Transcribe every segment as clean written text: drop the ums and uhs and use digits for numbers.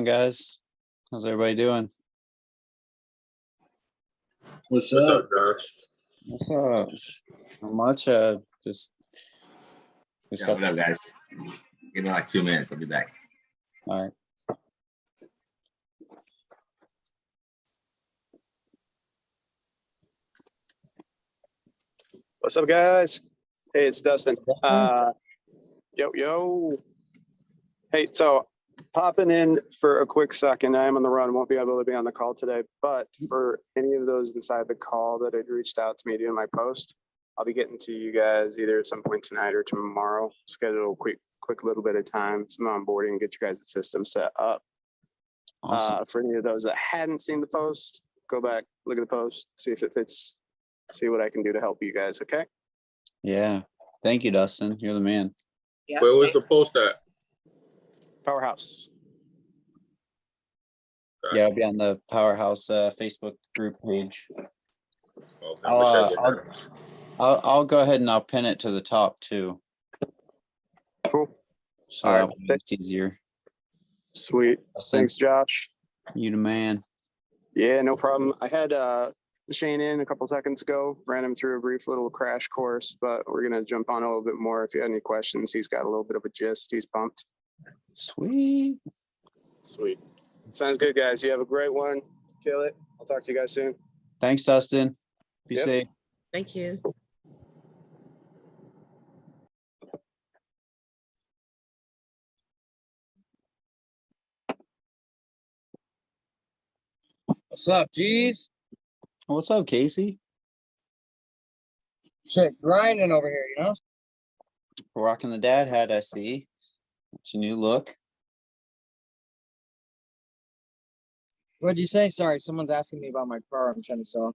guys? How's everybody doing? What's What's up? up, Josh? What's up? Not much. Just Yeah, got what up, guys? Give me like 2 minutes. I'll be back. all right. What's up, guys? Hey, it's Dustin. Yo. Hey, so popping in for a quick second. I am on the run. Won't be able to be on the call today. But for any of those inside the call that had reached out to me doing my post, I'll be getting to you guys either at some point tonight or tomorrow. Schedule a quick little bit of time, some onboarding, and get you guys' system set up. Awesome. For any of those that hadn't seen the post, go back, look at the post, see if it fits, see what I can do to help you guys. Okay. Yeah. Thank you, Dustin. You're the man. Yeah. Where was the post at? Powerhouse. Gotcha. Yeah, I'll be on the Powerhouse Facebook group page. Okay, I'm gonna check it out. I'll go ahead and I'll pin it to the top too. Cool. So All that right. way it's easier. Sweet. Dustin, Thanks, Josh. you the man. Yeah, no problem. I had Shane in a couple seconds ago, ran him through a brief little crash course, but we're going to jump on a little bit more. If you had any questions, he's got a little bit of a gist. He's pumped. Sweet. Sweet. Sounds good, guys. You have a great one. Kill it. I'll talk to you guys soon. Thanks, Dustin. Be Yep. safe. Thank you. What's up, G's? What's up, Casey? Shit, grinding over here, you know? Rocking the dad hat, I see. It's your new look. What'd you say? Sorry, someone's asking me about my car I'm trying to sell.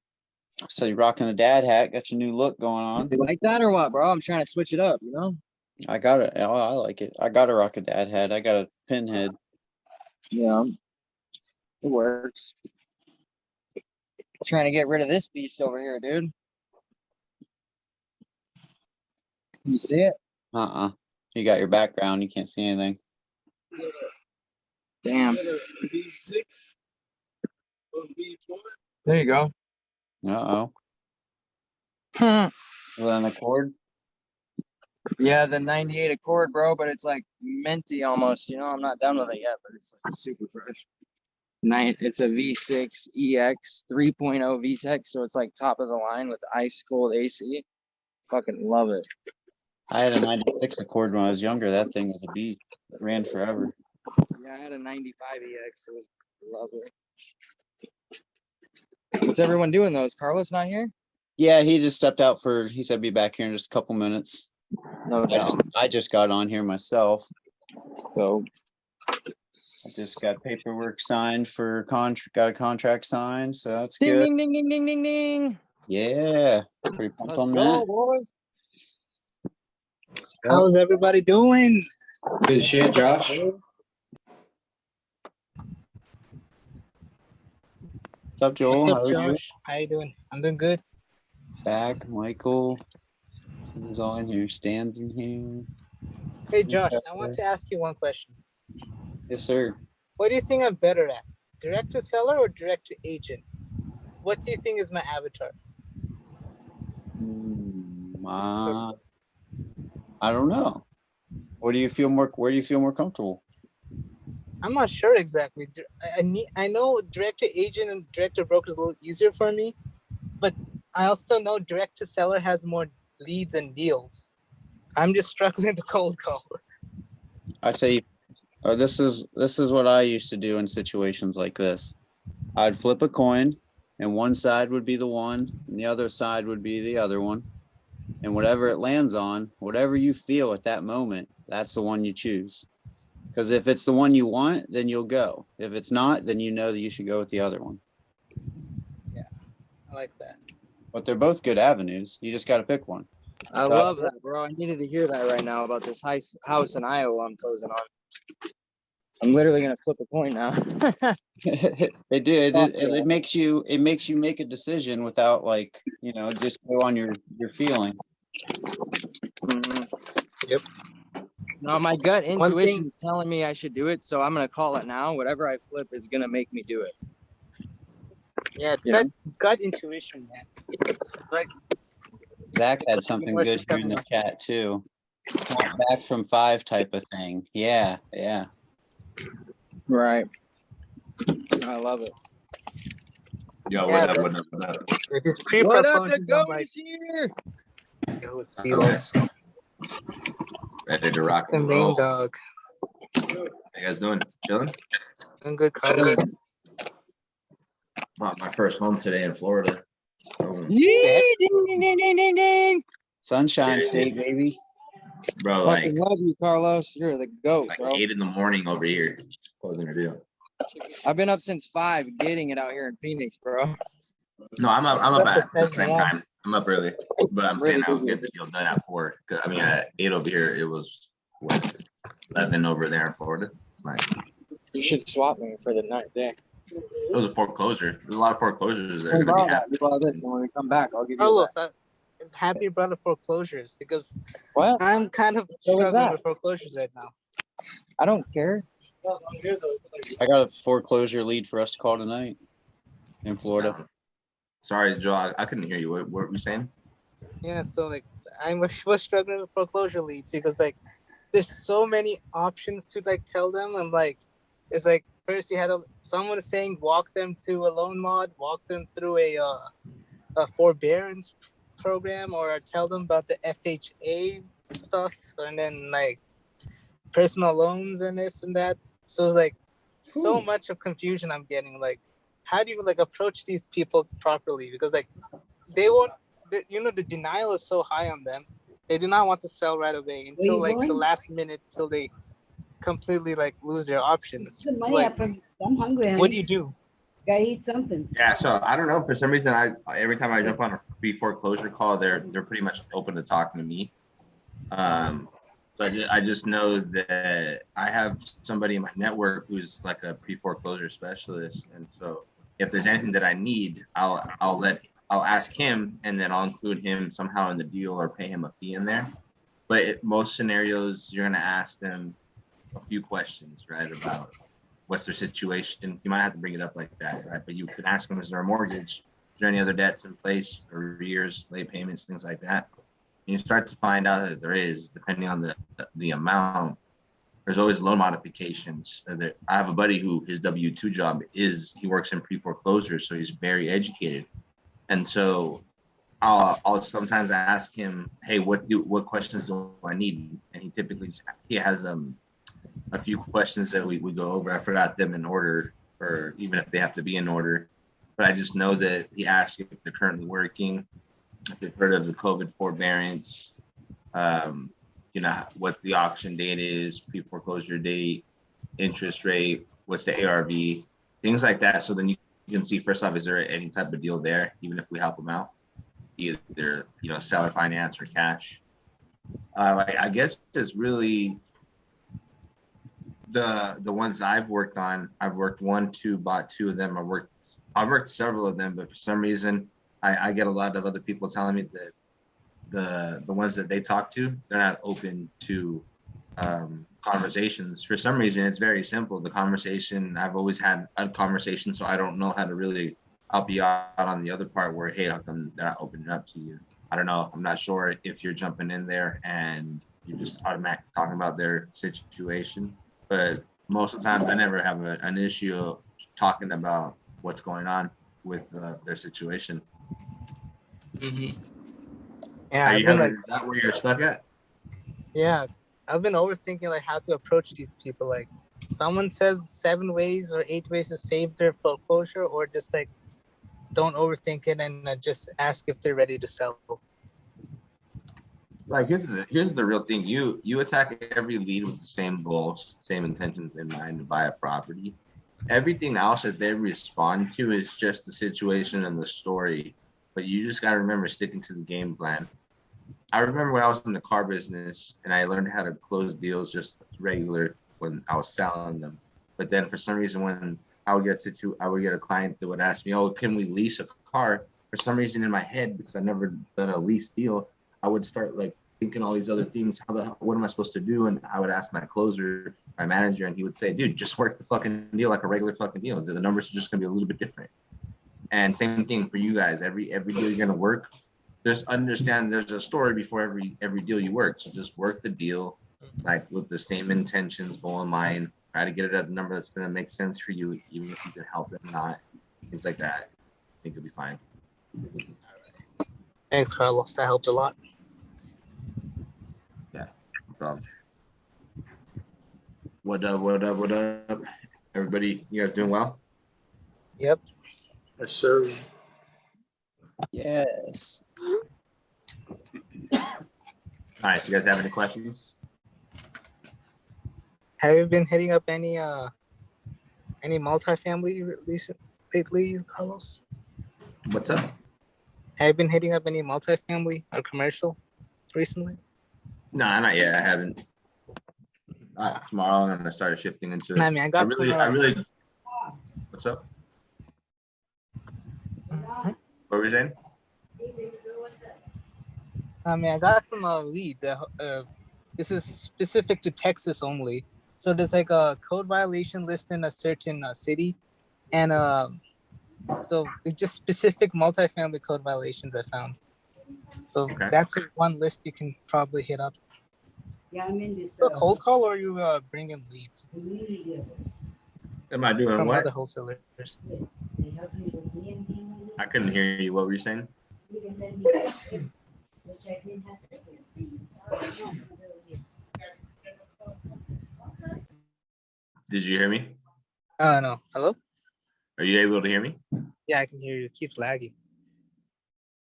So you're rocking the dad hat, got your new look going on. You like that or what, bro? I'm trying to switch it up, you know? I got it. Oh, I like it. I got to rock a dad hat. I got a pinhead. Yeah. It works. Trying to get rid of this beast over here, dude. You see it? You got your background. You can't see anything. Damn. V6 or V4? There you go. Uh-oh. Was that an Accord? Yeah, the 98 Accord, bro, but it's like minty almost, you know? I'm not done with it yet, but it's like super fresh. It's a V6 EX 3.0 VTEC, so it's like top of the line with ice cold AC. Fucking love it. I had a 96 Accord when I was younger. That thing was a beast. It ran forever. Yeah, I had a 95 EX. It was lovely. What's everyone doing though? Is Carlos not here? Yeah, he just stepped out he said be back here in just a couple minutes. No doubt. I just got on here myself. So I just got paperwork signed for got a contract signed, so that's ding, good. ding, ding, ding, ding, ding, ding. Yeah, pretty pumped Let's on go, that. boys. How's everybody doing? Good shit, Josh. What's up, Joel? What's How up, are you? Josh? How you doing? I'm doing good. Zach, Michael, who's all in here? Stan's in here. Hey, Josh, I want to ask you one question. Yes, sir. What do you think I'm better at? Direct to seller or direct to agent? What do you think is my avatar? I don't know. Where do you feel more comfortable? I'm not sure exactly. I know direct to agent and direct to broker is a little easier for me, but I also know direct to seller has more leads and deals. I'm just struggling to cold call. I say, this is what I used to do in situations like this. I'd flip a coin, and one side would be the one, and the other side would be the other one. And whatever it lands on, whatever you feel at that moment, that's the one you choose. Because if it's the one you want, then you'll go. If it's not, then you know that you should go with the other one. Yeah, I like that. But they're both good avenues. You just got to pick one. I love that, bro. I needed to hear that right now about this house in Iowa I'm closing on. I'm literally gonna flip a coin now. It did. It makes you make a decision without just go on your feeling. Mm-hmm. Yep. No, my gut One thing- intuition is telling me I should do it, so I'm gonna call it now. Whatever I flip is gonna make me do it. Yeah, it's Yeah. that gut intuition, man. Like Zach had something Where's good it here in coming the from? chat too. Count back from 5 type of thing. Yeah, yeah. Right. I love it. Yo, Yeah, what up, what up, what up? with this What up, the pre-foreclosures, I'm goat like, is here? yo, it's Oh, Steelers. yes. Ready to rock The and main roll. dog. How you guys doing? Chilling? Doing good, Carlos. Bought my first home today in Florida. Yee, ding, ding, ding, ding, ding, ding. Sunshine State, baby. Bro, like Fucking love you, Carlos. You're the goat, like bro. 8 in the morning over here. Closing a deal. I've been up since 5 getting it out here in Phoenix, bro. No, I'm up Slept at at the 7 same a.m. time. I'm up early, but I'm saying I was getting the deal done at 4. 'Cause, I mean, at 8 over here, it was what, 11 over there in Florida. It's nice. You should swap me for the night day. It was a foreclosure. There's a lot of foreclosures that are Hey, gonna be bro, happening. do all this, and when we come back, I'll give you Carlos, I'm happy about the foreclosures because what? I'm kind of What was struggling that? with foreclosures right now. I don't care. I got a foreclosure lead for us to call tonight in Florida. Sorry, Joe, I couldn't hear you. What were you saying? Yeah, so like I was struggling with foreclosure leads because like there's so many options to like tell them. I'm like, it's like first you had someone saying walk them to a loan mod, walk them through a forbearance program, or tell them about the FHA stuff, and then like personal loans and this and that. So it's like so much of confusion I'm getting. Like, how do you like approach these people properly? Because like they won't, the denial is so high on them. They do not want to sell right away until you like the going? last minute, till they completely like lose their options. The So, money like, up from, I'm hungry. what do you do? Gotta eat something. Yeah, so I don't know. For some reason, every time I jump on a free foreclosure call, they're pretty much open to talking to me. So I just know that I have somebody in my network who's like a pre-foreclosure specialist, and so if there's anything that I need, I'll ask him, and then I'll include him somehow in the deal or pay him a fee in there. But most scenarios, you're gonna ask them a few questions, right, about what's their situation. You might have to bring it up like that, right? But you could ask them, is there a mortgage? Is there any other debts in place, arrears, late payments, things like that? And you start to find out that there is, depending on the amount. There's always loan modifications. I have a buddy who his W-2 job is, he works in pre-foreclosure, so he's very educated. And so I'll sometimes ask him, hey, what questions do I need? And he has a few questions that we go over. I forgot them in order, or even if they have to be in order. But I just know that he asked if they're currently working, if they've heard of the COVID forbearance, what the auction date is, pre-foreclosure date, interest rate, what's the ARV, things like that. So then you can see, first off, is there any type of deal there, even if we help them out, either seller finance or cash. I guess it's really the ones I've worked on. I've worked 1, 2, bought 2 of them. I've worked several of them, but for some reason I get a lot of other people telling me that the ones that they talk to, they're not open to conversations. For some reason, it's very simple. The conversation, I've always had a conversation, so I don't know how to really help you out on the other part where, hey, how come they're not opening up to you? I don't know. I'm not sure if you're jumping in there and you're just automatically talking about their situation. But most of the time, I never have an issue talking about what's going on with their situation. Yeah, Is that where you're stuck at? yeah, I've been overthinking like how to approach these people. Like, someone says 7 ways or 8 ways to save their foreclosure, or just like don't overthink it and just ask if they're ready to sell. Like here's the real thing. You attack every lead with the same goals, same intentions in mind to buy a property. Everything else that they respond to is just the situation and the story. But you just gotta remember sticking to the game plan. I remember when I was in the car business and I learned how to close deals just regular when I was selling them. But then for some reason, when I would get a client that would ask me, oh, can we lease a car? For some reason in my head, because I never done a lease deal, I would start like thinking all these other things. What am I supposed to do? And I would ask my closer, my manager, and he would say, dude, just work the fucking deal like a regular fucking deal. The numbers are just gonna be a little bit different. And same thing for you guys. Every deal you're gonna work, just understand there's a story before every deal you work. So just work the deal like with the same intentions, goal in mind. Try to get it at the number that's gonna make sense for you, even if you can help them not, things like that. I think you'll be fine. Thanks, Carlos. That helped a lot. No problem. What up? Everybody, you guys doing well? Yep. Yes, sir. Yes. Nice. You guys have any questions? Have you been hitting up any multifamily lately, Carlos? What's up? Have you been hitting up any multifamily or commercial recently? Nah, not yet. I haven't. Tomorrow I'm gonna start shifting into. I mean, I really. What's up? What were you saying? I mean, I got some leads. This is specific to Texas only. So there's like a code violation list in a certain city, and so it's just specific multifamily code violations I found. So Okay. that's one list you can probably hit up. Yeah, I'm in this. So cold call, or you bringing leads Community developers. Am I doing from what? other wholesalers? They help me with DMV. I couldn't hear you. What were you saying? You can let me know, which I didn't have to. Did you hear me? No. Hello? Are you able to hear me? Yeah, I can hear you. It keeps lagging.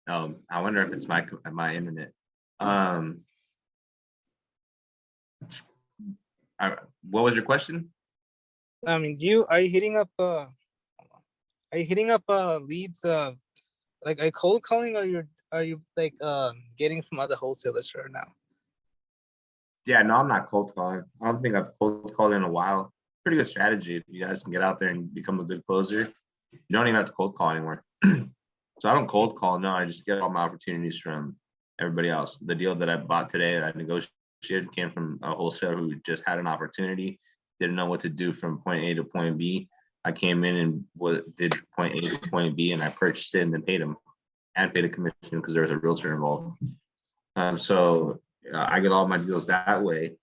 I wonder if it's my internet. What was your question? I mean, are you hitting up leads like are you cold calling, or are you like getting from other wholesalers right now? Yeah, no, I'm not cold calling. I don't think I've cold called in a while. Pretty good strategy if you guys can get out there and become a good closer. You don't even have to cold call anymore. So I don't cold call. No, I just get all my opportunities from everybody else. The deal that I bought today that I negotiated came from a wholesaler who just had an opportunity, didn't know what to do from point A to point B. I came in and did point A to point B, and I purchased it and then paid him and paid a commission because there was a realtor involved. So I get all my deals that way.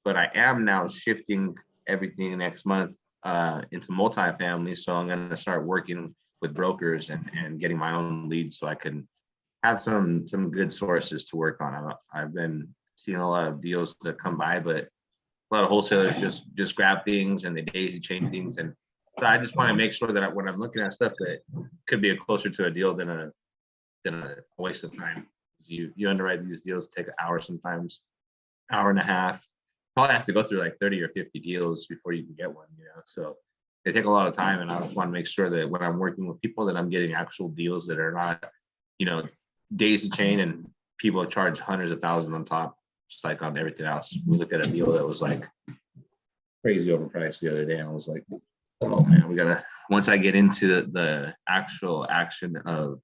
But I am now shifting everything next month into multifamily. So I'm going to start working with brokers and getting my own leads so I can have some good sources to work on. I've been seeing a lot of deals that come by, but a lot of wholesalers just grab things and they daisy chain things. And so I just want to make sure that when I'm looking at stuff that could be closer to a deal than a waste of time. You underwrite these deals, take an hour sometimes, hour and a half. Probably have to go through like 30 or 50 deals before you can get one, so they take a lot of time, and I just want to make sure that when I'm working with people that I'm getting actual deals that are not daisy chain and people charge hundreds of thousands on top, just like on everything else. We looked at a deal that was like crazy overpriced the other day, and I was like, oh man, once I get into the actual action of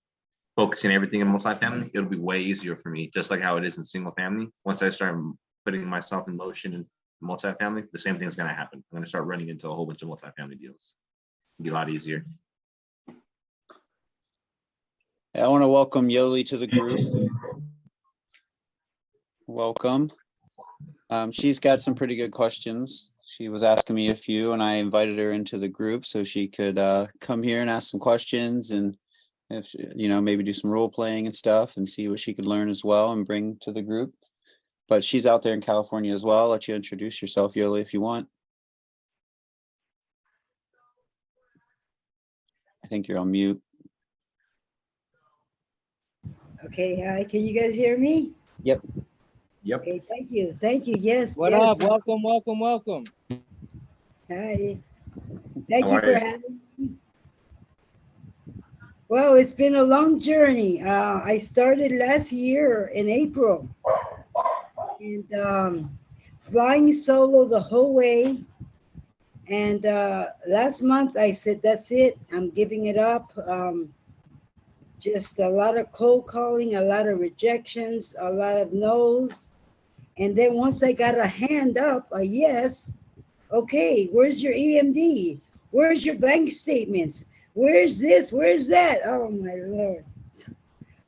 focusing everything in multifamily, it'll be way easier for me, just like how it is in single family. Once I start putting myself in motion in multifamily, the same thing is going to happen. I'm going to start running into a whole bunch of multifamily deals. It'll be a lot easier. I want to welcome Yoli to the group. Welcome. She's got some pretty good questions. She was asking me a few, and I invited her into the group so she could come here and ask some questions, and if maybe do some role playing and stuff and see what she could learn as well and bring to the group. But she's out there in California as well. I'll let you introduce yourself, Yoli, if you want. I think you're on mute. Okay, hi, can you guys hear me? Yep. Okay, thank you, yes. What yes. up? Welcome. Hi. Thank How you are for you? having me. Well, it's been a long journey. I started last year in April. And flying solo the whole way. And last month I said, that's it, I'm giving it up. just a lot of cold calling, a lot of rejections, a lot of no's. And then once I got a hand up, a yes, okay, where's your EMD? Where's your bank statements? Where's this? Where's that? Oh my Lord.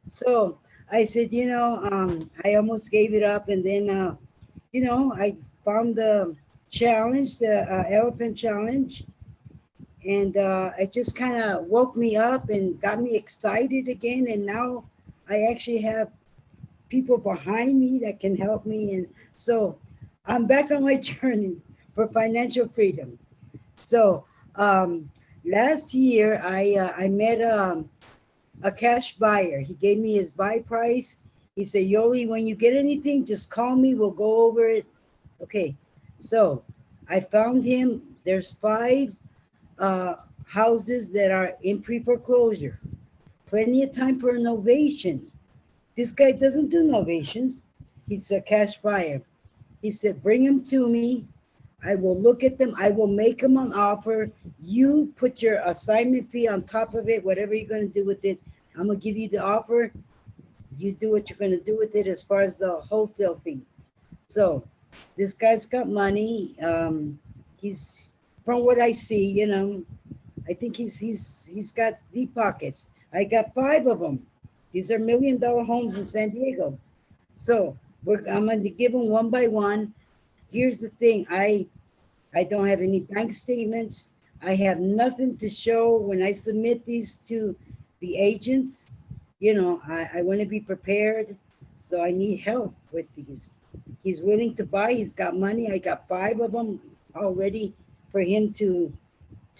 So I said, I almost gave it up. And then, I found the challenge, the elephant challenge. And it just kind of woke me up and got me excited again. And now I actually have people behind me that can help me. And so I'm back on my journey for financial freedom. So last year I met a cash buyer. He gave me his buy price. He said, Yoli, when you get anything, just call me. We'll go over it. Okay. So I found him. There's 5 houses that are in pre-foreclosure. Plenty of time for an ovation. This guy doesn't do novations. He's a cash buyer. He said, bring them to me. I will look at them. I will make them an offer. You put your assignment fee on top of it, whatever you're going to do with it. I'm going to give you the offer. You do what you're going to do with it as far as the wholesale fee. So this guy's got money. He's, from what I see, I think he's got deep pockets. I got 5 of them. These are $1 million homes in San Diego. So I'm going to give them one by one. Here's the thing. I don't have any bank statements. I have nothing to show when I submit these to the agents. I want to be prepared. So I need help with these. He's willing to buy. He's got money. I got 5 of them already for him to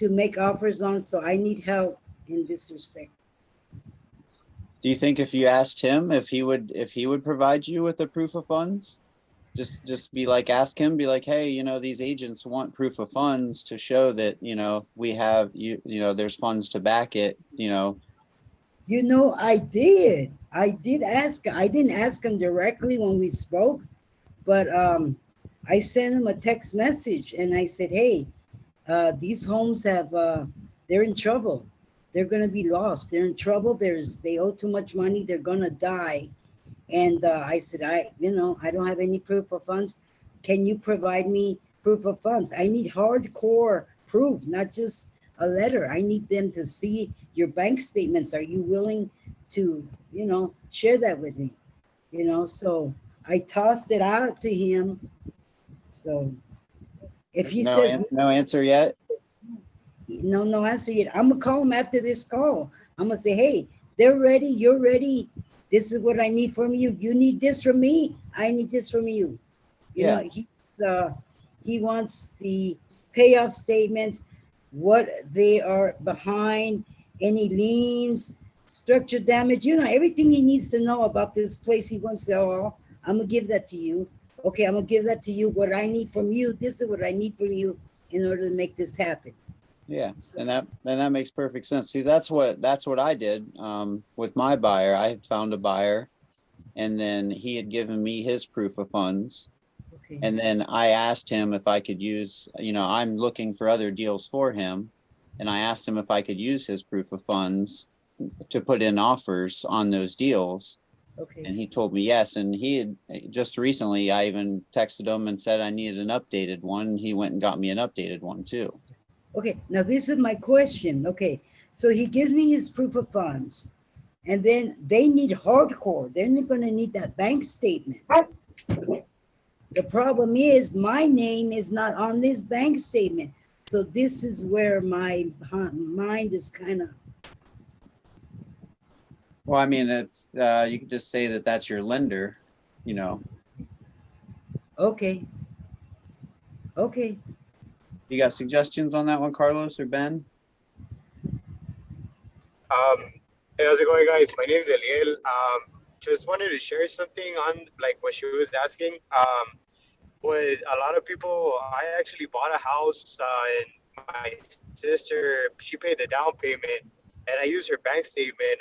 make offers on. So I need help in this respect. Do you think if you asked him if he would provide you with a proof of funds? Just be like, ask him, be like, hey, these agents want proof of funds to show that, we have, there's funds to back it, I did ask. I didn't ask him directly when we spoke, but I sent him a text message and I said, hey, these homes they're in trouble. They're going to be lost. They're in trouble. They owe too much money. They're going to die. And I said, I don't have any proof of funds. Can you provide me proof of funds? I need hardcore proof, not just a letter. I need them to see your bank statements. Are you willing to, share that with me? So I tossed it out to him. So if he says no answer yet. No answer yet. I'm gonna call him after this call. I'm gonna say, hey, they're ready. You're ready. This is what I need from you. You need this from me. I need this from you. He wants the payoff statements, what they are behind, any liens, structure damage. Everything he needs to know about this place. He wants to. Oh, I'm gonna give that to you. Okay, I'm gonna give that to you. What I need from you. This is what I need from you in order to make this happen. Yeah, and that makes perfect sense. See, that's what I did with my buyer. I had found a buyer, and then he had given me his proof of funds. Okay. And then I asked him if I could use, I'm looking for other deals for him, and I asked him if I could use his proof of funds to put in offers on those deals. Okay. And he told me yes. And he had just recently, I even texted him and said I needed an updated one. He went and got me an updated one too. Okay, now this is my question. Okay, so he gives me his proof of funds, and then they need hardcore. They're not going to need that bank statement. The problem is my name is not on this bank statement. So this is where my mind is kind of. Well, I mean, it's you can just say that that's your lender, Okay. Okay. You got suggestions on that one, Carlos or Ben? Hey, how's it going, guys? My name is Eliel. Just wanted to share something on like what she was asking. With a lot of people, I actually bought a house, and my sister, she paid the down payment, and I used her bank statement.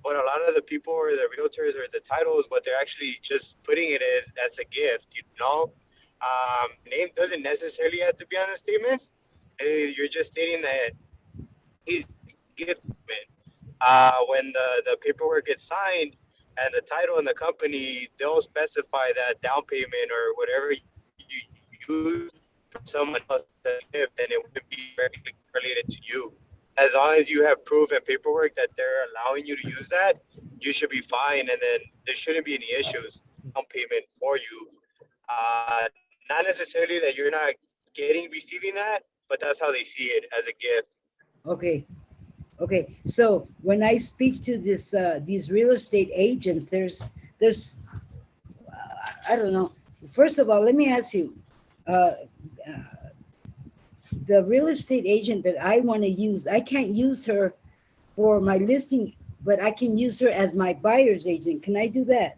But a lot of the people or the realtors or the titles, what they're actually just putting it as a gift, name doesn't necessarily have to be on the statements. You're just stating that he's gift. when the paperwork gets signed and the title and the company, they'll specify that down payment or whatever you use from someone else as a gift, and it wouldn't be directly related to you. As long as you have proof and paperwork that they're allowing you to use that, you should be fine, and then there shouldn't be any issues. Down payment for you. Not necessarily that you're not receiving that, but that's how they see it, as a gift. Okay. Okay, so when I speak to these real estate agents, there's I don't know. First of all, let me ask you, the real estate agent that I want to use, I can't use her for my listing, but I can use her as my buyer's agent. Can I do that?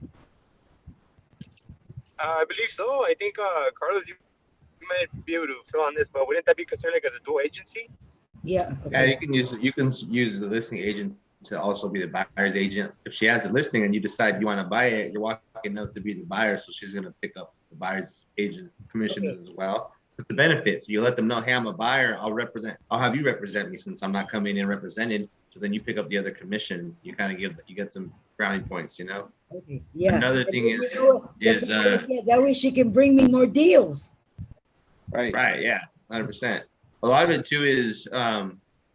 I believe so. I think, Carlos, you might be able to fill on this, but wouldn't that be considered like as a dual agency? Yeah. Yeah, Okay. you can use the listing agent to also be the buyer's agent. If she has a listing and you decide you want to buy it, you're walking up to be the buyer, so she's gonna pick up the buyer's agent commission Okay. as well. But the benefits, you let them know, hey, I'm a buyer. I'll have you represent me since I'm not coming in represented. So then you pick up the other commission. You kind of you get some brownie points, you know. Okay. Yeah. Another thing You is know, that's a good idea. That way she can bring me more deals. Right. right, yeah, 100%. A lot of it too is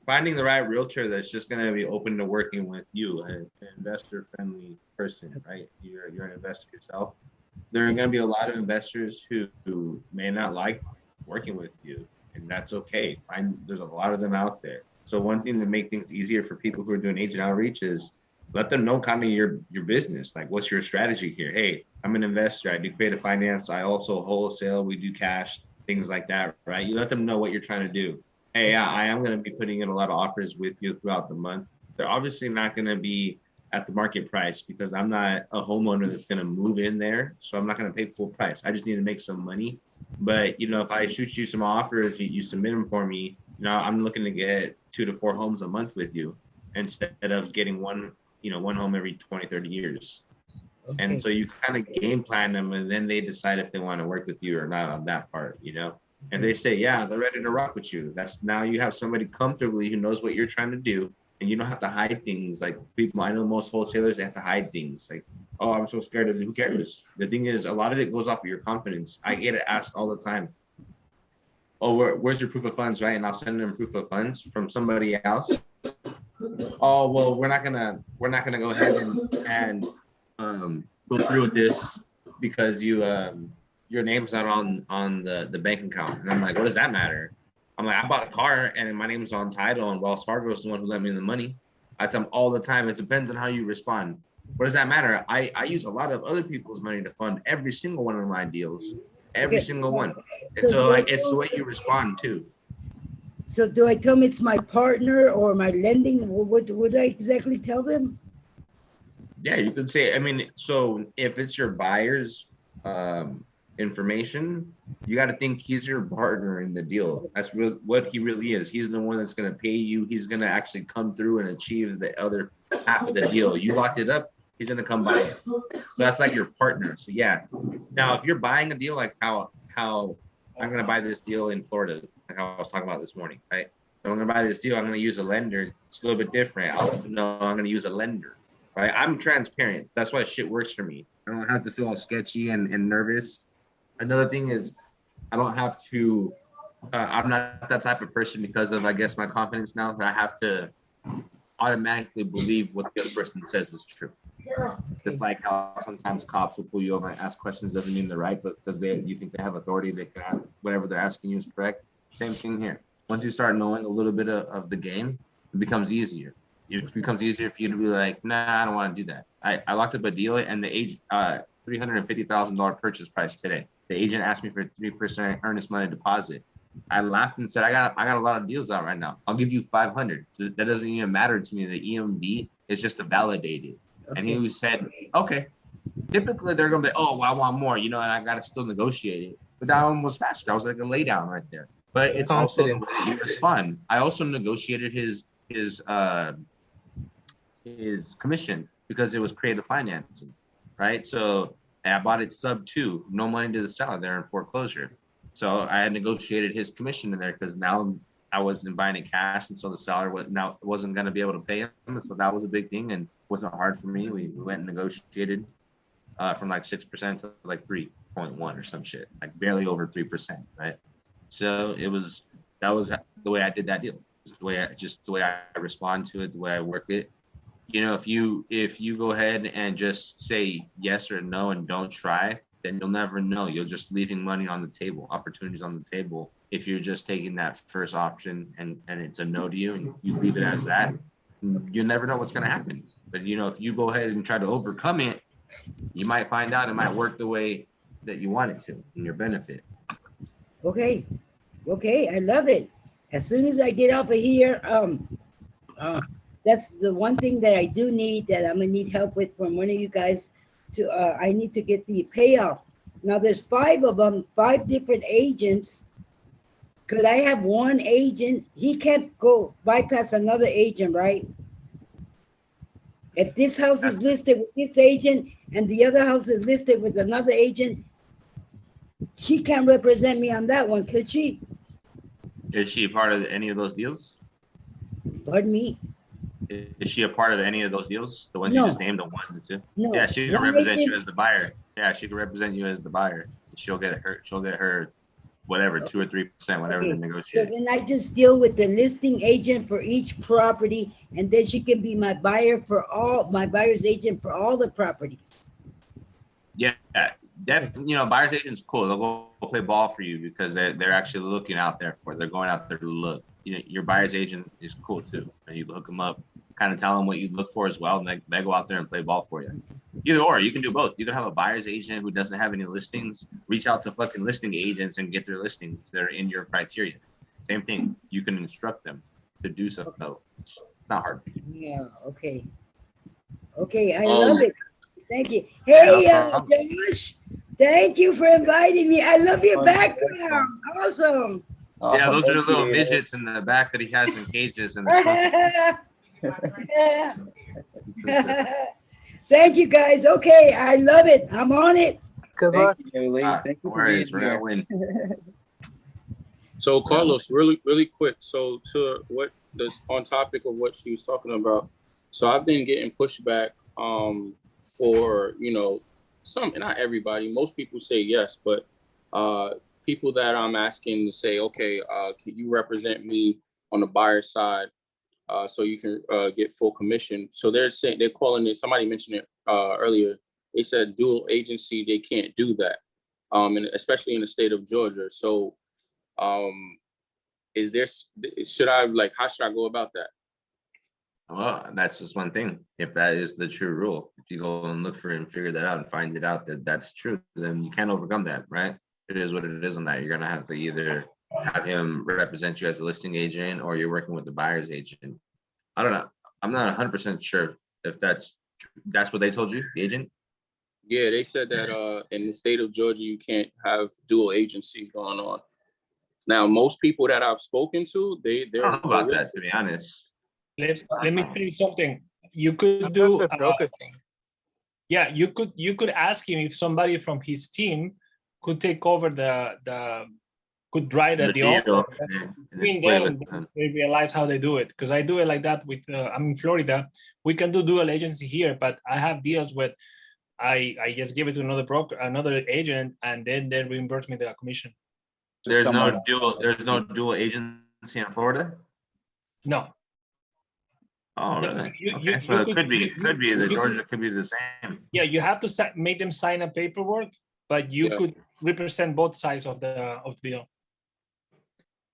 finding the right realtor that's just going to be open to working with you, an investor-friendly person, right? You're an investor yourself. There are going to be a lot of investors who may not like working with you, and that's okay. There's a lot of them out there. So one thing to make things easier for people who are doing agent outreach is let them know kind of your business. Like, what's your strategy here? Hey, I'm an investor. I do creative finance. I also wholesale. We do cash, things like that, right? You let them know what you're trying to do. Hey, yeah, I am going to be putting in a lot of offers with you throughout the month. They're obviously not going to be at the market price because I'm not a homeowner that's going to move in there. So I'm not going to pay full price. I just need to make some money. But, you know, if I shoot you some offers, you submit them for me, you know, I'm looking to get 2 to 4 homes a month with you instead of getting one home every 20, 30 years. Okay. And so you kind of game plan them, and then they decide if they want to work with you or not on that part, you know. And they say, yeah, they're ready to rock with you. That's now you have somebody comfortably who knows what you're trying to do, and you don't have to hide things. Like people, I know most wholesalers, they have to hide things. Like, oh, I'm so scared of it. Who cares? The thing is, a lot of it goes off of your confidence. I get it asked all the time. Oh, where's your proof of funds, right? And I'll send them proof of funds from somebody else. Oh, well, we're not gonna go ahead and go through with this because your name's not on the bank account. And I'm like, what does that matter? I'm like, I bought a car and my name's on title, and Wells Fargo is the one who lent me the money. I tell them all the time, it depends on how you respond. What does that matter? I use a lot of other people's money to fund every single one of my deals, every single one. And so like, it's the way you respond too. So do I tell them it's my partner or my lending? What would I exactly tell them? Yeah, you could say, I mean, so if it's your buyer's information, you got to think he's your partner in the deal. That's what he really is. He's the one that's going to pay you. He's going to actually come through and achieve the other half of the deal. You locked it up, he's going to come buy it. So that's like your partner. So yeah. Now, if you're buying a deal, like how I'm going to buy this deal in Florida, like how I was talking about this morning, right? So I'm going to buy this deal. I'm going to use a lender. It's a little bit different. I'll let them know I'm going to use a lender. Right? I'm transparent. That's why shit works for me. I don't have to feel all sketchy and nervous. Another thing is I don't have to, I'm not that type of person because of, I guess, my confidence now that I have to automatically believe what the other person says is true. Just like how sometimes cops will pull you over and ask questions doesn't mean they're right, but because you think they have authority, they can ask whatever they're asking you is correct. Same thing here. Once you start knowing a little bit of the game, it becomes easier. It becomes easier for you to be like, nah, I don't want to do that. I locked up a deal and the $350,000 purchase price today. The agent asked me for 3% earnest money deposit. I laughed and said, I got a lot of deals out right now. I'll give you 500. That doesn't even matter to me. The EMD is just to validate it. Okay. And he said, okay. Typically they're gonna be, oh, well, I want more, you know, and I gotta still negotiate it. But that one was faster. I was like a lay down right there. But it's confidence. Also the way you respond. I also negotiated his commission because it was creative financing, right? So I bought it sub 2, no money to the seller. They're in foreclosure. So I had negotiated his commission in there because now I wasn't buying it cash, and so the seller wasn't going to be able to pay him. And so that was a big thing, and wasn't hard for me. We went and negotiated from like 6% to like 3.1 or some shit, like barely over 3%, right? So that was the way I did that deal. Just the way I respond to it, the way I work it. You know, if you go ahead and just say yes or no and don't try, then you'll never know. You're just leaving money on the table, opportunities on the table. If you're just taking that first option and it's a no to you and you leave it as that, you never know what's going to happen. But you know, if you go ahead and try to overcome it, you might find out it might work the way that you want it to in your benefit. Okay, I love it. As soon as I get off of here, that's the one thing that I do need that I'm gonna need help with from one of you guys. I need to get the payoff. Now there's 5 of them, 5 different agents. Could I have one agent? He can't go bypass another agent, right? If this house is listed with this agent and the other house is listed with another agent, she can't represent me on that one, could she? Is she a part of any of those deals? Pardon me? Is she a part of any of those deals? The ones No. you just named, the 1 and 2? No. Yeah, she can One represent agent- you as the buyer. Yeah, she can represent you as the buyer. She'll get her whatever, 2 or 3%, whatever Okay, they So negotiate. then I just deal with the listing agent for each property, and then she can be my buyer's agent for all the properties. Yeah, definitely. You know, buyer's agent's cool. They'll go play ball for you because they're actually looking out there for it. They're going out there to look. You know, your buyer's agent is cool too. And you hook them up, kind of tell them what you look for as well, and they go out there and play ball for you. Either or, you can do both. You can have a buyer's agent who doesn't have any listings, reach out to fucking listing agents and get their listings that are in your criteria. Same thing. You can instruct them to do so. No, it's not hard. Yeah, okay. Okay, I Um, love it. Thank you. Hey, no problem. Josh, thank you for inviting me. I love your Oh, background. Awesome. Yeah, those are the thank little you. midgets in the back that he has in cages and the Thank you, guys. Okay, I love it. I'm on it. Good luck. Thank you, Lee. Thank you no for being worries, we're gonna here. win. So Carlos, really quick. So to what this on topic of what she was talking about. So I've been getting pushback for, you know, some, not everybody, most people say yes, but people that I'm asking to say, okay, can you represent me on the buyer side so you can get full commission? So they're saying, they're calling it, somebody mentioned it earlier, they said dual agency, they can't do that, and especially in the state of Georgia. So is there, how should I go about that? Well, that's just one thing. If that is the true rule, if you go and look for it and figure that out and find it out that that's true, then you can't overcome that, right? It is what it is on that. You're gonna have to either have him represent you as a listing agent or you're working with the buyer's agent. I don't know. I'm not 100% sure if that's what they told you, the agent. Yeah, they said that in the state of Georgia, you can't have dual agency going on. Now, most people that I've spoken to, I don't know about that, to be honest. Let me tell you something. You could That's do the broker thing. yeah, you could ask him if somebody from his team could take over could write The the deal, offer and between play them, with and them. they realize how they do it. Because I do it like that with I'm in Florida. We can do dual agency here, but I have deals with I just give it to another broker, another agent, and then they reimburse me the commission. Just someone- There's no dual agency in Florida. No. Oh, No, really? you- Okay, you- so you it could- could be, you- the you- Georgia could be the same. Yeah, you have to make them sign a paperwork, but you Yeah. could represent both sides of the deal.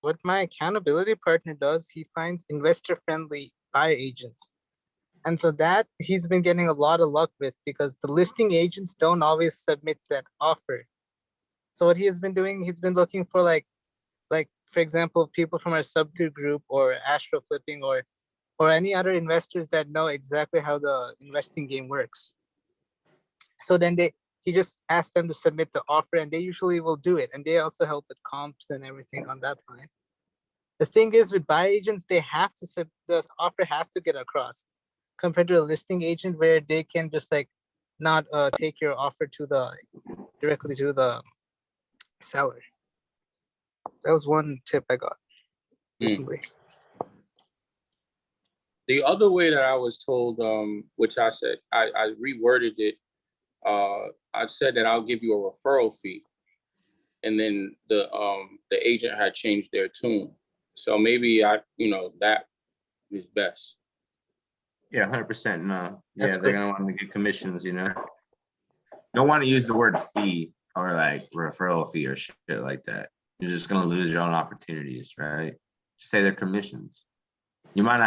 What my accountability partner does, he finds investor-friendly buyer agents. And so that he's been getting a lot of luck with because the listing agents don't always submit that offer. So what he has been doing, he's been looking for like for example, people from our Sub2 group or Astro Flipping or any other investors that know exactly how the investing game works. So then he just asks them to submit the offer and they usually will do it. And they also help with comps and everything on that line. The thing is with buyer agents, they have to the offer has to get across compared to a listing agent where they can just like not take your offer directly to the seller. That was one tip I got. recently. The other way that I was told, which I said, I reworded it. I said that I'll give you a referral fee, and then the agent had changed their tune. So maybe that is best. Yeah, 100%. No. That's Yeah, they're good. gonna want to get commissions, Don't want to use the word fee or like referral fee or shit like that. You're just gonna lose your own opportunities, right? Just say they're commissions. You don't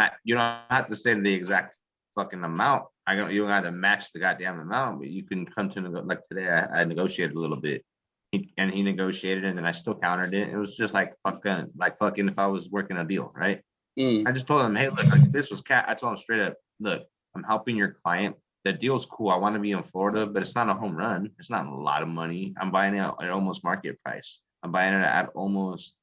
have to say the exact fucking amount. You don't have to match the goddamn amount, but you can come to like today. I negotiated a little bit, he negotiated, and then I still countered it. It was just like fucking if I was working a deal, right? I just told him, hey, look, like, this was cat. I told him straight up, look, I'm helping your client. The deal's cool. I want to be in Florida, but it's not a home run. It's not a lot of money. I'm buying it at almost market price. I'm buying it at almost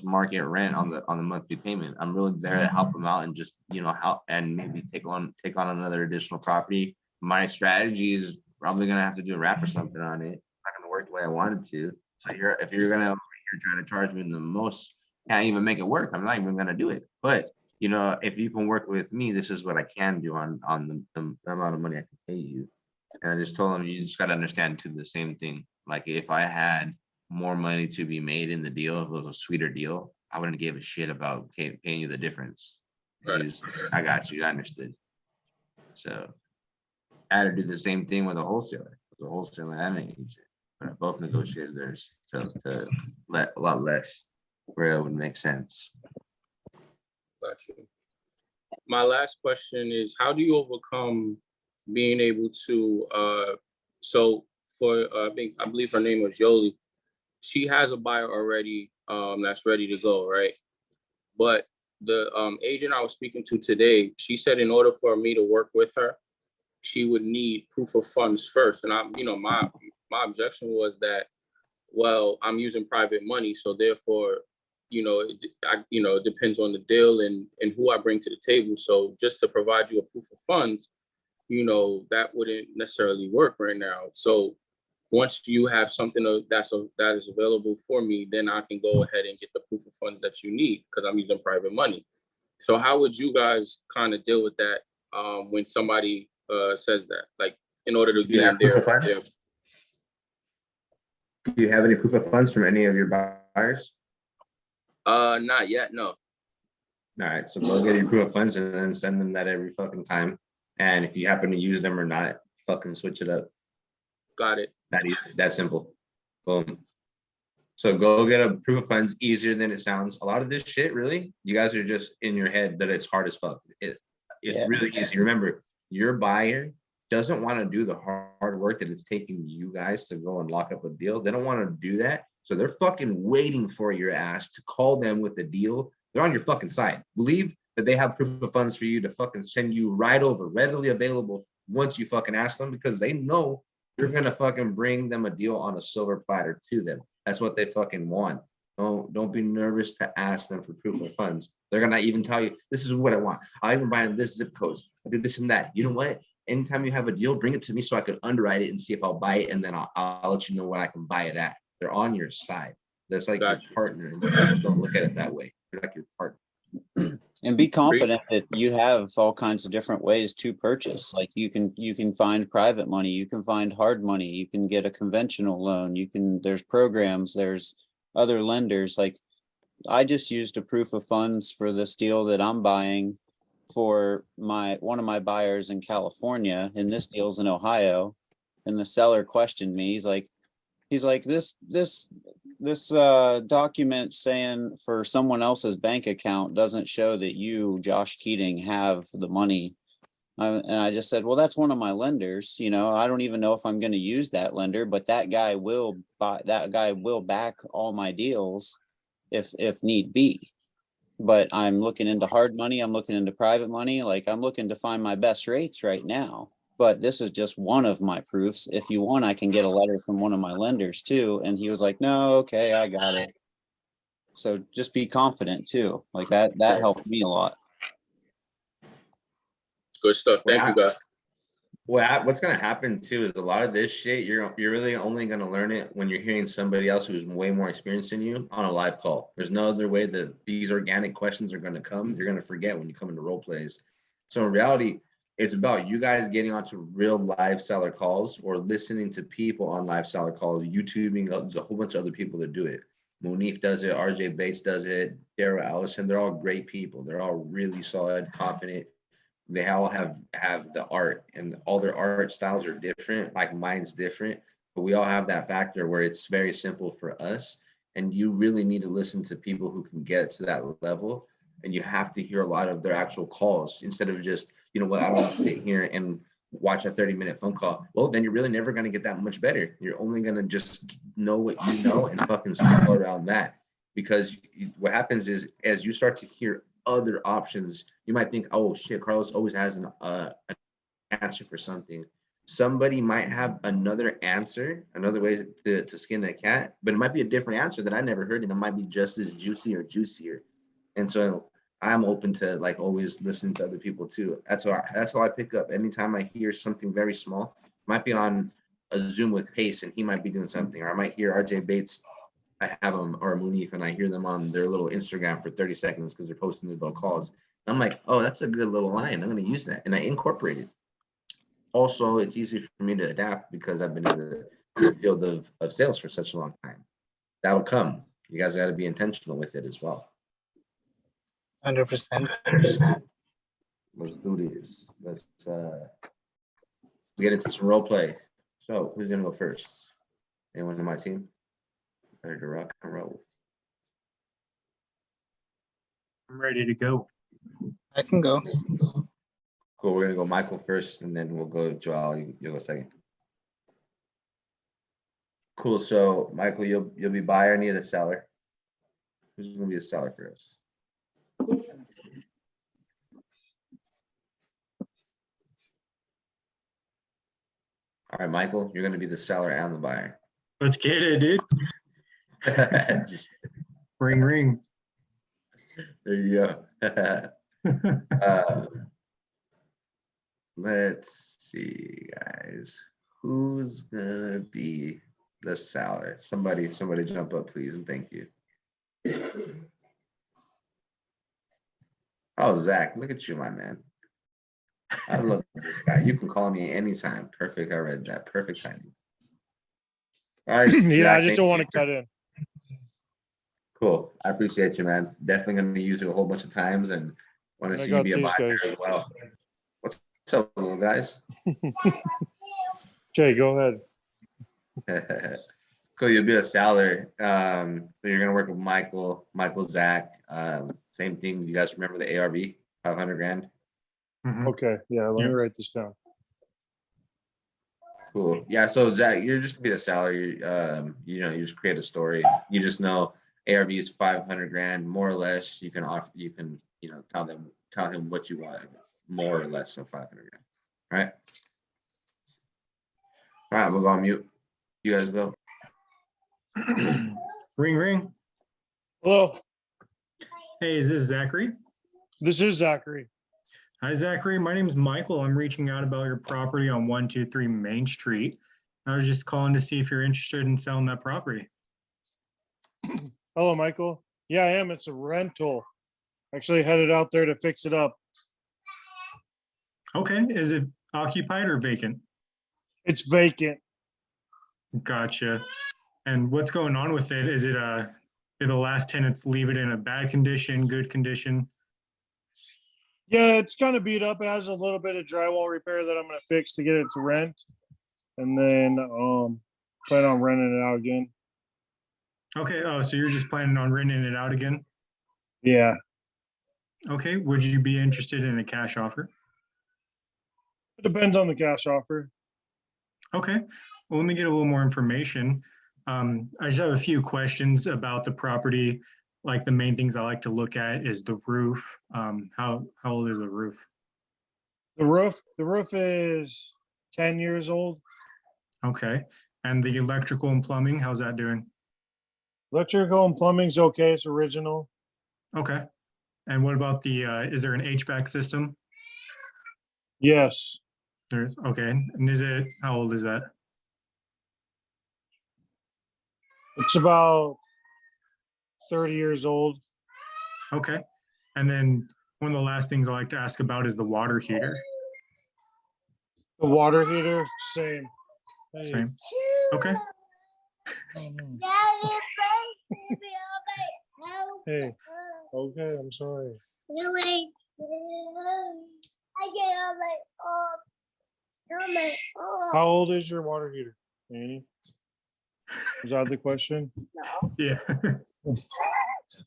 market rent on the monthly payment. I'm really there to help them out and just help and maybe take on another additional property. My strategy is probably gonna have to do a wrap or something on it. It's not gonna work the way I wanted to. So if you're trying to charge me the most, can't even make it work. I'm not even gonna do it. But if you can work with me, this is what I can do on the amount of money I can pay you. And I just told him, you just got to understand too the same thing. Like if I had more money to be made in the deal, if it was a sweeter deal, I wouldn't give a shit about paying you the difference. Right. I got you. I understood. So I had to do the same thing with a wholesaler. The wholesaler and an agent, but I both negotiated theirs to let a lot less, where it would make sense. Gotcha. My last question is, how do you overcome being able to, so for, I believe her name was Yoli. She has a buyer already that's ready to go, right? But the agent I was speaking to today, she said in order for me to work with her, she would need proof of funds first. And my objection was that, well, I'm using private money, so therefore, it depends on the deal and who I bring to the table. So just to provide you a proof of funds, that wouldn't necessarily work right now. So once you have something that is available for me, then I can go ahead and get the proof of funds that you need because I'm using private money. So how would you guys kind of deal with that when somebody says that, like in order to be in their? Do you have any proof of funds from any of your buyers? Not yet, no. All right, so go get your proof of funds and then send them that every fucking time. And if you happen to use them or not, fucking switch it up. Got it. That simple. Boom. So go get a proof of funds, easier than it sounds. A lot of this shit, really, you guys are just in your head that it's hard as fuck. It's really easy. Remember, your buyer doesn't want to do the hard work that it's taking you guys to go and lock up a deal. They don't want to do that. So they're fucking waiting for your ass to call them with the deal. They're on your fucking side. Believe that they have proof of funds for you to fucking send you right over, readily available once you fucking ask them, because they know you're gonna fucking bring them a deal on a silver platter to them. That's what they fucking want. Don't be nervous to ask them for proof of funds. They're gonna even tell you, this is what I want. I even buy this zip codes. I did this and that. You know what? Anytime you have a deal, bring it to me so I can underwrite it and see if I'll buy it, and then I'll let you know what I can buy it at. They're on your side. That's like your partner. Don't look at it that way. They're like your partner. And be confident that you have all kinds of different ways to purchase. Like you can find private money, you can find hard money, you can get a conventional loan, there's programs, there's other lenders. Like I just used a proof of funds for this deal that I'm buying for one of my buyers in California, and this deal's in Ohio. And the seller questioned me. He's like, this document saying for someone else's bank account doesn't show that you, Josh Keating, have the money. And I just said, well, that's one of my lenders. I don't even know if I'm going to use that lender, but that guy will back all my deals if need be. But I'm looking into hard money. I'm looking into private money. Like I'm looking to find my best rates right now. But this is just one of my proofs. If you want, I can get a letter from one of my lenders too. And he was like, no, okay, I got it. So just be confident too. Like that helped me a lot. Good stuff. Thank you, guys. What's gonna happen too is a lot of this shit, you're really only gonna learn it when you're hearing somebody else who's way more experienced than you on a live call. There's no other way that these organic questions are gonna come. You're gonna forget when you come into role plays. So in reality, it's about you guys getting onto real live seller calls or listening to people on live seller calls, YouTubing. There's a whole bunch of other people that do it. Munif does it, RJ Bates does it, Daryl Allison. They're all great people. They're all really solid, confident. They all have the art, and all their art styles are different. Like mine's different, but we all have that factor where it's very simple for us. And you really need to listen to people who can get to that level. And you have to hear a lot of their actual calls instead of just, you know what, I want to sit here and watch a 30-minute phone call. Well, then you're really never going to get that much better. You're only going to just know what you know and fucking circle around that. Because what happens is, as you start to hear other options, you might think, oh shit, Carlos always has an answer for something. Somebody might have another answer, another way to skin a cat, but it might be a different answer that I never heard, and it might be just as juicy or juicier. And so I'm open to like always listening to other people too. That's how I pick up. Anytime I hear something very small, might be on a Zoom with Pace and he might be doing something, or I might hear RJ Bates, I have them, or Munif, and I hear them on their little Instagram for 30 seconds because they're posting their little calls. And I'm like, oh, that's a good little line. I'm going to use that. And I incorporate it. Also, it's easy for me to adapt because I've been in the field of sales for such a long time. That'll come. You guys got to be intentional with it as well. 100%. Let's do this. Let's get into some role play. So who's going to go first? Anyone in my team? Ready to rock and roll. I'm ready to go. I can go. Cool. We're gonna go Michael first, and then we'll go Joel. You'll go second. Cool. So Michael, you'll be buyer. Need a seller. Who's gonna be a seller for us? All right, Michael, you're gonna be the seller and the buyer. Let's get it, dude. Just Ring, ring. there you go. Let's see, guys. Who's gonna be the seller? Somebody jump up, please, and thank you. Oh, Zach, look at you, my man. I love this guy. You can call me anytime. Perfect. I read that. Perfect timing. All right. Yeah, Zach, I just don't want to cut in. Cool. I appreciate you, man. Definitely going to use it a whole bunch of times and want to see you be a buyer as well. What's up, little guys? Okay, go ahead. Cool. You'll be a seller. So you're going to work with Michael, Zach. Same thing. You guys remember the ARV, 500 grand? Okay, yeah, let me write this down. Cool. Yeah, so Zach, you're just to be the seller. You you just create a story. You just know ARV is 500 grand, more or less. You can tell him what you want, more or less of 500 grand. All right. All right, we'll go on mute. You guys go. Ring, ring. Hello. Hey, is this Zachary? This is Zachary. Hi, Zachary. My name is Michael. I'm reaching out about your property on 123 Main Street. I was just calling to see if you're interested in selling that property. Hello, Michael. Yeah, I am. It's a rental. Actually headed out there to fix it up. Okay. Is it occupied or vacant? It's vacant. Gotcha. And what's going on with it? Is it did the last tenants leave it in a bad condition, good condition? Yeah, it's kind of beat up. It has a little bit of drywall repair that I'm going to fix to get it to rent. And then plan on renting it out again. Okay. Oh, so you're just planning on renting it out again? Yeah. Okay. Would you be interested in a cash offer? It depends on the cash offer. Okay. Well, let me get a little more information. I just have a few questions about the property. Like the main things I like to look at is the roof. How old is the roof? The roof is 10 years old. Okay. And the electrical and plumbing, how's that doing? Electrical and plumbing's okay. It's original. Okay. And what about the, is there an HVAC system? Yes. There's, okay, and is it, how old is that? It's about 30 years old. Okay, and then one of the last things I like to ask about is the water heater. The water heater, same. Hey. Same. Okay, Hey, okay, I'm sorry. How old is your water heater, Annie? Is that the question? yeah,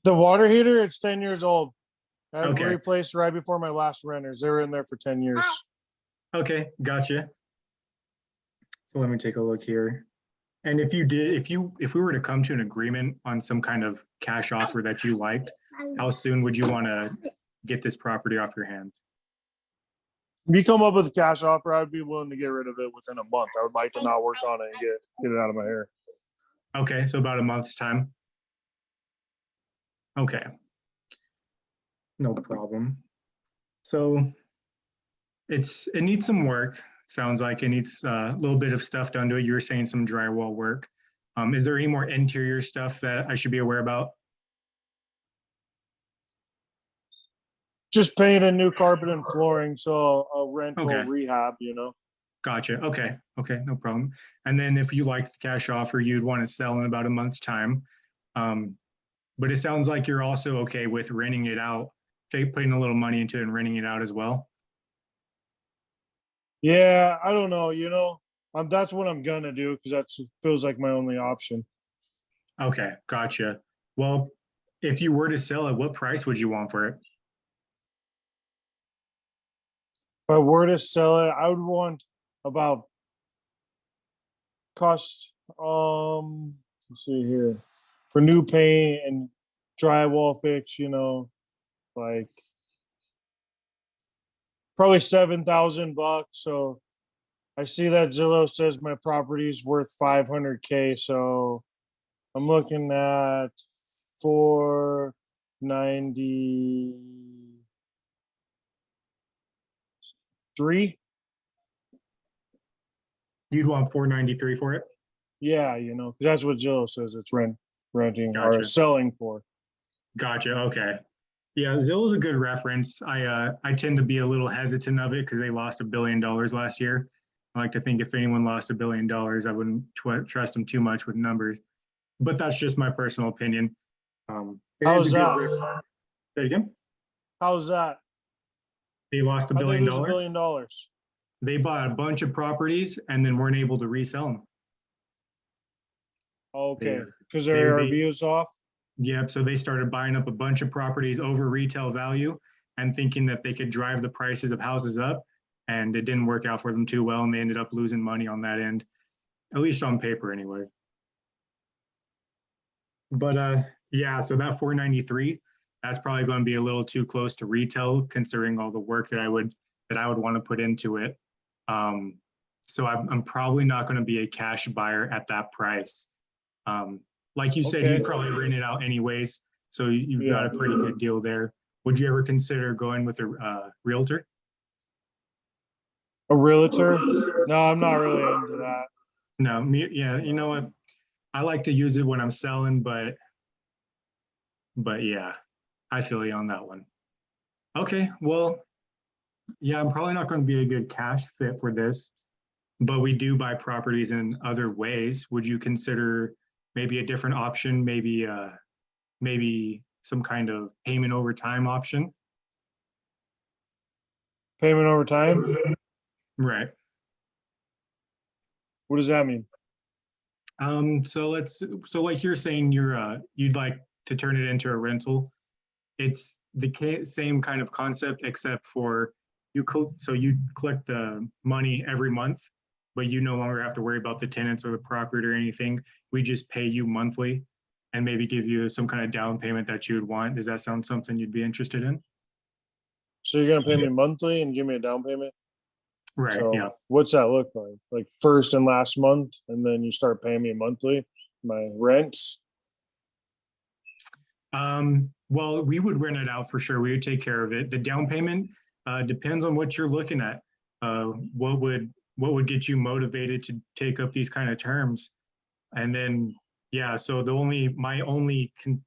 The water heater, it's 10 years old. I Okay. replaced right before my last renters. They were in there for 10 years. okay, gotcha. So let me take a look here. And if you did, if we were to come to an agreement on some kind of cash offer that you liked, how soon would you want to get this property off your hands? If you come up with a cash offer, I'd be willing to get rid of it within a month. I would like to not work on it and get it out of my hair. Okay, so about a month's time. Okay. No problem. So it needs some work. Sounds like it needs a little bit of stuff done to it. You were saying some drywall work. Is there any more interior stuff that I should be aware about? Just paint a new carpet and flooring, so a rental Okay. rehab, you know. Gotcha. Okay. Okay. No problem. And then if you liked the cash offer, you'd want to sell in about a month's time. But it sounds like you're also okay with renting it out, putting a little money into it and renting it out as well. Yeah, I don't know, you know. That's what I'm gonna do because that feels like my only option. Okay. Gotcha. Well, if you were to sell it, what price would you want for it? If I were to sell it, I would want about cost, let's see here, for new paint and drywall fix, you know, like probably $7,000. So I see that Zillow says my property is worth 500K. So I'm looking at 493. You'd want 493 for it? Yeah, you know, 'cause that's what Zillow says it's renting or Gotcha. selling for. Gotcha. Okay. Yeah, Zillow's a good reference. I tend to be a little hesitant of it because they lost $1 billion last year. I like to think if anyone lost $1 billion, I wouldn't trust them too much with numbers. But that's just my personal opinion. It How's is a good that? Say it again. How's that? They lost $1 How'd they billion. lose $1 billion? They bought a bunch of properties and then weren't able to resell them. Okay, Yeah. because their They- ARV is off. Yep. So they started buying up a bunch of properties over retail value and thinking that they could drive the prices of houses up. And it didn't work out for them too well. And they ended up losing money on that end, at least on paper anyway. But yeah, so that 493, that's probably going to be a little too close to retail considering all the work that I would want to put into it. So I'm probably not going to be a cash buyer at that price. Like you said, Okay. you probably rent it out anyways, so you've got Yeah. a pretty good deal there. Would you ever consider going with a realtor? A realtor? No, I'm not really into that. No, yeah, you know what? I like to use it when I'm selling, but yeah, I feel you on that one. Okay, well, yeah, I'm probably not going to be a good cash fit for this, but we do buy properties in other ways. Would you consider maybe a different option, maybe some kind of payment over time option? Payment over time? Right. What does that mean? So like you're saying you'd like to turn it into a rental. It's the same kind of concept except for you collect the money every month, but you no longer have to worry about the tenants or the property or anything. We just pay you monthly and maybe give you some kind of down payment that you would want. Does that sound something you'd be interested in? So you're gonna pay me monthly and give me a down payment? Right, So yeah. what's that look like? Like first and last month, and then you start paying me monthly, my rents? Well, we would rent it out for sure. We would take care of it. The down payment depends on what you're looking at. what would get you motivated to take up these kind of terms? And then, yeah, so my only thing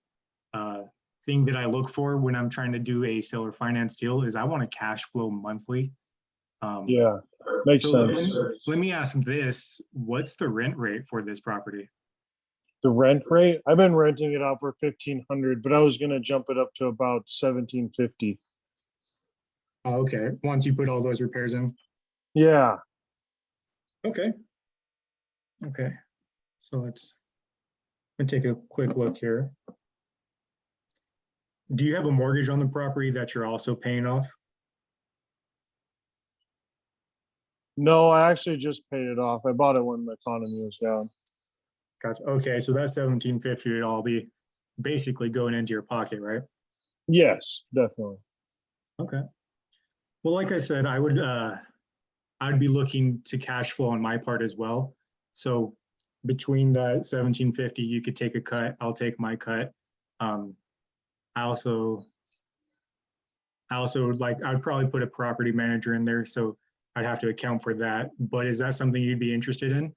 that I look for when I'm trying to do a seller finance deal is I want to cash flow monthly. Yeah, makes So sense. let me ask this, what's the rent rate for this property? The rent rate, I've been renting it out for 1,500, but I was gonna jump it up to about 1,750. Oh, okay, once you put all those repairs in. Yeah, Okay. Okay, so let's take a quick look here. Do you have a mortgage on the property that you're also paying off? no, I actually just paid it off. I bought it when the economy was down. Gotcha. Okay, so that 1,750 would all be basically going into your pocket, right? Yes, definitely. Okay. Well, like I said, I'd be looking to cash flow on my part as well. So between that 1,750, you could take a cut. I'll take my cut. I also I'd probably put a property manager in there, so I'd have to account for that. But is that something you'd be interested in?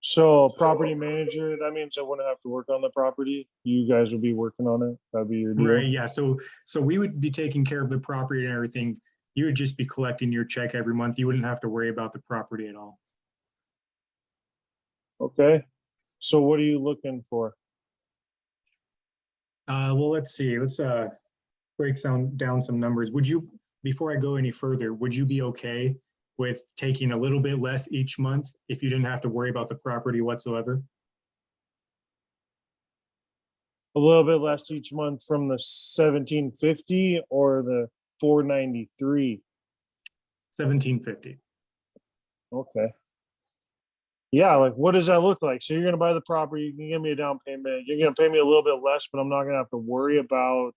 So property manager, that means I wouldn't have to work on the property. You guys would be working on it. That'd be your deal. Right, yeah. So we would be taking care of the property and everything. You would just be collecting your check every month. You wouldn't have to worry about the property at all. Okay. So what are you looking for? Well, let's see. Let's break down some numbers. Before I go any further, would you be okay with taking a little bit less each month if you didn't have to worry about the property whatsoever? A little bit less each month from the 1,750 or the 493? 1,750. Okay. Yeah, like what does that look like? So you're gonna buy the property, you can give me a down payment, you're gonna pay me a little bit less, but I'm not gonna have to worry about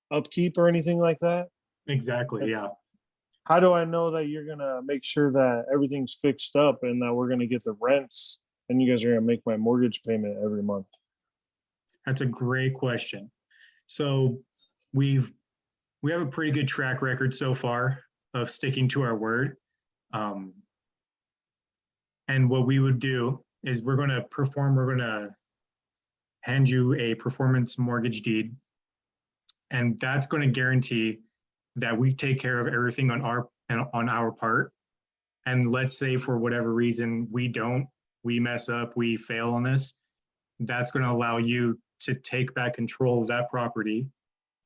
upkeep or anything like that? Exactly, yeah. How do I know that you're gonna make sure that everything's fixed up and that we're gonna get the rents and you guys are gonna make my mortgage payment every month? That's a great question. So we have a pretty good track record so far of sticking to our word. And what we would do is we're going to hand you a performance mortgage deed. And that's going to guarantee that we take care of everything on our part. And let's say for whatever reason we mess up, we fail on this, that's going to allow you to take back control of that property,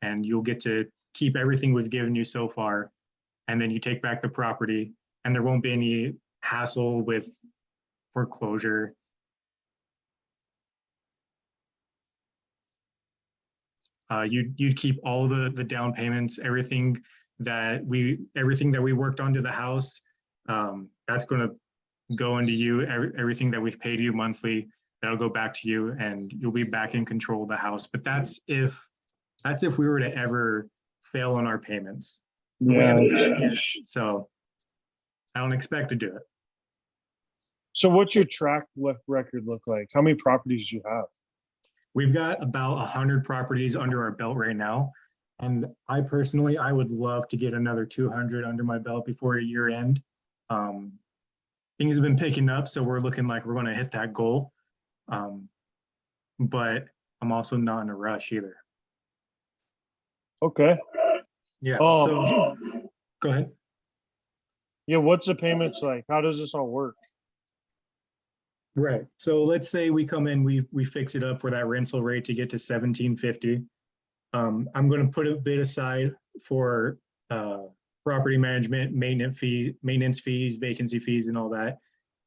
and you'll get to keep everything we've given you so far. And then you take back the property, and there won't be any hassle with foreclosure. You'd keep all the down payments, everything that we worked onto the house. That's going to go into you. Everything that we've paid you monthly, that'll go back to you, and you'll be back in control of the house. But that's if we were to ever fail on our payments. Yeah. So I don't expect to do it. So what's your track record look like? How many properties do you have? We've got about 100 properties under our belt right now. And I personally would love to get another 200 under my belt before year end. Things have been picking up, so we're looking like we're going to hit that goal. But I'm also not in a rush either. Okay. Yeah. Oh, So go ahead. Yeah, what's the payments like? How does this all work? Right. So let's say we come in, we fix it up for that rental rate to get to 1,750. I'm going to put a bit aside for property management, maintenance fees, vacancy fees, and all that.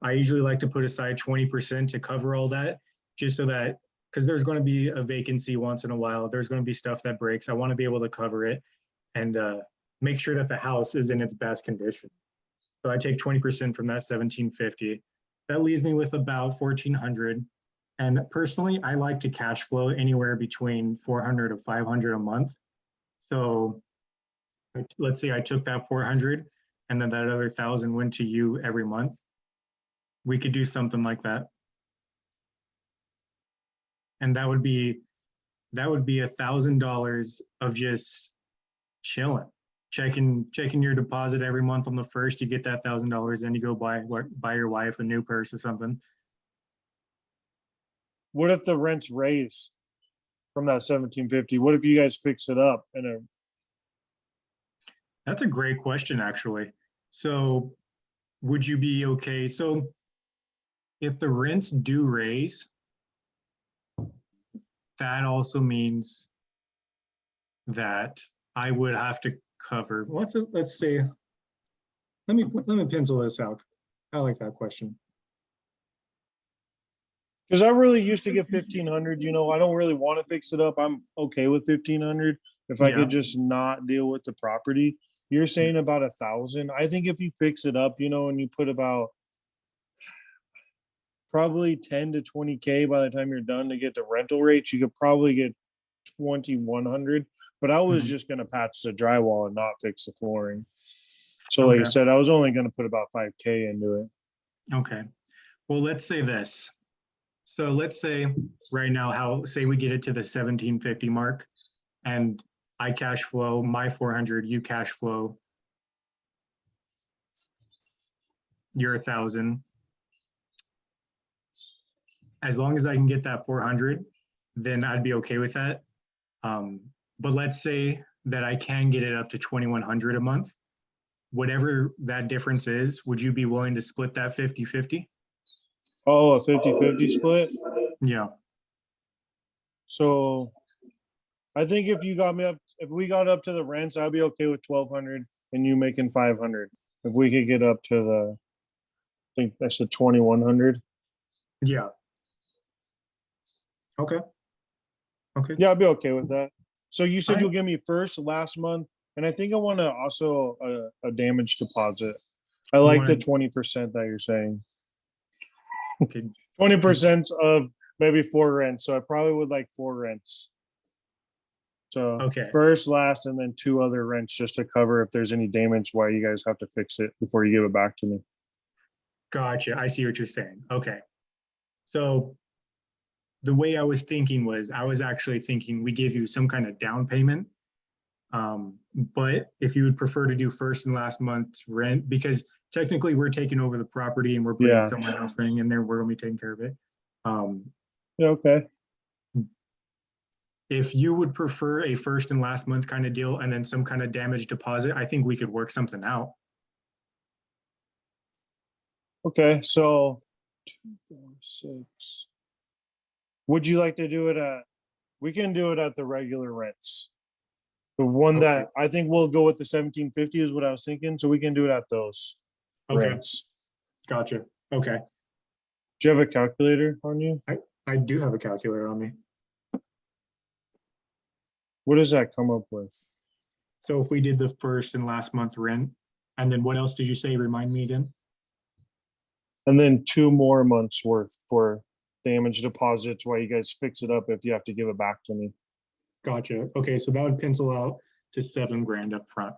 I usually like to put aside 20% to cover all that, just so that, because there's going to be a vacancy once in a while, there's going to be stuff that breaks. I want to be able to cover it and make sure that the house is in its best condition. So I take 20% from that 1,750. That leaves me with about 1,400. And personally, I like to cash flow anywhere between 400 to 500 a month. So let's say I took that 400 and then that other 1,000 went to you every month. We could do something like that. And that would be $1,000 of just chilling. checking your deposit every month on the first, you get that $1,000, then you go buy your wife a new purse or something. What if the rents raise from that 1750? What if you guys fix it up and That's a great question, actually. So would you be okay? So if the rents do raise, that also means that I would have to cover, let's say, let me pencil this out. I like that question. because I really used to get 1500, I don't really want to fix it up. I'm okay with 1500 if I Yeah. could just not deal with the property. You're saying about 1,000. I think if you fix it up, and you put about probably 10 to 20K by the time you're done to get the rental rates, you could probably get 2,100. But I was Mhm. just gonna patch the drywall and not fix the flooring. So like I Okay. said, I was only gonna put about 5K into it. Okay. Well, let's say this. So let's say right now, say we get it to the 1750 mark and I cash flow my 400, you cash flow your 1,000. As long as I can get that 400, then I'd be okay with that. But let's say that I can get it up to 2,100 a month. Whatever that difference is, would you be willing to split that 50-50? Oh, a 50-50 split. Yeah. So I think if we got up to the rents, I'd be okay with 1,200 and you making 500. If we could get up to I think I said 2,100. Yeah. Okay. Okay. Yeah, I'd be okay with that. So you said Alright. you'll give me first last month, and I think I want to also a damage deposit. I like the wanna- 20% that you're saying. Okay. 20% of maybe 4 rents. So I probably would like 4 rents. So Okay. first, last, and then 2 other rents just to cover if there's any damage, why you guys have to fix it before you give it back to me. Gotcha. I see what you're saying. Okay. So the way I was thinking was I was actually thinking we give you some kind of down payment. But if you would prefer to do first and last month's rent, because technically we're taking over the property and we're putting Yeah. someone else paying in there, we're gonna be taking care of it. Yeah, okay. If you would prefer a first and last month kind of deal and then some kind of damage deposit, I think we could work something out. Okay, so 2, 4, 6. Would you like to do it we can do it at the regular rents. The one Okay. that I think we'll go with the 1750 is what I was thinking, so we can do it at those Okay. rents. Gotcha. Okay. Do you have a calculator on you? I do have a calculator on me. What does that come up with? So if we did the first and last month rent, and then what else did you say? Remind me again. And then 2 more months worth for damage deposits while you guys fix it up if you have to give it back to me. Gotcha. Okay, so that would pencil out to $7,000 up front.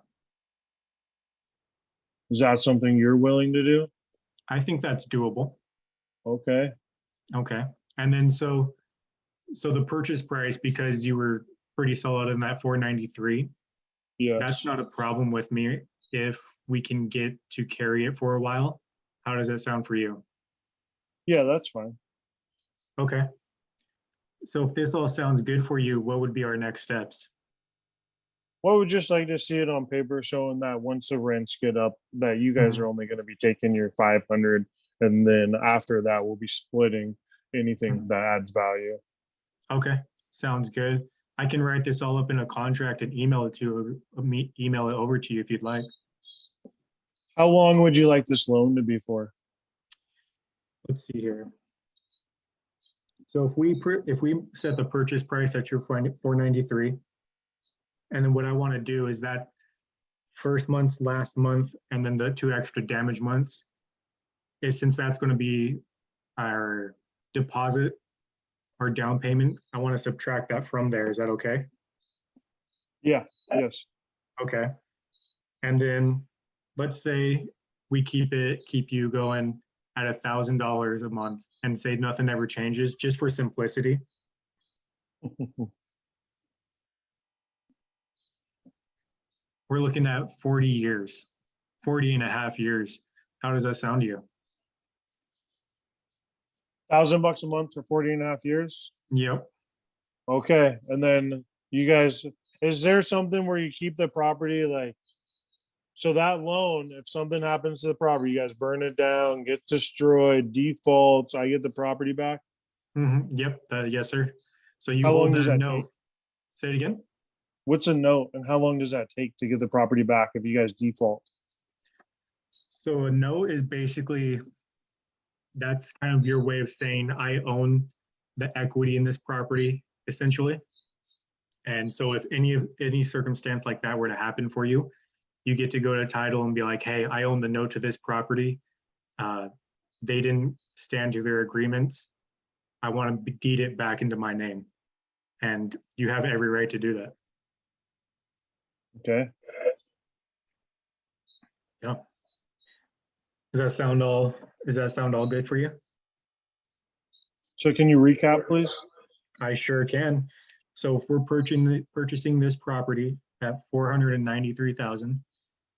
Is that something you're willing to do? I think that's doable. Okay. Okay. And then so the purchase price, because you were pretty solid in that 493, Yes. that's not a problem with me if we can get to carry it for a while. How does that sound for you? Yeah, that's fine. Okay. So if this all sounds good for you, what would be our next steps? Well, I would just like to see it on paper showing that once the rents get up, that you guys are only going to be taking your 500, and then after that, we'll be splitting anything that adds value. Okay, sounds good. I can write this all up in a contract and email it over to you if you'd like. How long would you like this loan to be for? Let's see here. So if we set the purchase price at your 493, and then what I want to do is that first month, last month, and then the 2 extra damage months, is since that's going to be our deposit or down payment, I want to subtract that from there. Is that okay? Yeah, yes. Okay. And then let's say we keep you going at $1,000 a month and say nothing ever changes, just for simplicity. We're looking at 40 years, 40 and a half years. How does that sound to you? $1,000 a month for 40 and a half years. Yep. Okay, and then you guys, is there something where you keep the property like, so that loan, if something happens to the property, you guys burn it down, gets destroyed, defaults, I get the property back? Yep, yes, sir. So you How long hold does that that note. take? Say it again. What's a note and how long does that take to get the property back if you guys default? So a note is basically, that's kind of your way of saying I own the equity in this property, essentially. And so if any circumstance like that were to happen for you, you get to go to title and be like, hey, I own the note to this property. They didn't stand to their agreements. I want to deed it back into my name. And you have every right to do that. Okay. Yeah. Does that sound all good for you? So can you recap, please? I sure can. So if we're purchasing this property at 493,000,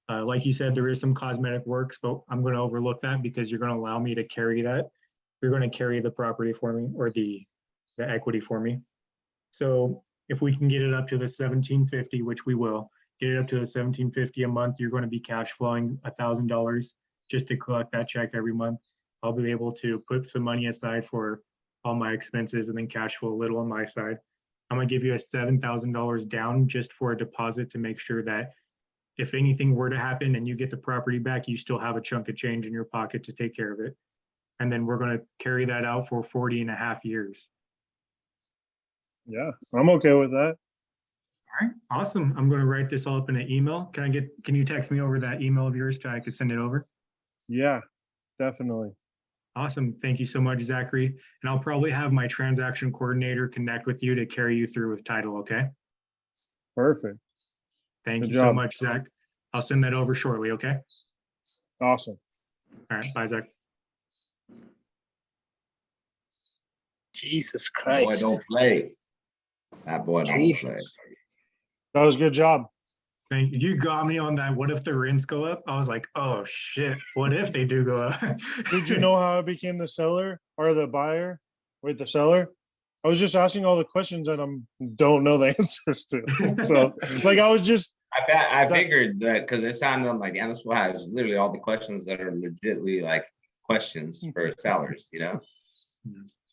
like you said, there is some cosmetic works, but I'm going to overlook that because you're going to allow me to carry that. You're going to carry the property for me, or the equity for me. So if we can get it up to the 1750, which we will, get it up to the 1750 a month, you're going to be cash flowing $1,000 just to collect that check every month. I'll be able to put some money aside for all my expenses and then cash flow a little on my side. I'm gonna give you a $7,000 down just for a deposit to make sure that if anything were to happen and you get the property back, you still have a chunk of change in your pocket to take care of it. And then we're gonna carry that out for 40 and a half years. Yeah, I'm okay with that. All right, awesome. I'm gonna write this all up in an email. Can you text me over that email of yours so I can send it over? Yeah, definitely. Awesome. Thank you so much, Zachary. And I'll probably have my transaction coordinator connect with you to carry you through with title, okay? Perfect. Thank Good you so job. much, Zach. I'll send that over shortly, okay? Awesome. All right, bye, Zach. Jesus Boy, Christ. don't play. That boy don't play. Jesus. That was a good job. Thank you. You got me on that. What if the rents go up? I was like, oh shit. What if they do go up? Did you know how I became the seller or the buyer? Wait, the seller? I was just asking all the questions that I don't know the answers to. So, like, I was just. I figured that because it sounded like Annisville has literally all the questions that are legitimately like questions for sellers, you know?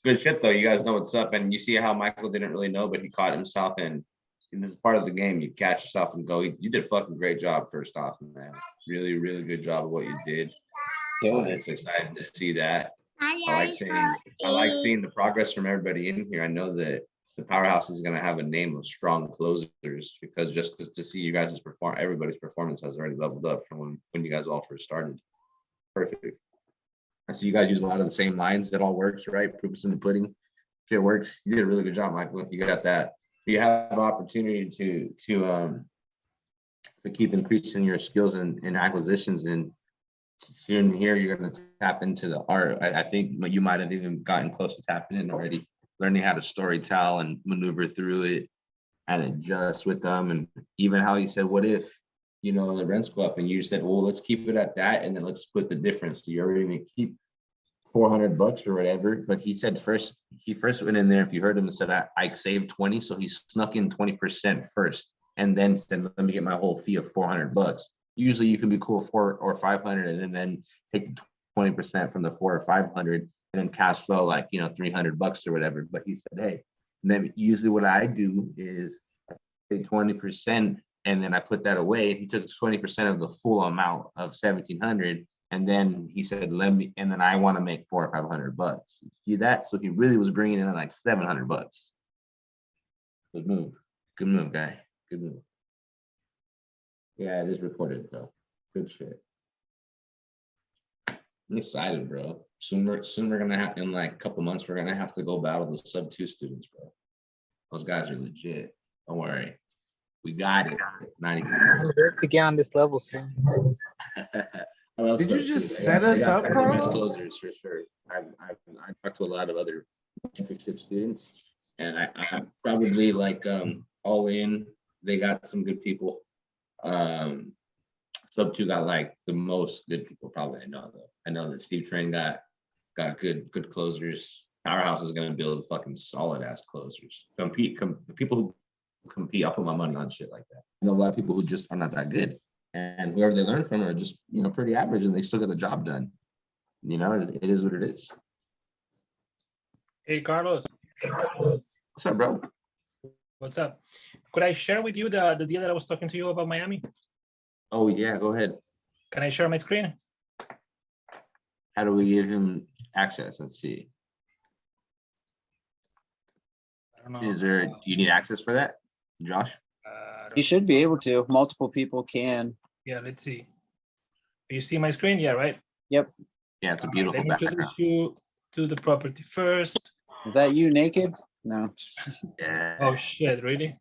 Good shit though. You guys know what's up. And you see how Michael didn't really know, but he caught himself and this is part of the game. You catch yourself and go. You did a fucking great job, first off, man. Really, really good job of what you did. It's exciting to see that. I like seeing the progress from everybody in here. I know that the Powerhouse is going to have a name of strong closers because to see you guys everybody's performance has already leveled up from when you guys all first started. Perfect. I see you guys use a lot of the same lines. It all works, right? Proof is in the pudding. Shit works. You did a really good job, Michael. You got that. You have an opportunity to keep increasing your skills in acquisitions, and soon here you're going to tap into the art. I think you might have even gotten close to tapping in already, learning how to story tell and maneuver through it and adjust with them. And even how you said, what if, the rents go up, and you said, well, let's keep it at that. And then let's split the difference. So you're already going to keep $400 or whatever. But he said he first went in there. If you heard him, and said, I saved 20. So he snuck in 20% first and then said, let me get my whole fee of $400. Usually you can be cool 400 or 500 and then take 20% from the 400 or 500 and then cash flow like, $300 or whatever. But he said, hey, and then usually what I do is I take 20% and then I put that away. He took 20% of the full amount of 1,700. And then he said, and then I want to make $400 or $500. See that? So he really was bringing in like $700. Good move, guy. Good move. Yeah, it is recorded though. Good shit. I'm excited, bro. Soon we're gonna have, in like a couple months, we're gonna have to go battle the sub 2 students, bro. Those guys are legit. Don't worry. We got it. I'm ready to get on this level soon. Did you just set us up, Carl? Best closers for sure. I talked to a lot of other mentorship students, and I probably like all in. They got some good people. Sub 2 got like the most good people probably I know though. I know that Steve Train got good closers. Powerhouse is gonna build fucking solid ass closers. The people who compete, I'll put my money on shit like that. I know a lot of people who just are not that good. And whoever they learn from are just, pretty average and they still get the job done. It is what it is. Hey, Carlos, What's up, bro? what's up? Could I share with you the deal that I was talking to you about Miami? Oh yeah, go ahead. Can I share my screen? How do we give him access? Let's see. I don't know. Do you need access for that, Josh? You should be able to. Multiple people can. Yeah, let's see. You see my screen? Yeah, right? Yep. Yeah, it's a beautiful Let me introduce background. you to the property first. Is that you naked? No. Yeah. Oh shit, really?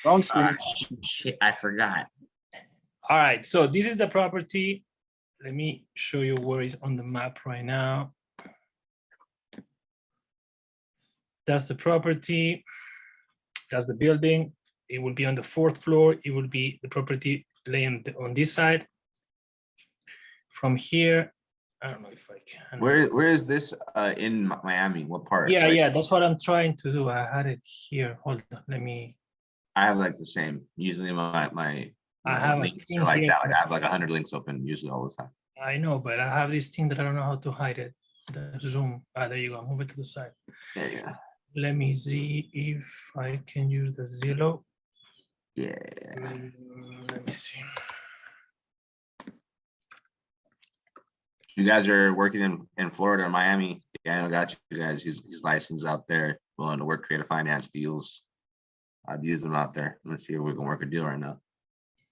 Wrong screen. Shit, I forgot. All right, so this is the property. Let me show you where it's on the map right now. That's the property. That's the building. It will be on the 4th floor. It will be the property laying on this side. From here, I don't know if I can. Where is this in Miami? What part? Yeah, Like, yeah, that's what I'm trying to do. I had it here. Hold on, let me. I have like the same. Usually my I have a links thing are like here. that. Like I have like 100 links open usually all the time. I know, but I have this thing that I don't know how to hide it. The zoom. Ah, there you go. Move it to the side. There you go. Let me see if I can use the Zillow. Yeah. Let me see. You guys are working in Florida or Miami. Yeah, I got you guys. He's licensed out there, willing to work creative finance deals. I've used them out there. Let's see if we can work a deal right now.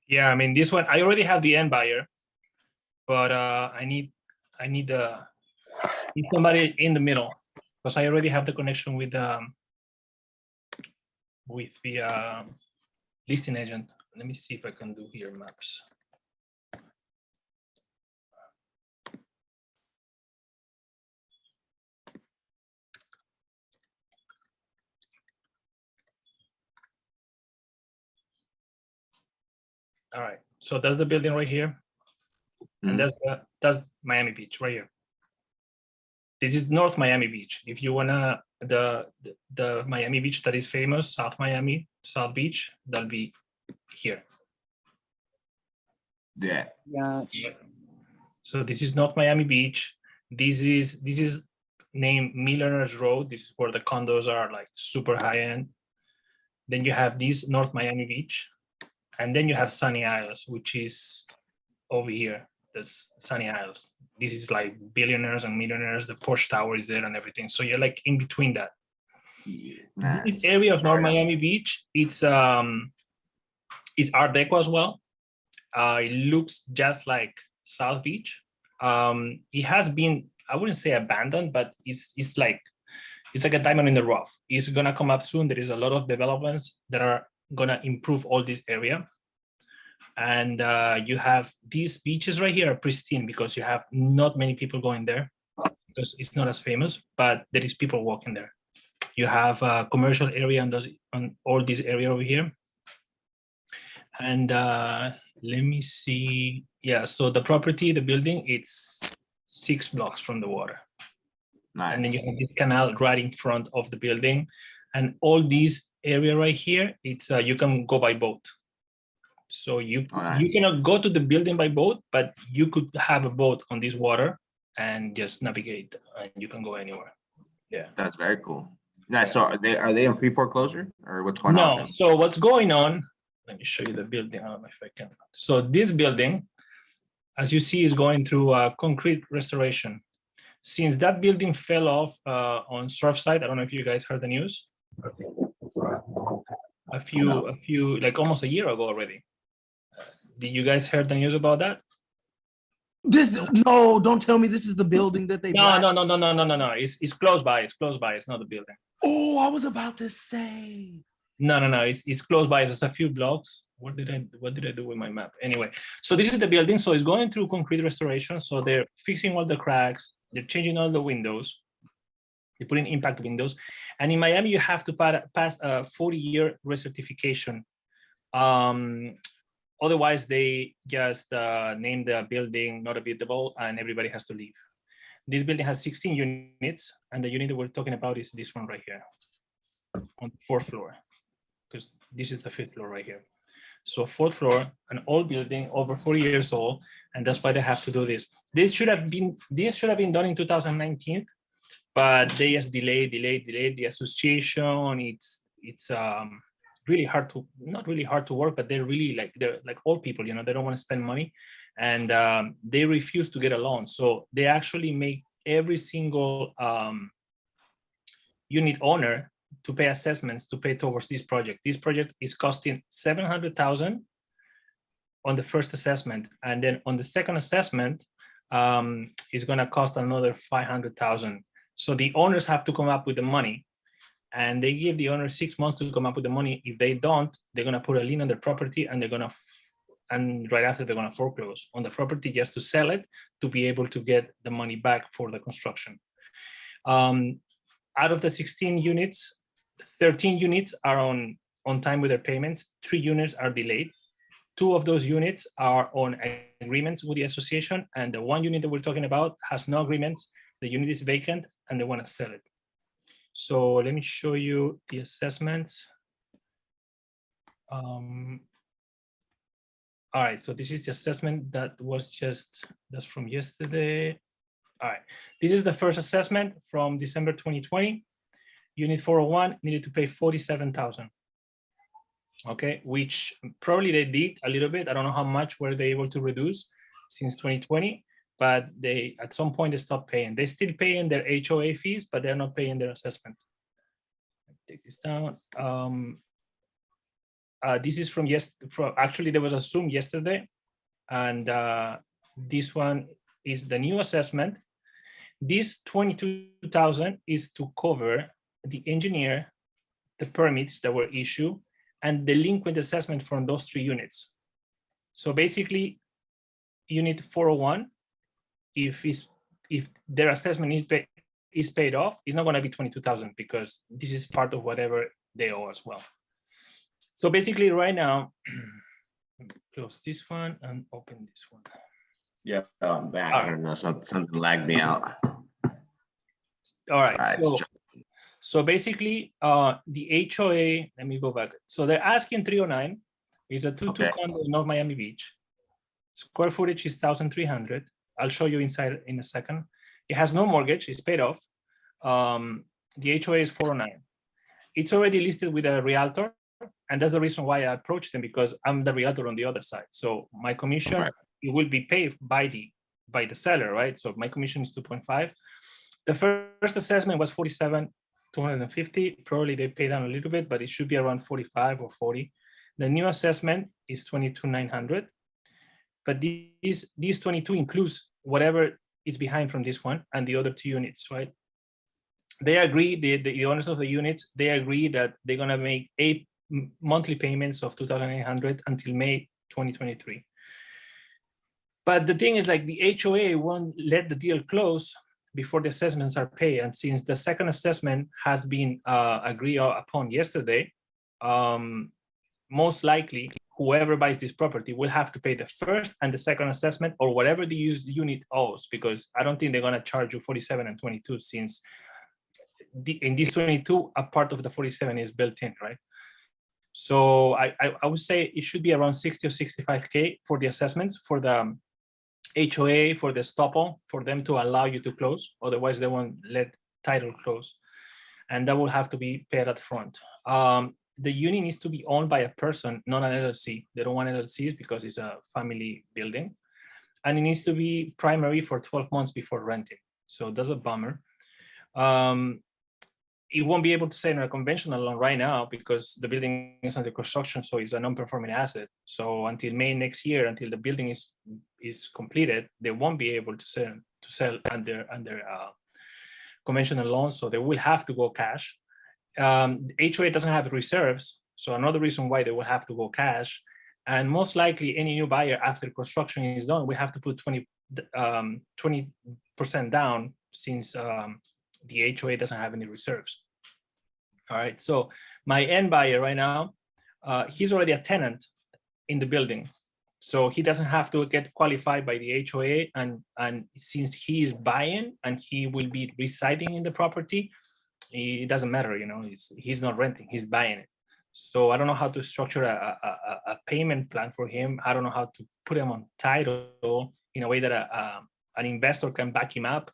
Yeah, I mean this one. I already have the end buyer, but I need somebody in the middle because I already have the connection with the listing agent. Let me see if I can do here maps. All right, so that's the building right here, and that's Miami Beach right here. This is North Miami Beach. If you wanna the Miami Beach that is famous, South Miami, South Beach, that'll be here. Yeah. Gotcha. So this is North Miami Beach. This is named Millionaires Road. This is where the condos are like super high end. Then you have this North Miami Beach. And then you have Sunny Isles, which is over here. There's Sunny Isles. This is like billionaires and millionaires. The Porsche Tower is there and everything. So you're like in between that. Nice. This area of North Miami Beach, it's Art Deco as well. It looks just like South Beach. It has been, I wouldn't say abandoned, but it's like a diamond in the rough. It's gonna come up soon. There is a lot of developments that are gonna improve all this area. And you have these beaches right here are pristine because you have not many people going there because it's not as famous, but there is people walking there. You have a commercial area on all this area over here. And let me see. Yeah, so the property, the building, it's 6 blocks from the water. Nice. And then you have this canal right in front of the building. And all this area right here, it's you can go by boat. So you cannot go to the building by boat, but you could have a boat on this water and just navigate, and you can go anywhere. Yeah, that's very cool. Yeah. So are they in pre-foreclosure or what's going on? No. So what's going on? Let me show you the building. I don't know if I can. So this building, as you see, is going through concrete restoration. Since that building fell off on Surfside, I don't know if you guys heard the news. A few, like almost a year ago already. Did you guys heard the news about that? No, don't tell me this is the building that they. No. It's close by. It's close by. It's not the building. Oh, I was about to say. No. It's close by. It's just a few blocks. What did I do with my map? Anyway, so this is the building. So it's going through concrete restoration. So they're fixing all the cracks. They're changing all the windows. They're putting impact windows. And in Miami, you have to pass a 40-year recertification Otherwise, they just name the building not habitable and everybody has to leave. This building has 16 units, and the unit that we're talking about is this one right here on the 4th floor, because this is the 5th floor right here. So 4th floor, an old building over 40 years old, and that's why they have to do this. This should have been done in 2019, but they just delayed the association. It's really hard to, not really hard to work, but they're like old people, you know, they don't want to spend money, and they refuse to get a loan. So they actually make every single unit owner to pay assessments to pay towards this project. This project is costing $700,000 on the first assessment, and then on the second assessment is going to cost another $500,000. So the owners have to come up with the money, and they give the owner 6 months to come up with the money. If they don't, they're going to put a lien on their property, and and right after they're going to foreclose on the property just to sell it to be able to get the money back for the construction. Out of the 16 units, 13 units are on time with their payments. 3 units are delayed. 2 of those units are on agreements with the association, and the 1 unit that we're talking about has no agreements. The unit is vacant and they want to sell it. So let me show you the assessments. All right, so this is the assessment that was that's from yesterday. All right, this is the first assessment from December 2020. Unit 401 needed to pay $47,000. Okay, which probably they did a little bit. I don't know how much were they able to reduce since 2020, but they at some point they stopped paying. They still paying their HOA fees, but they're not paying their assessment. Take this down. This is from actually there was a Zoom yesterday, and this one is the new assessment. This $22,000 is to cover the engineer, the permits that were issued, and delinquent assessment from those 3 units. So basically, unit 401, if their assessment is paid off, it's not going to be $22,000 because this is part of whatever they owe as well. So basically, right now, close this one and open this one. Yeah, I'm back. I don't know, something lagged me out. All right. So basically, the HOA, let me go back. So they're asking 309. It's a 2-2 condo in North Miami Beach. Square footage is 1,300. I'll show you inside in a second. It has no mortgage. It's paid off. The HOA is 409. It's already listed with a realtor, and that's the reason why I approached them, because I'm the realtor on the other side. So my commission it will be paid by the seller, right? So my commission is 2.5. The first assessment was 47,250. Probably they pay down a little bit, but it should be around 45 or 40. The new assessment is 22,900. But these 22 includes whatever is behind from this one and the other 2 units, right? They agree, the owners of the units, they agree that they're gonna make 8 monthly payments of 2,800 until May 2023. But the thing is, like, the HOA won't let the deal close before the assessments are paid. And since the second assessment has been agreed upon yesterday, most likely whoever buys this property will have to pay the first and the second assessment, or whatever the used unit owes, because I don't think they're going to charge you 47 and 22, since in this 22, a part of the 47 is built in, right? So I would say it should be around 60 or 65K for the assessments, for the HOA, for the estoppel, for them to allow you to close. Otherwise, they won't let title close. And that will have to be paid up front. The unit needs to be owned by a person, not an LLC. They don't want LLCs because it's a family building. And it needs to be primary for 12 months before renting. So that's a bummer. It won't be able to sell in a conventional loan right now because the building is under construction, so it's a non-performing asset. So until May next year, until the building is completed, they won't be able to sell under conventional loans. So they will have to go cash. HOA doesn't have reserves, so another reason why they will have to go cash. And most likely, any new buyer after construction is done, we have to put 20% down, since the HOA doesn't have any reserves. All right, so my end buyer right now, he's already a tenant in the building. So he doesn't have to get qualified by the HOA, and since he is buying and he will be residing in the property, it doesn't matter, you know, he's not renting, he's buying it. So I don't know how to structure a payment plan for him. I don't know how to put him on title in a way that an investor can back him up.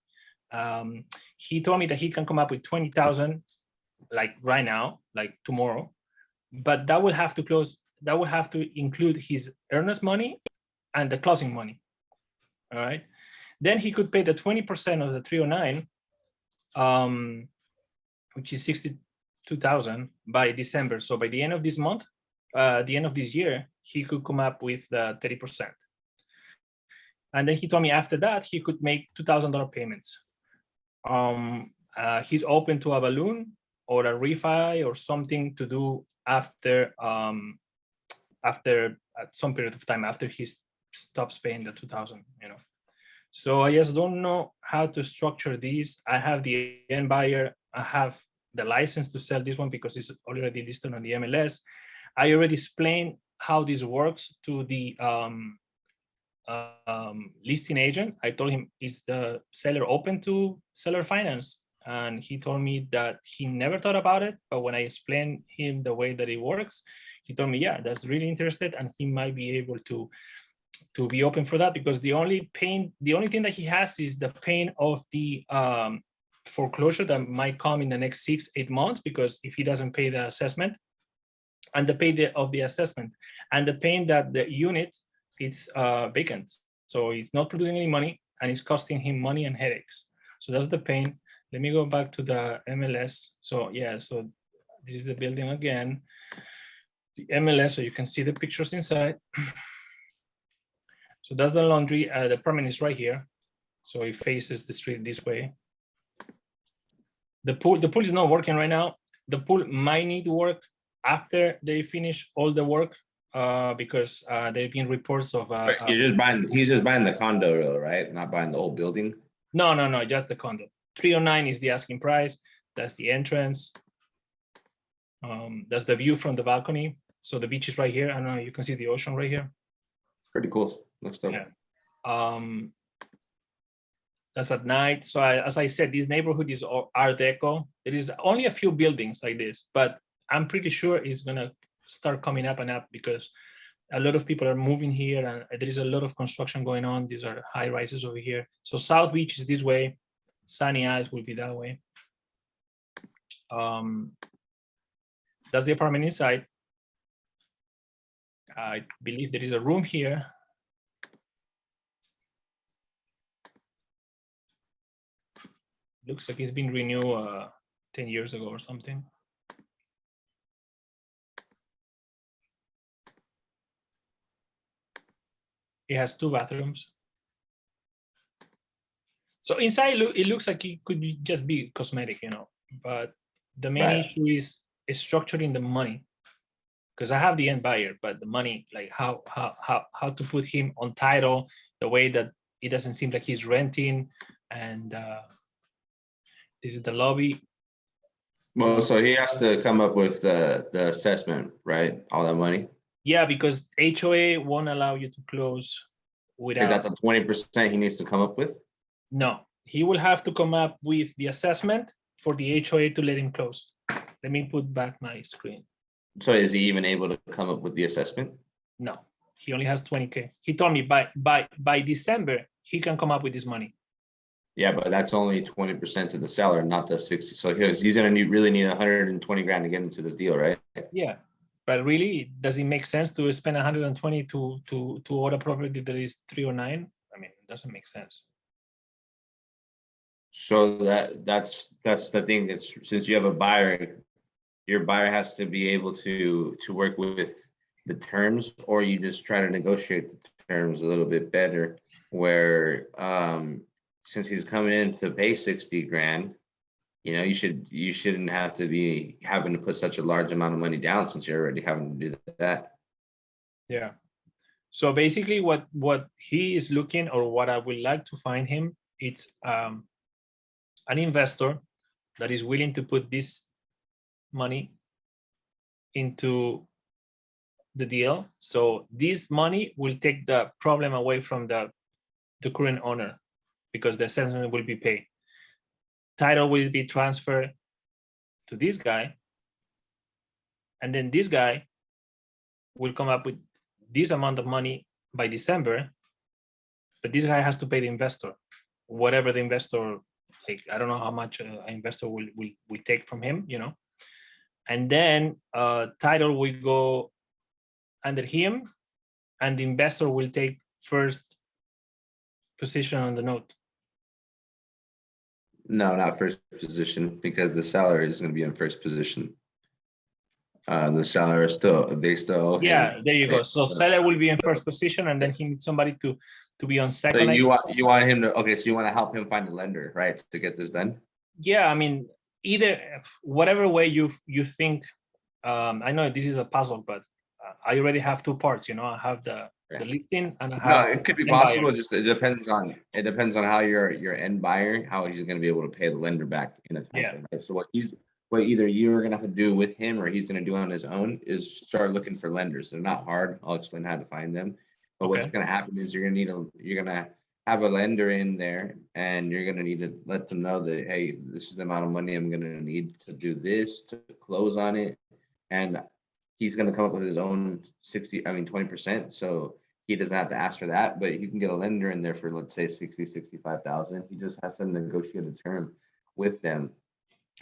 He told me that he can come up with 20,000, like right now, like tomorrow, but that will have to close. That will have to include his earnest money and the closing money. All right. Then he could pay the 20% of the 309, which is 62,000 by December. So by the end of this month, the end of this year, he could come up with the 30%. And then he told me after that, he could make $2,000 payments. He's open to a balloon or a refi or something to do after some period of time, after he stops paying the 2,000, you know. So I just don't know how to structure these. I have the end buyer. I have the license to sell this one because it's already listed on the MLS. I already explained how this works to the listing agent. I told him, is the seller open to seller finance? And he told me that he never thought about it, but when I explained him the way that it works, he told me, yeah, that's really interested, and he might be able to be open for that, because the only thing that he has is the pain of the foreclosure that might come in the next 6-8 months, because if he doesn't pay the assessment and the pay of the assessment and the pain that the unit it's vacant, so it's not producing any money and it's costing him money and headaches. So that's the pain. Let me go back to the MLS. So yeah, so this is the building again, the MLS, so you can see the pictures inside. So that's the laundry. The apartment is right here, so it faces the street this way. The pool is not working right now. The pool might need work after they finish all the work, because there have been reports of. He's just buying the condo, right? Not buying the whole building. No, just the condo. 309 is the asking price. That's the entrance. That's the view from the balcony. So the beach is right here. I don't know, you can see the ocean right here. Pretty cool. Looks dope. Yeah. That's at night. So as I said, this neighborhood is Art Deco. There is only a few buildings like this, but I'm pretty sure it's gonna start coming up and up because a lot of people are moving here and there is a lot of construction going on. These are high rises over here. So South Beach is this way. Sunny Eyes will be that way. That's the apartment inside. I believe there is a room here. Looks like it's been renewed 10 years ago or something. It has 2 bathrooms. So inside, it looks like it could just be cosmetic, you know, but the main issue is structuring the money, because I have the end buyer, but the money, like how to put him on title the way that it doesn't seem like he's renting. And this is the lobby. Well, so he has to come up with the assessment, right? All that money. Yeah, because HOA won't allow you to close without. Is that the 20% he needs to come up with? No, he will have to come up with the assessment for the HOA to let him close. Let me put back my screen. So is he even able to come up with the assessment? No, he only has 20K. He told me by December, he can come up with this money. Yeah, but that's only 20% to the seller, not the 60. So he's gonna really need 120 grand to get into this deal, right? Yeah, but really, does it make sense to spend 120 to order property that is 309? I mean, it doesn't make sense. So that's the thing. It's since you have a buyer, your buyer has to be able to work with the terms, or you just try to negotiate the terms a little bit better. Where since he's coming in to pay 60 grand, you know, you shouldn't have to be having to put such a large amount of money down since you're already having to do that. Yeah. So basically, what he is looking, or what I would like to find him, it's an investor that is willing to put this money into the deal. So this money will take the problem away from the current owner because the assessment will be paid. Title will be transferred to this guy. And then this guy will come up with this amount of money by December, but this guy has to pay the investor, whatever the investor, like, I don't know how much an investor will take from him, you know. And then title will go under him, and the investor will take first position on the note. No, not first position, because the seller is going to be in first position. The seller is still. Yeah, there you go. So seller will be in first position, and then he needs somebody to be on So second. you want him to, okay, so you want to help him find a lender, right, to get this done? Yeah, I mean, either whatever way you think. I know this is a puzzle, but I already have two parts. You know, I have the listing and I have. No, it could be end buyer. possible. Just it depends on how your end buyer, how he's going to be able to pay the lender back in a time Yeah. frame, right? So what either you're going to have to do with him or he's going to do on his own is start looking for lenders. They're not hard. I'll explain how to find them. But what's Okay. going to happen is you're going to have a lender in there, and you're going to need to let them know that, hey, this is the amount of money I'm going to need to do this, to close on it. And he's going to come up with his own 20%. So he doesn't have to ask for that, but you can get a lender in there for, let's say, 65,000. He just has to negotiate a term with them.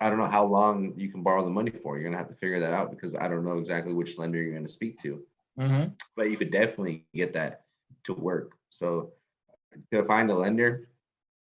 I don't know how long you can borrow the money for. You're going to have to figure that out, because I don't know exactly which lender you're going to speak to. Mm-hmm. But you could definitely get that to work. So to find a lender,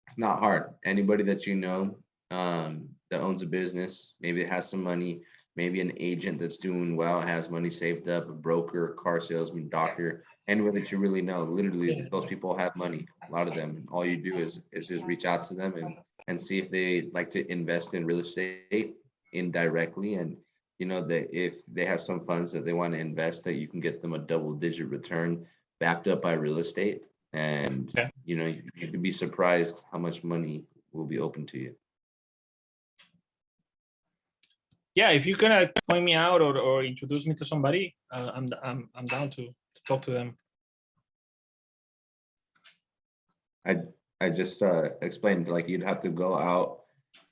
it's not hard. Anybody that you know that owns a business, maybe it has some money, maybe an agent that's doing well, has money saved up, a broker, car salesman, doctor, anybody that you really know. Literally, those people have money, a lot of them. All you do is just reach out to them and see if they like to invest in real estate indirectly. And you know that if they have some funds that they want to invest, that you can get them a double-digit return backed up by real estate. And you know, you could be surprised how much money will be open to you. Yeah, if you can point me out or introduce me to somebody, I'm down to talk to them. I just explained, like, you'd have to go out.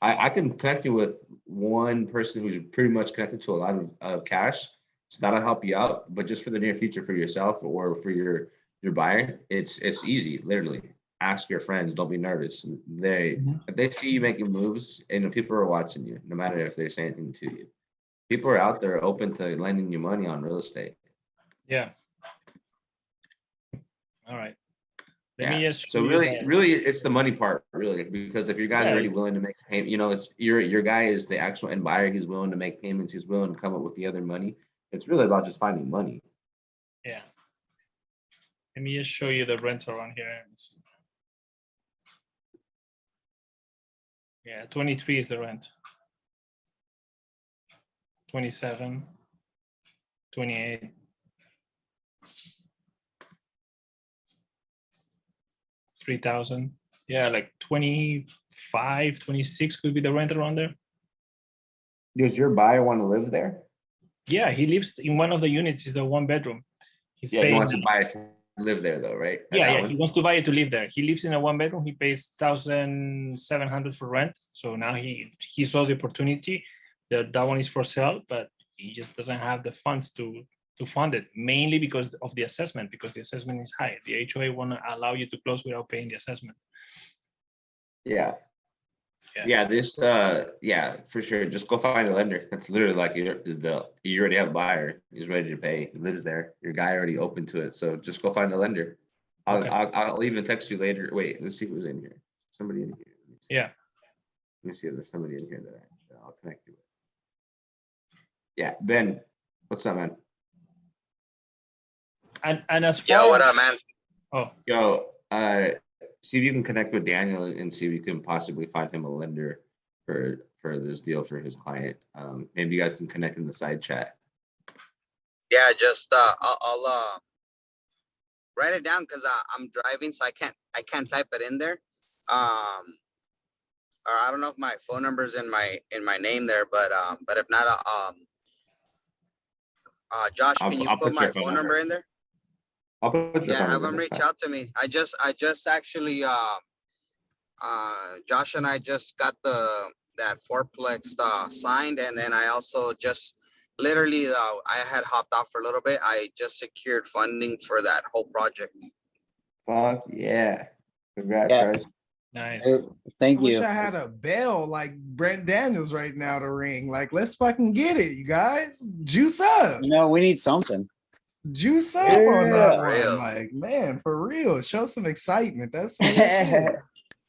I can connect you with one person who's pretty much connected to a lot of cash, so that'll help you out. But just for the near future, for yourself or for your buyer, it's easy. Literally, ask your friends. Don't be nervous. If they see you making moves, and people are watching you, no matter if they say anything to you. People are out there open to lending you money on real estate. Yeah. All right. Let Yeah. me just. So really, it's the money part, really, because if your guy's already willing to make a payment, you know, it's your guy is the actual end buyer. He's willing to make payments. He's willing to come up with the other money. It's really about just finding money. Yeah. Let me just show you the rents around here. Yeah, 23 is the rent. 27, 28. $3,000. Yeah, like 25, 26 could be the rent around there. Does your buyer want to live there? Yeah, he lives in one of the units. It's a 1-bedroom. He's He paying. wants to buy it to live there, though, right? Yeah, he wants to buy it to live there. He lives in a 1-bedroom. He pays $1,700 for rent. So now he saw the opportunity that one is for sale, but he just doesn't have the funds to fund it, mainly because of the assessment, because the assessment is high. The HOA won't allow you to close without paying the assessment. Yeah, for sure. Just go find a lender. That's literally like you already have a buyer. He's ready to pay. He lives there. Your guy already open to it. So just go find a lender. I'll even text you later. Wait, let's see who's in here. Somebody in here. Yeah. Let me see if there's somebody in here that I'll connect you with. Yeah, Ben, what's up, man? And as Yo, what up, man? See if you can connect with Daniel and see if you can possibly find him a lender for this deal for his client. Maybe you guys can connect in the side chat. Yeah, just I'll write it down because I'm driving, so I can't type it in there. Or I don't know if my phone number's in my name there, but if not, Josh, I'll- can you I'll put put my your phone phone number number. in there? I'll put your Yeah, phone have number them in, reach that's fine. out to me. I just actually, Josh and I just got that fourplex signed, and then I also just literally, I had hopped off for a little bit. I just secured funding for that whole project. Fuck yeah. Congrats, Yeah. guys. Nice. Thank I wish you. I had a bell like Brent Daniels right now to ring. Like, let's fucking get it, you guys. Juice up. You know, we need something. Juice up on that For one. real. Like, man, for real. Show some excitement. That's what it is. Yeah.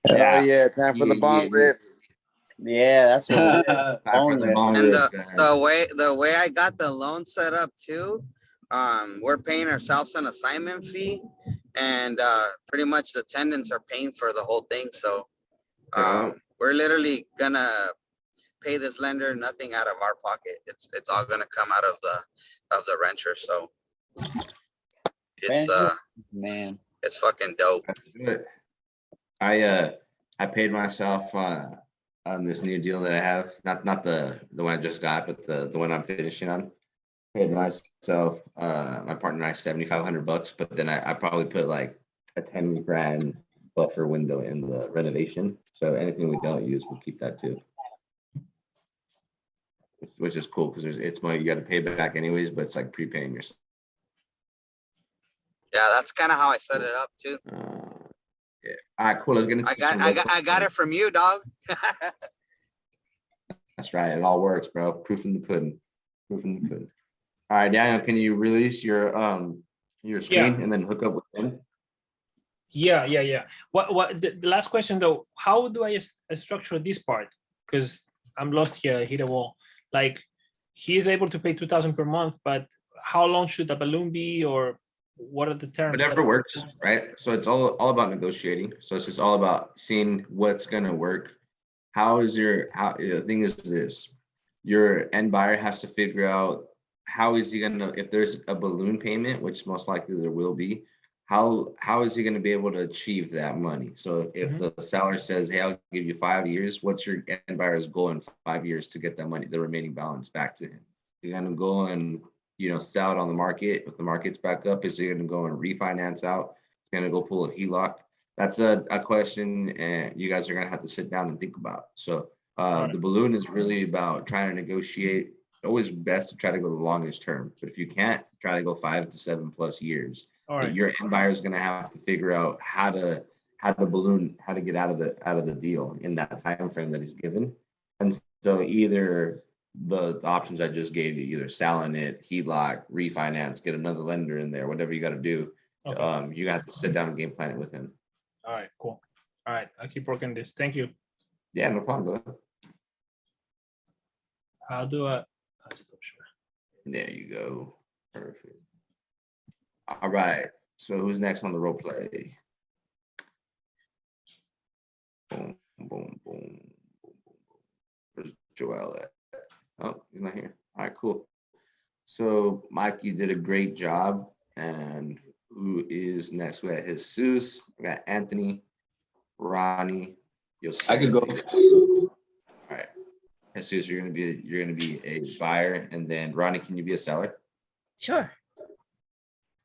Oh yeah, time for the bong rips. Yeah, that's what it is. Time for Bong the rip. bong And rips, guys. the way I got the loan set up too, we're paying ourselves an assignment fee, and pretty much the tenants are paying for the whole thing. So we're literally gonna pay this lender nothing out of our pocket. It's all gonna come out of the renter. So it's Man. it's fucking dope. That's good. I paid myself on this new deal that I have. Not the one I just got, but the one I'm finishing on. Paid myself, my partner and I, $7,500, but then I probably put like a 10 grand buffer window in the renovation. So anything we don't use, we'll keep that too. Which is cool because it's money you got to pay back anyways, but it's like prepaying yourself. Yeah, that's kind of how I set it up too. Yeah. All right, cool. Let's get into I got it from you, dog. That's right. It all works, bro. Proof in the pudding. Proof in the pudding. All right, Daniel, can you release your screen and then hook up with him? Yeah. What the last question though? How do I structure this part? Because I'm lost here. I hit a wall. Like he is able to pay 2,000 per month, but how long should the balloon be, or what are the terms? Whatever works, right? So it's all about negotiating. So it's just all about seeing what's gonna work. The thing is this, your end buyer has to figure out how is he gonna, if there's a balloon payment, which most likely there will be, how is he gonna be able to achieve that money? So if the seller says, hey, I'll give you 5 years, what's your end buyer's goal in 5 years to get that money, the remaining balance back to him? You're gonna go and sell it on the market. If the market's back up, is he gonna go and refinance out? It's gonna go pull a HELOC. That's a question, and you guys are gonna have to sit down and think about. So the balloon is really about trying to negotiate. Always best to try to go the longest term, but if you can't, try to go 5 to 7+ years. Your end buyer is gonna have to figure out how to get out of the deal in that time frame that he's given. And so either the options I just gave you, either selling it, HELOC, refinance, get another lender in there, whatever you got to do. You have to sit down and game plan it with him. All right, cool. All right, I'll keep working this. Thank you. Yeah, no problem, brother. How do I stop share? There you go. Perfect. All right. So who's next on the role play? Boom, boom, boom. Where's Joel at? Oh, he's not here. All right, cool. So Mike, you did a great job. And who is next? We got Jesus, we got Anthony, Ronnie. I could go. All right. Jesus, you're gonna be a buyer, and then Ronnie, can you be a seller? Sure.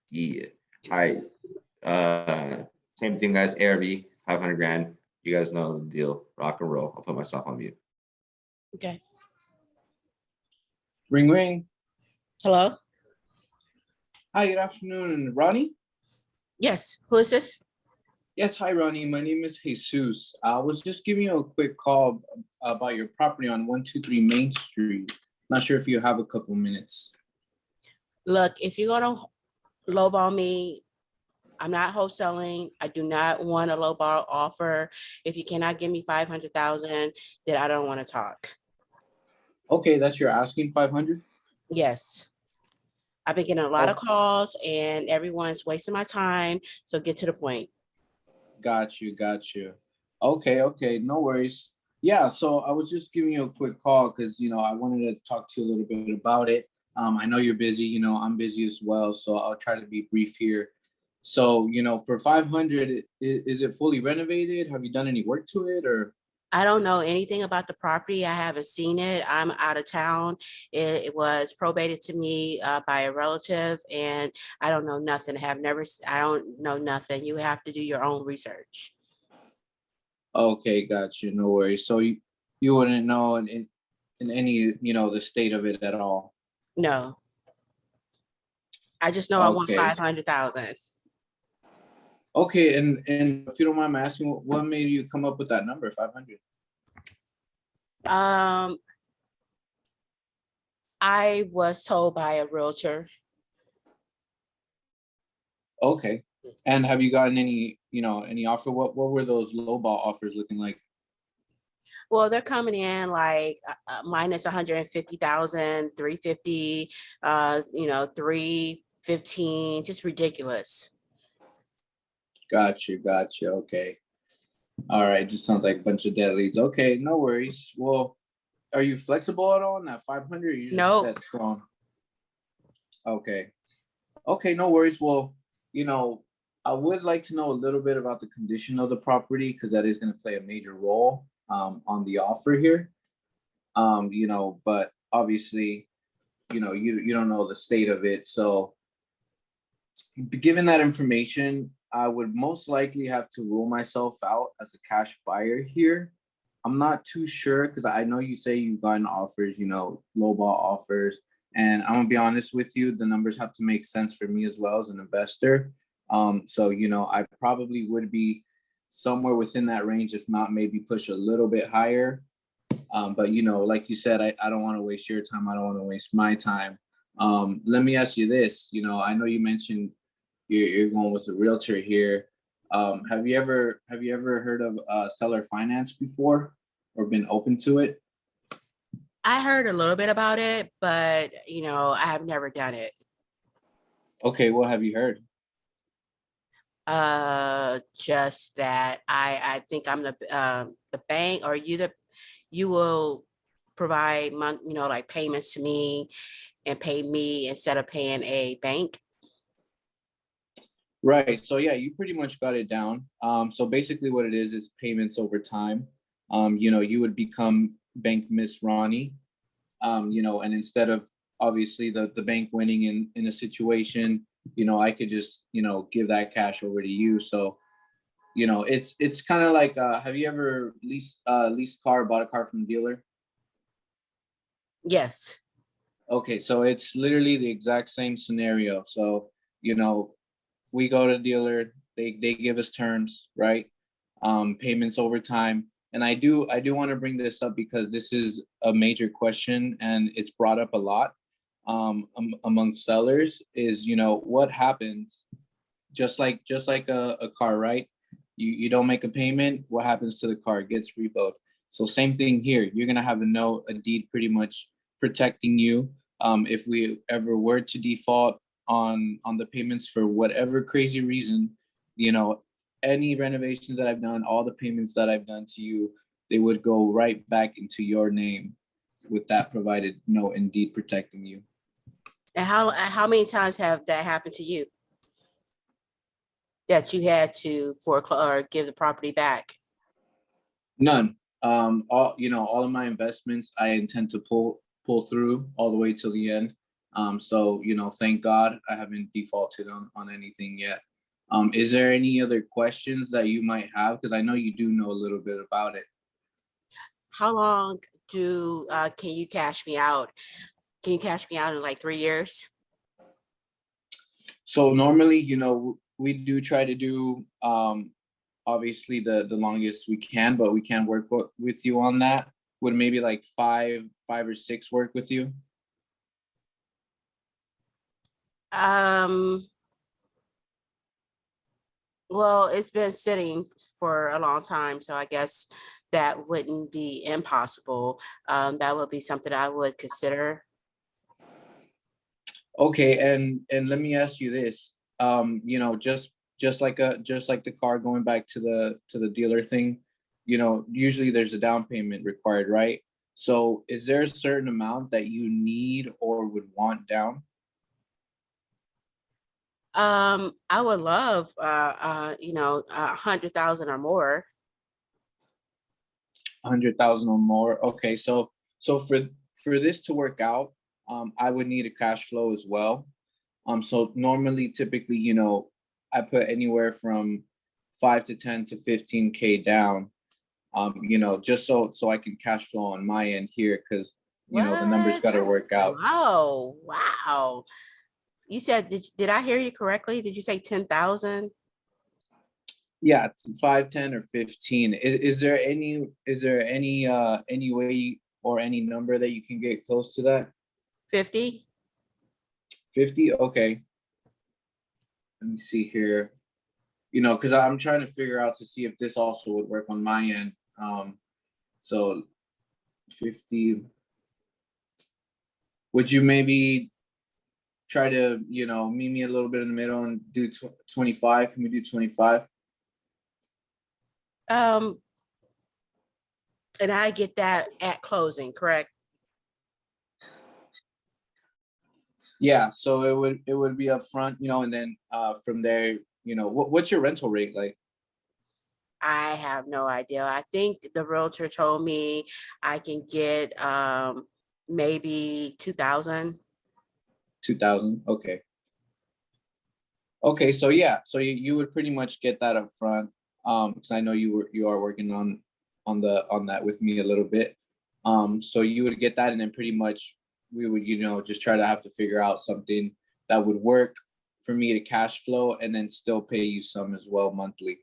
Yeah. All right. Same thing, guys. ARV, 500 grand. You guys know the deal. Rock and roll. I'll put myself on mute. Okay. Ring, ring. Hello? Hi, good afternoon, Ronnie. Yes. Who is this? Yes, hi, Ronnie. My name is Jesus. I was just giving you a quick call about your property on 123 Main Street. Not sure if you have a couple minutes. Look, if you're gonna lowball me, I'm not wholesaling. I do not want a lowball offer. If you cannot give me 500,000, then I don't want to talk. Okay, that's your asking 500? Yes. I've been getting a lot of calls and everyone's wasting my time. So get to the point. Got you. Okay, no worries. Yeah, so I was just giving you a quick call because, I wanted to talk to you a little bit about it. I know you're busy, I'm busy as well, so I'll try to be brief here. So, for 500, is it fully renovated? Have you done any work to it, or? I don't know anything about the property. I haven't seen it. I'm out of town. It was probated to me by a relative, and I don't know nothing. I don't know nothing. You have to do your own research. Okay, got you. No worries. So you wouldn't know in any, the state of it at all. No, I just know I want Okay. 500,000. Okay, and if you don't mind me asking, what made you come up with that number, 500? I was told by a realtor. Okay. And have you gotten any offer? What were those lowball offers looking like? Well, they're coming in like minus 150,000, 350, 315, just ridiculous. Got you. Okay. All right. Just sounds like a bunch of dead leads. Okay, no worries. Well, are you flexible at all on that 500? You just Nope. set strong. Okay. Okay, no worries. Well, I would like to know a little bit about the condition of the property because that is going to play a major role on the offer here. But obviously, you don't know the state of it. So given that information, I would most likely have to rule myself out as a cash buyer here. I'm not too sure because I know you say you've gotten offers, lowball offers. And I'm gonna be honest with you, the numbers have to make sense for me as well as an investor. So, I probably would be somewhere within that range, if not maybe push a little bit higher. But, like you said, I don't want to waste your time. I don't want to waste my time. Let me ask you this, I know you mentioned you're going with a realtor here. Have you ever heard of seller finance before or been open to it? I heard a little bit about it, but I have never done it. Okay, what have you heard? Just that I think I'm the bank, or you will provide like payments to me and pay me instead of paying a bank. Right. So yeah, you pretty much got it down. So basically what it is payments over time. You would become Bank Miss Ronnie. And instead of obviously the bank winning in a situation, I could just, give that cash over to you. So, it's kind of like have you ever leased car, bought a car from a dealer? Yes. Okay, so it's literally the exact same scenario. So, we go to the dealer, they give us terms, right? Payments over time. And I do want to bring this up because this is a major question and it's brought up a lot among sellers is, what happens just like a car, right? You don't make a payment, what happens to the car? It gets repoed. So same thing here. You're going to have a deed pretty much protecting you. If we ever were to default on the payments for whatever crazy reason, any renovations that I've done, all the payments that I've done to you, they would go right back into your name with that provided note and deed protecting you. And how many times have that happened to you that you had to foreclose or give the property back? None. All of my investments I intend to pull through all the way till the end. So thank God I haven't defaulted on anything yet. Is there any other questions that you might have? Because I know you do know a little bit about it. How long can you cash me out? Can you cash me out in like 3 years? So normally, we do try to do obviously the longest we can, but we can work with you on that. Would maybe like five or six work with you? Well, it's been sitting for a long time, so I guess that wouldn't be impossible. That would be something I would consider. Okay, and let me ask you this. Just like the car, going back to the dealer thing, usually there's a down payment required, right? So is there a certain amount that you need or would want down? I would love 100,000 or more. 100,000 or more. Okay, so for this to work out, I would need a cash flow as well. So normally, typically, you know, I put anywhere from 5 to 10 to 15K down. You know, just so I can cash flow on my end here, because you know the numbers What? got to That's work out. low. Wow. You said, did I hear you correctly? Did you say 10,000? Yeah, 5, 10, or 15. Is there any any way or any number that you can get close to that? 50? 50? Okay. Let me see here. You know, because I'm trying to figure out to see if this also would work on my end. So 50. Would you maybe try to, you know, meet me a little bit in the middle and do 25? Can we do 25? And I get that at closing, correct? Yeah, so it would be up front, you know, and then from there, you know, what's your rental rate like? I have no idea. I think the realtor told me I can get maybe 2,000. 2,000. Okay. Okay, so yeah, so you would pretty much get that up front. Because I know you are working on that with me a little bit. So you would get that, and then pretty much we would, you know, just try to have to figure out something that would work for me to cash flow and then still pay you some as well monthly.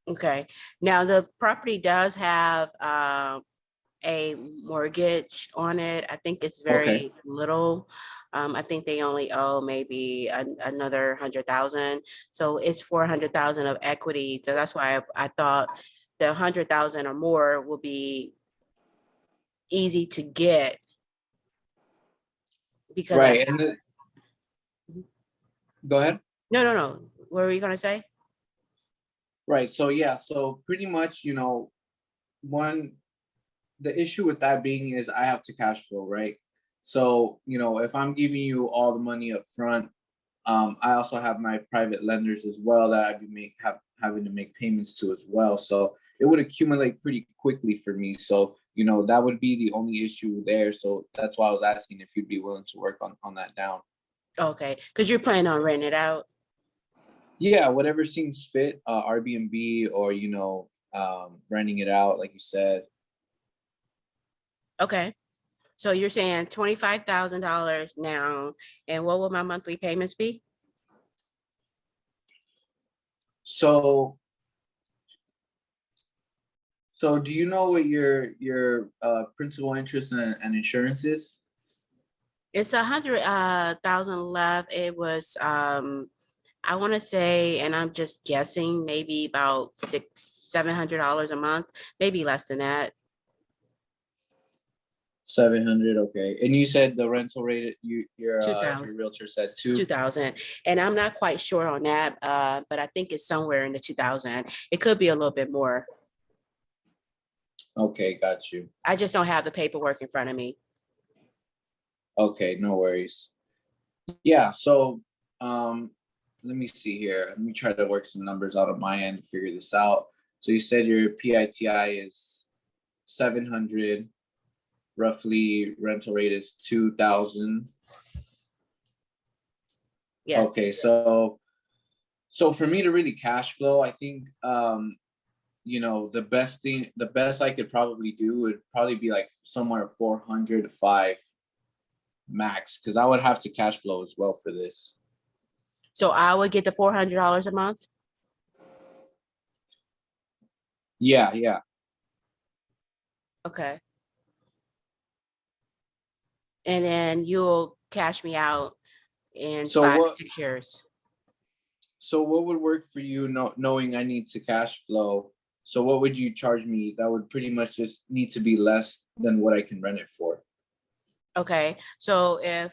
Okay. Now the property does have a mortgage on it. I think it's very Okay. little. I think they only owe maybe another 100,000. So it's 400,000 of equity. So that's why I thought the 100,000 or more will be easy to get. Because Right. And go ahead. no. What were you gonna say? Right. So yeah, so pretty much, you know, the issue with that being is I have to cash flow, right? So, you know, if I'm giving you all the money up front, I also have my private lenders as well that I'd be having to make payments to as well. So it would accumulate pretty quickly for me. So, you know, that would be the only issue there. So that's why I was asking if you'd be willing to work on that down. Okay, because you're planning on renting it out. Yeah, whatever seems fit, Airbnb or, you know, renting it out, like you said. Okay. So you're saying $25,000 now, and what will my monthly payments be? So do you know what your principal interest and insurance is? It's 100,000 left. It was I want to say, and I'm just guessing, maybe about $700 a month, maybe less than that. 700, okay. And you said the rental rate, your 2,000. realtor said 2,000, and I'm not quite sure on that, but I think it's somewhere in the 2,000. It could be a little bit more. Okay, got you. I just don't have the paperwork in front of me. Okay, no worries. Yeah, so let me see here. Let me try to work some numbers out on my end to figure this out. So you said your PITI is 700, roughly rental rate is 2,000. Yeah. Okay, so for me to really cash flow, I think you know, the best I could probably do would probably be like somewhere 400 to 5 max, because I would have to cash flow as well for this. So I would get the $400 a month? Yeah. Okay. And then you'll cash me out in So 5 to what- 6 years. So what would work for you, knowing I need to cash flow? So what would you charge me? That would pretty much just need to be less than what I can rent it for. Okay, so if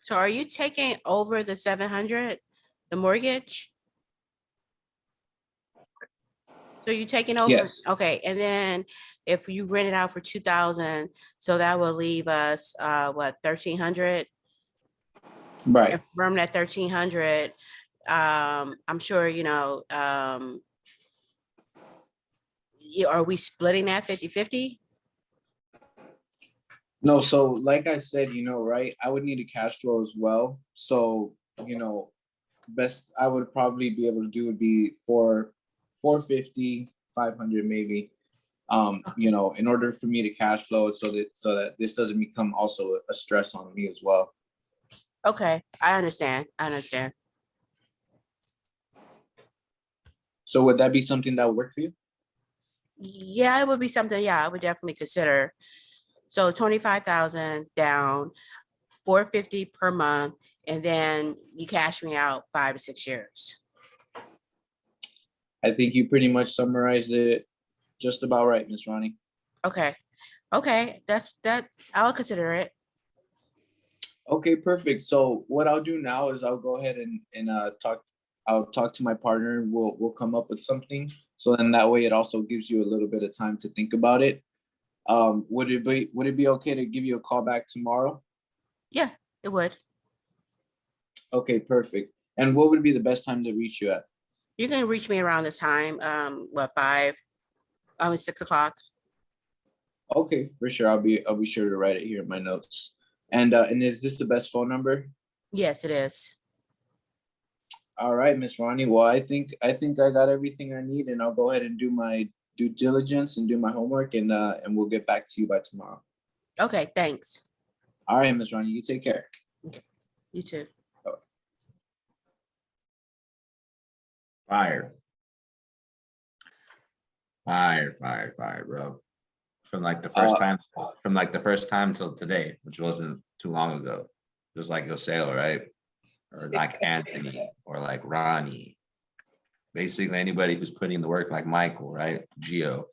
so are you taking over the 700, the mortgage? So you're taking over? Yes. Okay, and then if you rent it out for 2,000, so that will leave us what, 1,300? Right. And from that 1,300, I'm sure, you know, Are we splitting that 50-50? No, so like I said, right, I would need a cash flow as well. So, best I would probably be able to do would be 450, 500 maybe. In order for me to cash flow it so that this doesn't become also a stress on me as well. Okay, I understand. So would that be something that would work for you? Yeah, it would be something, I would definitely consider. So 25,000 down, 450 per month, and then you cash me out 5 to 6 years. I think you pretty much summarized it just about right, Miss Ronnie. Okay, that's I'll consider it. Okay, perfect. So what I'll do now is I'll go ahead and talk. I'll talk to my partner and we'll come up with something. So then that way it also gives you a little bit of time to think about it. Would it be okay to give you a call back tomorrow? Yeah, it would. Okay, perfect. And what would be the best time to reach you at? You can reach me around this time. 6 o'clock. Okay, for sure. I'll be sure to write it here in my notes. And is this the best phone number? Yes, it is. All right, Miss Ronnie. Well, I think I got everything I need, and I'll go ahead and do my due diligence and do my homework, and we'll get back to you by tomorrow. Okay, thanks. All right, Miss Ronnie. You take care. Okay, you too. Fire, bro. From like the first time till today, which wasn't too long ago. Just like Yosel, right? Or like Anthony, or like Ronnie. Basically anybody who's putting in the work, like Michael, right? Gio.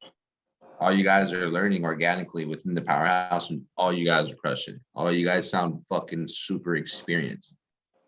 All you guys are learning organically within the powerhouse, and all you guys are crushing. All you guys sound fucking super experienced.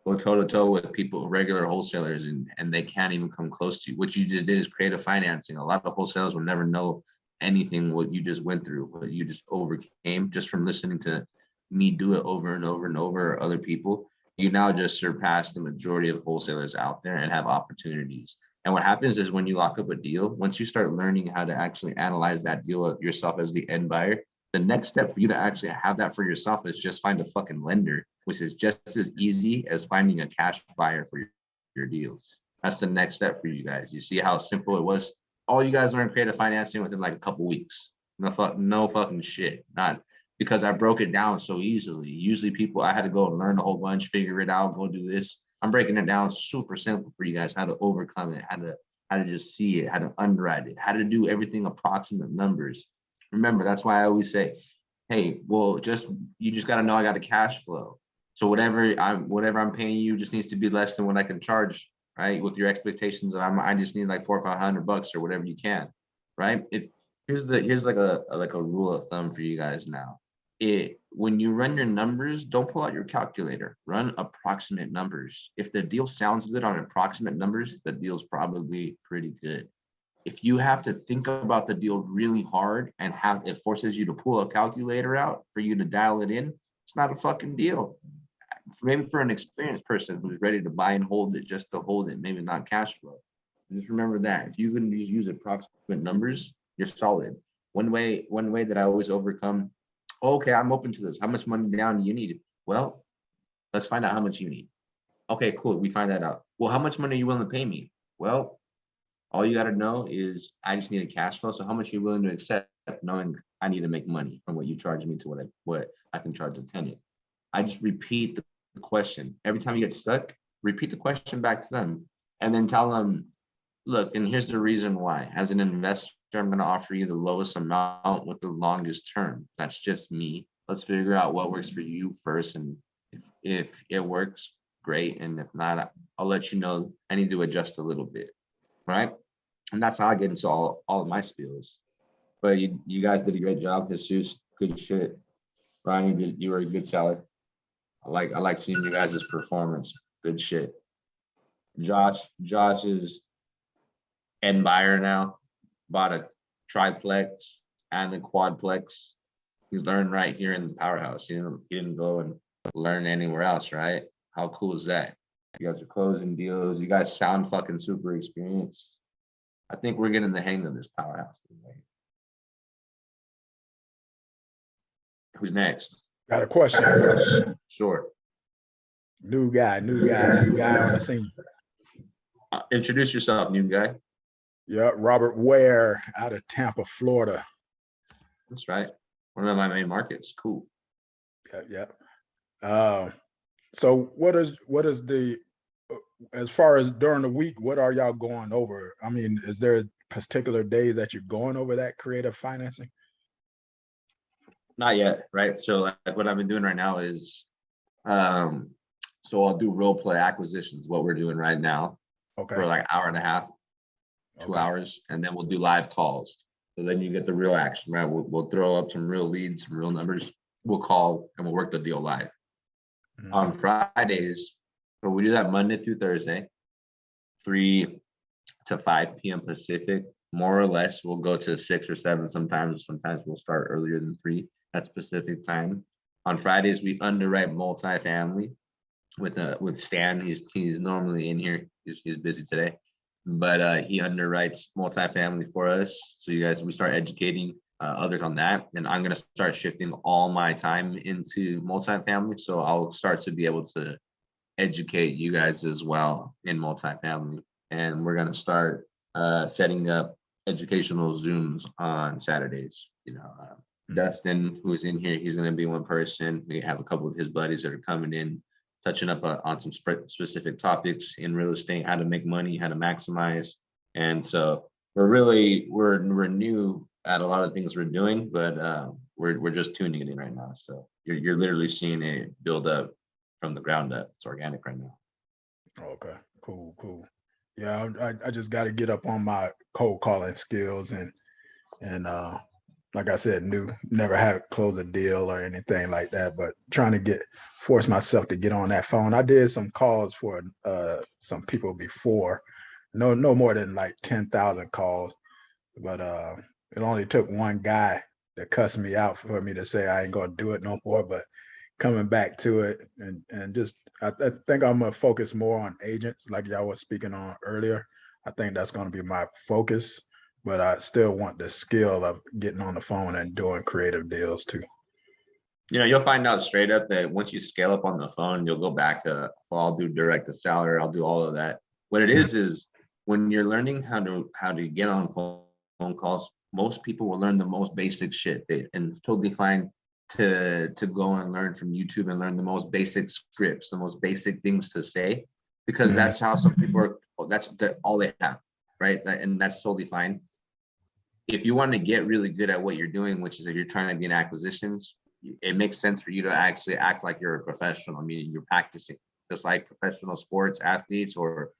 Go toe to toe with people, regular wholesalers, and they can't even come close to you. What you just did is creative financing. A lot of wholesalers will never know anything what you just went through, what you just overcame just from listening to me do it over and over and over, or other people. You now just surpass the majority of wholesalers out there and have opportunities. And what happens is when you lock up a deal, once you start learning how to actually analyze that deal yourself as the end buyer, the next step for you to actually have that for yourself is just find a fucking lender, which is just as easy as finding a cash buyer for your deals. That's the next step for you guys. You see how simple it was? All you guys learned creative financing within like a couple weeks. No fucking shit. Not because I broke it down so easily. Usually people, I had to go and learn a whole bunch, figure it out, go do this. I'm breaking it down super simple for you guys, how to overcome it, how to just see it, how to underwrite it, how to do everything approximate numbers. Remember, that's why I always say, hey, well, you just got to know I got a cash flow. So whatever I'm paying you just needs to be less than what I can charge, right? With your expectations of I just need like $400 or $500 or whatever you can, right? Here's like a rule of thumb for you guys now. When you run your numbers, don't pull out your calculator. Run approximate numbers. If the deal sounds good on approximate numbers, the deal's probably pretty good. If you have to think about the deal really hard and it forces you to pull a calculator out for you to dial it in, it's not a fucking deal. Maybe for an experienced person who's ready to buy and hold it just to hold it, maybe not cash flow. Just remember that if you can just use approximate numbers, you're solid. One way that I always overcome, okay, I'm open to this. How much money down do you need? Well, let's find out how much you need. Okay, cool. We find that out. Well, how much money are you willing to pay me? Well, all you got to know is I just need a cash flow. So how much are you willing to accept, knowing I need to make money from what you charge me to what I can charge a tenant? I just repeat the question. Every time you get stuck, repeat the question back to them and then tell them, look, and here's the reason why. As an investor, I'm going to offer you the lowest amount with the longest term. That's just me. Let's figure out what works for you first. And if it works, great. And if not, I'll let you know I need to adjust a little bit. Right. And that's how I get into all of my spills. But you guys did a great job. Jesus, good shit. Ryan, you were a good seller. I like seeing you guys' performance. Good shit. Josh is end buyer now. Bought a triplex and a quadplex. He's learned right here in the powerhouse. He didn't go and learn anywhere else, right? How cool is that? You guys are closing deals. You guys sound fucking super experienced. I think we're getting the hang of this powerhouse thing, right? Who's next? Got a question. Sure. New guy on the scene. Introduce yourself, new guy. Yeah, Robert Ware out of Tampa, Florida. That's right. One of my main markets. Cool. Yeah. So what is the, as far as during the week, what are y'all going over? I mean, is there particular days that you're going over that creative financing? Not yet, right? So like what I've been doing right now is, so I'll do role play acquisitions, what we're doing right now. Okay. For like hour and a half, 2 hours, and then we'll do live calls. So then you get the real action, right? We'll throw up some real leads, some real numbers. We'll call and we'll work the deal live. On Fridays, so we do that Monday through Thursday, 3 to 5 p.m. Pacific, more or less. We'll go to 6 or 7 sometimes. Sometimes we'll start earlier than 3 at Pacific time. On Fridays, we underwrite multifamily with Stan. He's normally in here. He's busy today, but he underwrites multifamily for us. So we start educating others on that, and I'm gonna start shifting all my time into multifamily. So I'll start to be able to educate you guys as well in multifamily, and we're gonna start setting up educational Zooms on Saturdays. Dustin, who's in here, he's gonna be one person. We have a couple of his buddies that are coming in, touching up on some specific topics in real estate, how to make money, how to maximize. And so we're new at a lot of things we're doing, but we're just tuning it in right now. So you're literally seeing it build up from the ground up. It's organic right now. Okay, cool. Yeah, I just got to get up on my cold calling skills and like I said, never had close a deal or anything like that, but trying to force myself to get on that phone. I did some calls for some people before, no more than like 10,000 calls, but it only took one guy to cuss me out for me to say I ain't gonna do it no more. But coming back to it and just I think I'm gonna focus more on agents, like y'all was speaking on earlier. I think that's gonna be my focus. But I still want the skill of getting on the phone and doing creative deals too. You'll find out straight up that once you scale up on the phone, you'll go back to, well, I'll do direct to seller, I'll do all of that. What it is when you're learning how to get on phone calls, most people will learn the most basic shit. And it's totally fine to go and learn from YouTube and learn the most basic scripts, the most basic things to say, because that's how some people are, that's all they have, right? And that's totally fine. If you want to get really good at what you're doing, which is if you're trying to be in acquisitions, it makes sense for you to actually act like you're a professional. I mean, you're practicing just like professional sports athletes or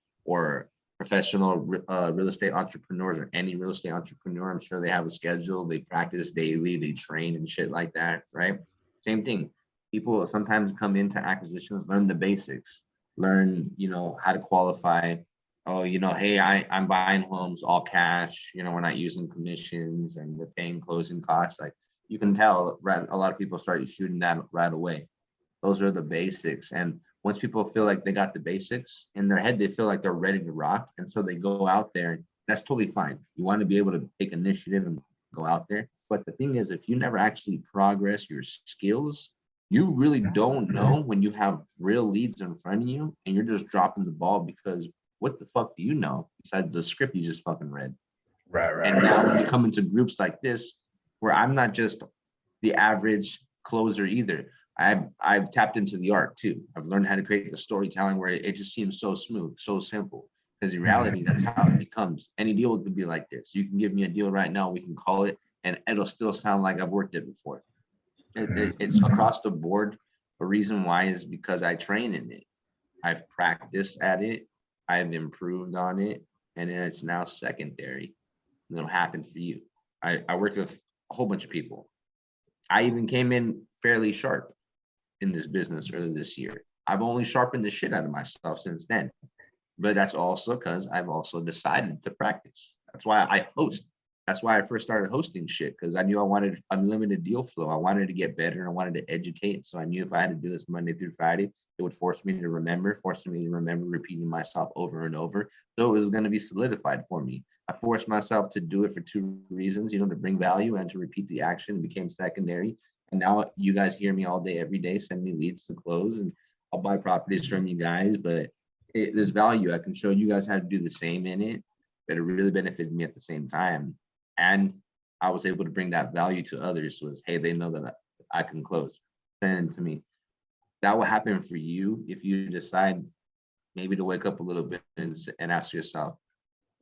professional real estate entrepreneurs, or any real estate entrepreneur. I'm sure they have a schedule. They practice daily, they train and shit like that, right? Same thing. People sometimes come into acquisitions, learn the basics, learn, how to qualify. Oh, hey, I'm buying homes all cash. We're not using commissions and we're paying closing costs. Like, you can tell, right, a lot of people start shooting that right away. Those are the basics. And once people feel like they got the basics in their head, they feel like they're ready to rock. And so they go out there. That's totally fine. You want to be able to take initiative and go out there. But the thing is, if you never actually progress your skills, you really don't know when you have real leads in front of you and you're just dropping the ball because what the fuck do you know besides the script you just fucking read? Right. And now when you come into groups like this, where I'm not just the average closer either, I've tapped into the art too. I've learned how to create the storytelling where it just seems so smooth, so simple. Because in reality, that's how it becomes. Any deal could be like this. You can give me a deal right now, we can call it, and it'll still sound like I've worked it before. It's across the board. The reason why is because I train in it. I've practiced at it. I've improved on it, and it's now secondary. It'll happen for you. I worked with a whole bunch of people. I even came in fairly sharp in this business earlier this year. I've only sharpened the shit out of myself since then. But that's also because I've also decided to practice. That's why I host. That's why I first started hosting shit, because I knew I wanted unlimited deal flow. I wanted to get better and I wanted to educate. So I knew if I had to do this Monday through Friday, it would force me to remember repeating myself over and over. So it was going to be solidified for me. I forced myself to do it for two reasons, to bring value and to repeat the action. It became secondary. And now you guys hear me all day, every day, send me leads to close, and I'll buy properties from you guys. But there's value. I can show you guys how to do the same in it, but it really benefited me at the same time. And I was able to bring that value to others. Was, hey, they know that I can close. Send it to me. That will happen for you if you decide maybe to wake up a little bit and ask yourself,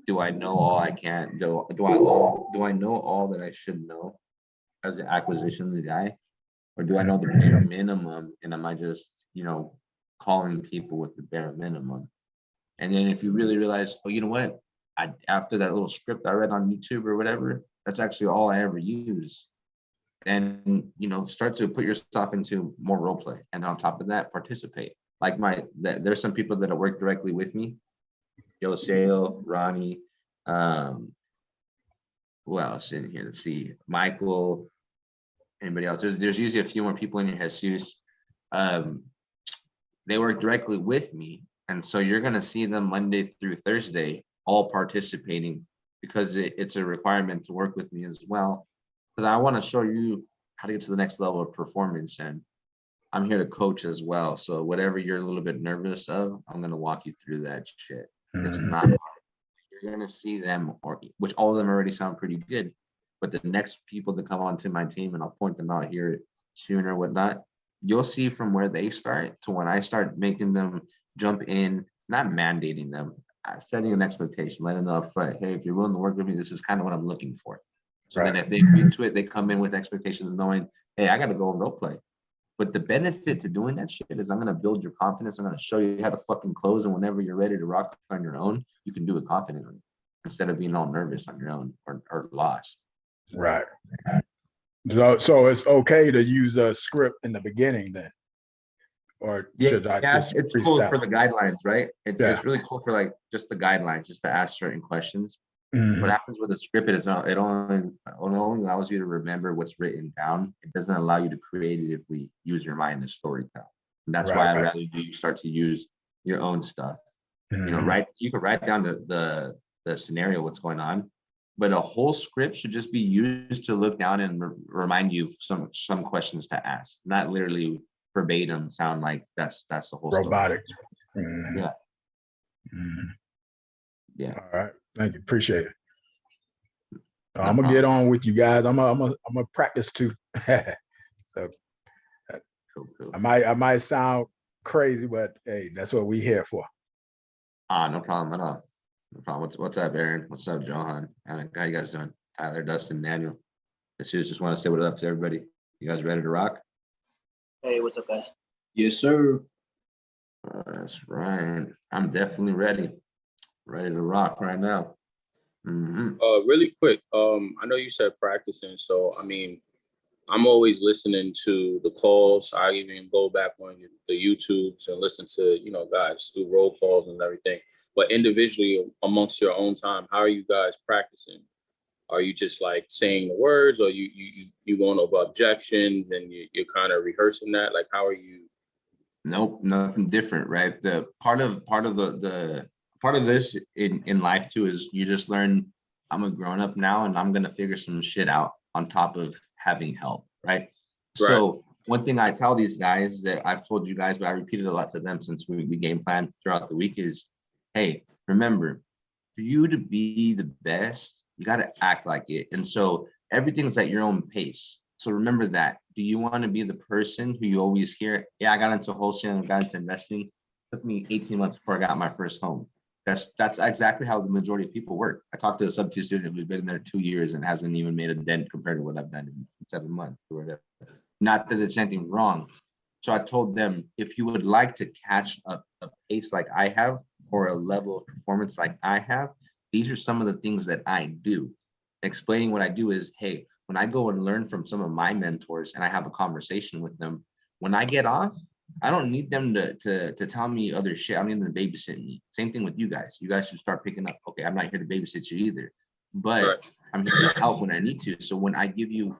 do I know all I can? Do I know all that I should know as an acquisitions guy? Or do I know the bare minimum? And am I just, calling people with the bare minimum? And then if you really realize, oh, you know what? After that little script I read on YouTube or whatever, that's actually all I ever use. And, start to put yourself into more role play. And on top of that, participate. Like there's some people that have worked directly with me. Yoseo, Ronnie, who else in here? Let's see, Michael, anybody else? There's usually a few more people in here. Jesus, they work directly with me, and so you're gonna see them Monday through Thursday all participating because it's a requirement to work with me as well. Because I want to show you how to get to the next level of performance, and I'm here to coach as well. So whatever you're a little bit nervous of, I'm gonna walk you through that shit. It's not hard. You're gonna see them, which all of them already sound pretty good, but the next people that come onto my team, and I'll point them out here soon or whatnot, you'll see from where they start to when I start making them jump in, not mandating them, setting an expectation, letting them know up front, hey, if you're willing to work with me, this is kind of what I'm looking for. So then if they agree to it, they come in with expectations knowing, hey, I got to go and role play. But the benefit to doing that shit is I'm going to build your confidence. I'm going to show you how to fucking close. And whenever you're ready to rock on your own, you can do it confidently instead of being all nervous on your own or lost. Right. So it's okay to use a script in the beginning then? Or should I just it's freestyle? cool for the guidelines, right? It's really cool for like just the guidelines, just to ask certain questions. Mhm. What happens with a script is it only allows you to remember what's written down. It doesn't allow you to creatively use your mind to storytell. And that's why I'd rather you start to use your own stuff. Mhm. You can write down the scenario, what's going on, but a whole script should just be used to look down and remind you of some questions to ask, not literally verbatim sound like that's the whole Robotic. story. Mhm. Yeah. Mhm. Yeah. All right. Thank you. Appreciate it. No I'm gonna get problem. on with you guys. I'm gonna practice too. So Cool. I might sound crazy, but hey, that's what we here for. No problem at all. No problem. What's up, Aaron? What's up, Johan? How you guys doing? Tyler, Dustin, Daniel. Just want to say what up to everybody. You guys ready to rock? Hey, what's up, guys? Yes, sir. That's right. I'm definitely ready. Ready to rock right now. Mm-hmm. Really quick. I know you said practicing, so I mean, I'm always listening to the calls. I even go back on the YouTubes and listen to, guys do roll calls and everything. But individually, amongst your own time, how are you guys practicing? Are you just like saying the words, or you going over objections and you're kind of rehearsing that? Like, how are you? Nope, nothing different, right? The part of this in life too is you just learn. I'm a grown up now, and I'm gonna figure some shit out on top of having help, right? So one thing I tell these guys that I've told you guys, but I repeated a lot to them since we game plan throughout the week is, hey, remember, for you to be the best, you got to act like it. And so everything's at your own pace. So remember that. Do you want to be the person who you always hear, yeah, I got into wholesaling, got into investing. It took me 18 months before I got my first home. That's exactly how the majority of people work. I talked to a sub-2 student who's been there 2 years and hasn't even made a dent compared to what I've done in 7 months or whatever. Not that there's anything wrong. So I told them, if you would like to catch a pace like I have, or a level of performance like I have, these are some of the things that I do. Explaining what I do is, hey, when I go and learn from some of my mentors and I have a conversation with them, when I get off, I don't need them to tell me other shit. I don't need them to babysit me. Same thing with you guys. You guys should start picking up, okay, I'm not here to babysit you either, but I'm here to help when I need to. So when I give you,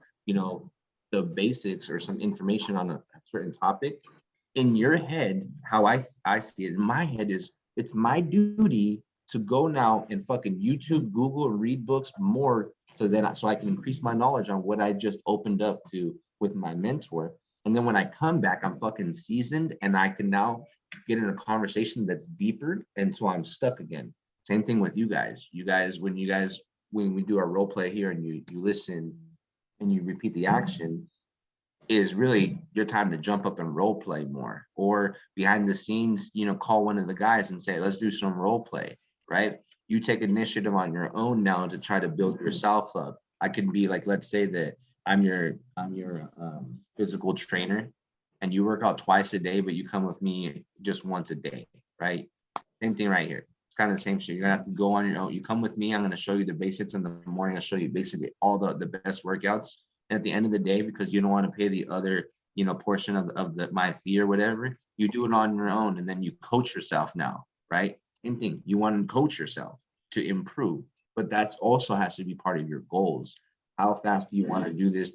the basics or some information on a certain topic, in your head, how I see it, in my head is, it's my duty to go now and fucking YouTube, Google, and read books more so I can increase my knowledge on what I just opened up to with my mentor. And then when I come back, I'm fucking seasoned and I can now get in a conversation that's deeper. And so I'm stuck again. Same thing with you guys. When we do our role play here and you listen and you repeat the action, is really your time to jump up and role play more, or behind the scenes, call one of the guys and say, let's do some role play, right? You take initiative on your own now to try to build yourself up. I can be like, let's say that I'm your physical trainer and you work out twice a day, but you come with me just once a day, right? Same thing right here. It's kind of the same shit. You're gonna have to go on your own. You come with me, I'm gonna show you the basics in the morning. I'll show you basically all the best workouts. And at the end of the day, because you don't want to pay the other, portion of my fee or whatever, you do it on your own and then you coach yourself now, right? Same thing. You want to coach yourself to improve, but that also has to be part of your goals. How fast do you want to do this?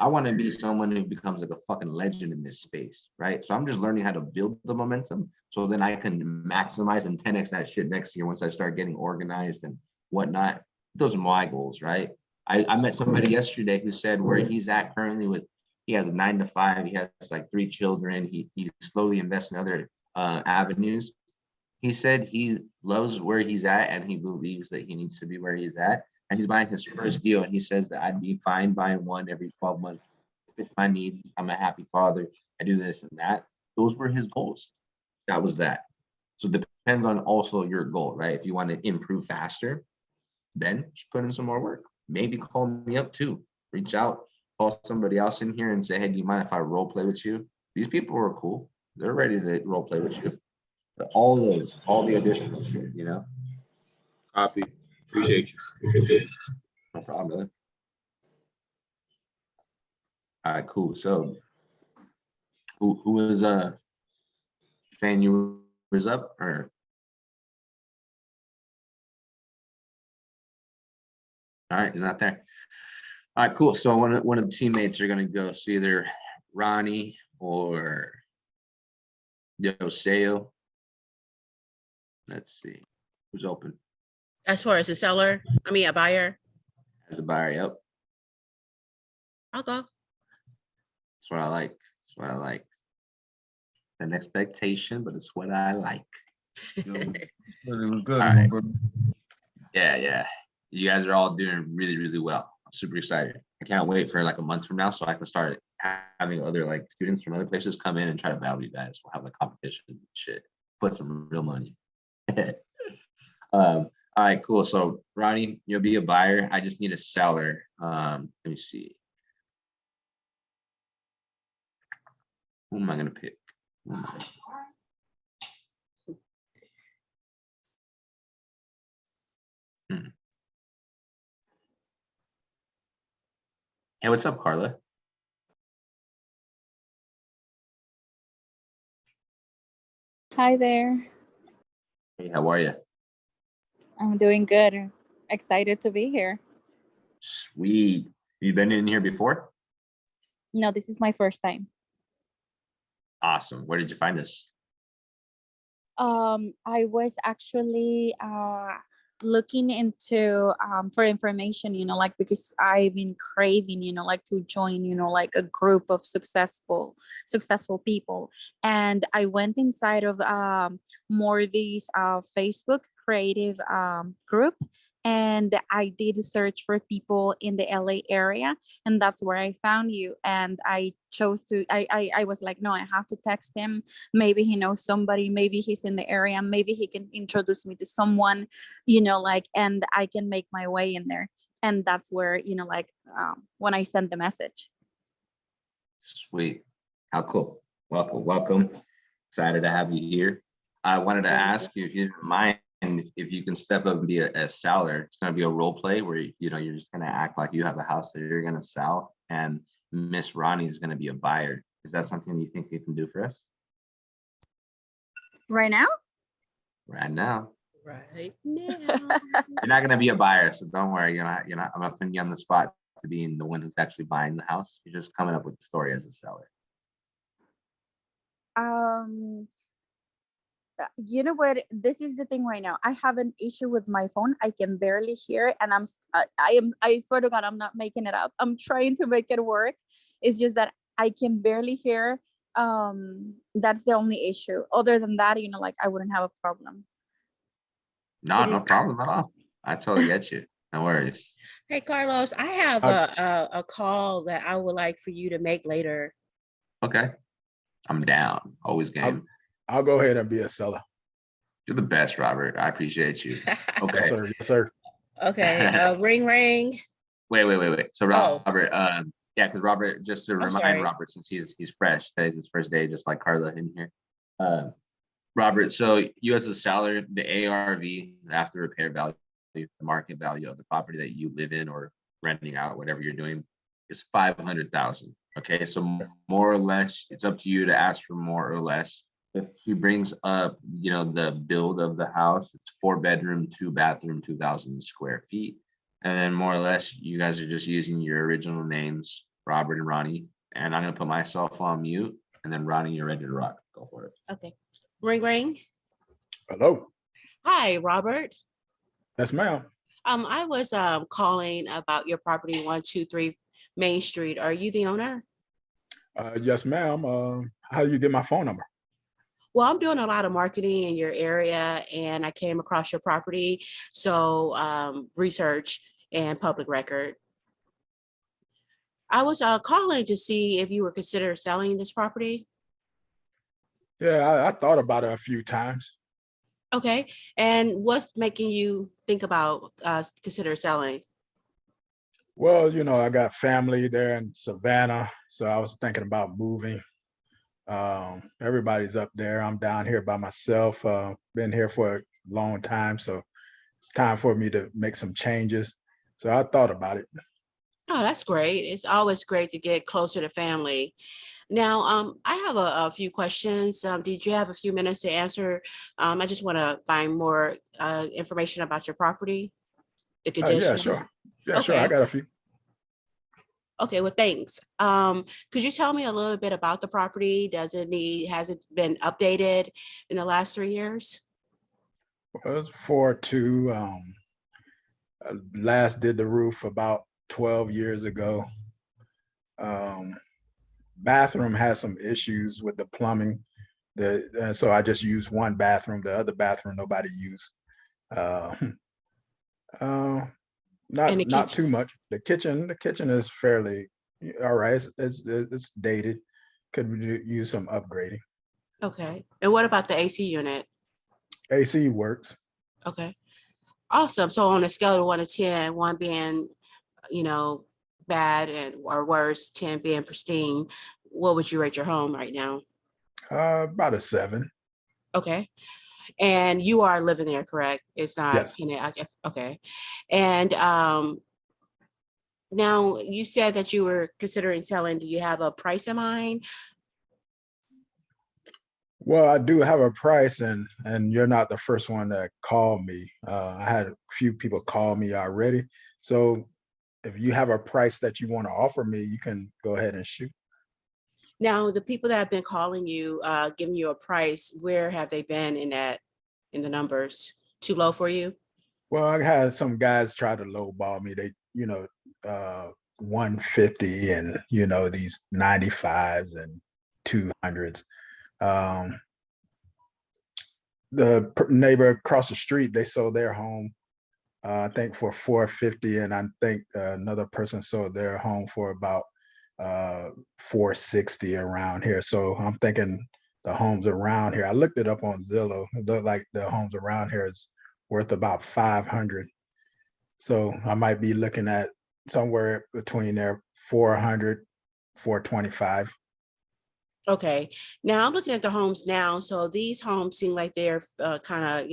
I want to be someone who becomes like a fucking legend in this space, right? So I'm just learning how to build the momentum so then I can maximize and 10x that shit next year once I start getting organized and whatnot. Those are my goals, right? I met somebody yesterday who said where he's at currently he has a 9 to 5, he has like 3 children, he slowly invests in other avenues. He said he loves where he's at and he believes that he needs to be where he's at. And he's buying his first deal. And he says that I'd be fine buying one every 12 months. Fits my needs. I'm a happy father. I do this and that. Those were his goals. That was that. So it depends on also your goal, right? If you want to improve faster, then just put in some more work. Maybe call me up too. Reach out, call somebody else in here and say, hey, do you mind if I role play with you? These people are cool. They're ready to role play with you. But all the additional shit, Copy. Appreciate you. No problem, brother. All right, cool. So who was saying you was up or? All right, he's not there. All right, cool. So one of the teammates are gonna go. So either Ronnie or Yoseo. Let's see who's open. As far as a buyer, As a buyer, yep. I'll go. That's what I like. That's what I like. An expectation, but it's what I like. It was good. All right. Yeah. You guys are all doing really, really well. I'm super excited. I can't wait for like a month from now so I can start having other like students from other places come in and try to battle you guys. We'll have like competition and shit. Put some real money. All right, cool. So Ronnie, you'll be a buyer. I just need a seller. Let me see. Who am I gonna pick? Hey, what's up, Carla? Hi there. Hey, how are you? I'm doing good. Excited to be here. Sweet. You been in here before? No, this is my first time. Awesome. Where did you find us? I was actually looking into for information, like because I've been craving, like to join, like a group of successful people. And I went inside of Morty's Facebook creative group, and I did search for people in the LA area, and that's where I found you. And I chose to, I was like, no, I have to text him. Maybe he knows somebody, maybe he's in the area, maybe he can introduce me to someone, and I can make my way in there. And that's where, when I sent the message. Sweet. How cool. Welcome. Excited to have you here. I wanted to ask you if you didn't mind if you can step up and be a seller. It's going to be a role play where you're just going to act like you have a house that you're going to sell, and Miss Ronnie is going to be a buyer. Is that something you think you can do for us Right now? right now? Right now. You're not going to be a buyer, so don't worry. I'm not putting you on the spot to being the one who's actually buying the house. You're just coming up with the story as a seller. You know what? This is the thing right now. I have an issue with my phone. I can barely hear, and I swear to God, I'm not making it up. I'm trying to make it work. It's just that I can barely hear. That's the only issue. Other than that, like I wouldn't have a problem. No, It no is. problem at all. I totally get you. No worries. Hey, Carlos, I have a call that I would like for you to make later. Okay. I'm down. Always game. I'll go ahead and be a seller. You're the best, Robert. I appreciate you. Okay. Yes, sir. Yes, sir. Okay, ring ring. Wait. So Oh. Robert, yeah, because Robert, just to remind sorry. Robert, since he's fresh, today's his first day, just like Carla in here. Robert, so you as a seller, the ARV, after repair value, the market value of the property that you live in or renting out, whatever you're doing, is 500,000. Okay, so more or less, it's up to you to ask for more or less. If he brings up, the build of the house, it's 4-bedroom, 2-bathroom, 2,000 square feet. And then more or less, you guys are just using your original names, Robert and Ronnie. And I'm gonna put myself on mute, and then Ronnie, you're ready to rock. Go for it. Okay, ring ring. Hello. Hi, Robert. Yes, ma'am. I was calling about your property 123 Main Street. Are you the owner? Yes, ma'am. How do you get my phone number? Well, I'm doing a lot of marketing in your area and I came across your property. So research and public record. I was calling to see if you were considering selling this property. Yeah, I thought about it a few times. Okay. And what's making you think about consider selling? Well, I got family there in Savannah, so I was thinking about moving. Everybody's up there. I'm down here by myself. Been here for a long time, so it's time for me to make some changes. So I thought about it. Oh, that's great. It's always great to get closer to family. Now, I have a few questions. Did you have a few minutes to answer? I just want to find more information about your property, the condition. Yeah, sure. Yeah, sure. I Okay. got a few. Okay, well, thanks. Could you tell me a little bit about the property? Has it been updated in the last 3 years? Well, it's 4-2. Last did the roof about 12 years ago. Bathroom has some issues with the plumbing. So I just used one bathroom. The other bathroom nobody used. Not too much. The kitchen is fairly all right. It's dated. Could use some upgrading. Okay. And what about the AC unit? AC works. Okay. Awesome. So on a scale of 1 to 10, 1 being, bad or worse, 10 being pristine, what would you rate your home right now? About a 7. Okay. And you are living there, correct? It's not. Yes. Okay. And now you said that you were considering selling. Do you have a price in mind? Well, I do have a price, and you're not the first one that called me. I had a few people call me already. So if you have a price that you want to offer me, you can go ahead and shoot. Now, the people that have been calling you, giving you a price, where have they been in the numbers? Too low for you? Well, I had some guys try to lowball me. They, 150 and, these 95s and 200s. The neighbor across the street, they sold their home, I think for 450, and I think another person sold their home for about 460 around here. So I'm thinking the homes around here, I looked it up on Zillow. It looked like the homes around here is worth about 500. So I might be looking at somewhere between there 400, 425. Okay. Now I'm looking at the homes now. So these homes seem like they're kind of,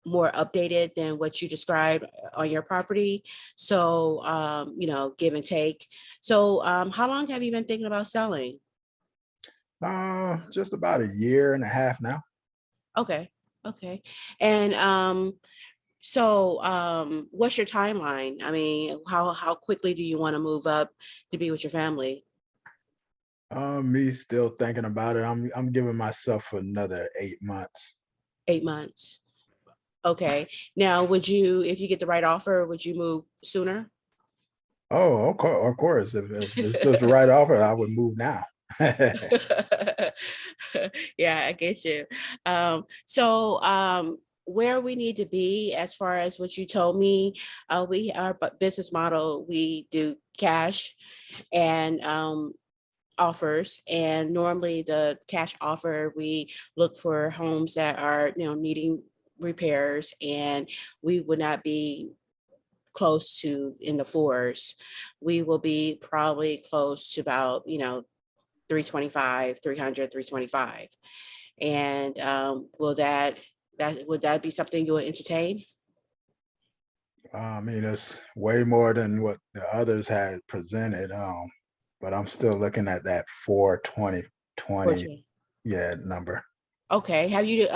more updated than what you described on your property. So, give and take. So how long have you been thinking about selling? Just about a year and a half now. Okay. Okay. And so what's your timeline? I mean, how quickly do you want to move up to be with your family? Me still thinking about it. I'm giving myself another 8 months. 8 months. Okay. Now, would you, if you get the right offer, would you move sooner? Oh, of course. If this is the right offer, I would move now. Yeah, I get you. Where we need to be as far as what you told me, our business model, we do cash and offers, and normally the cash offer, we look for homes that are, needing repairs, and we would not be close to in the fours. We will be probably close to about, 325, 300, 325. And would that be something you would entertain? I mean, it's way more than what the others had presented. But I'm still looking at that 420, 420. yeah, number. Okay, have you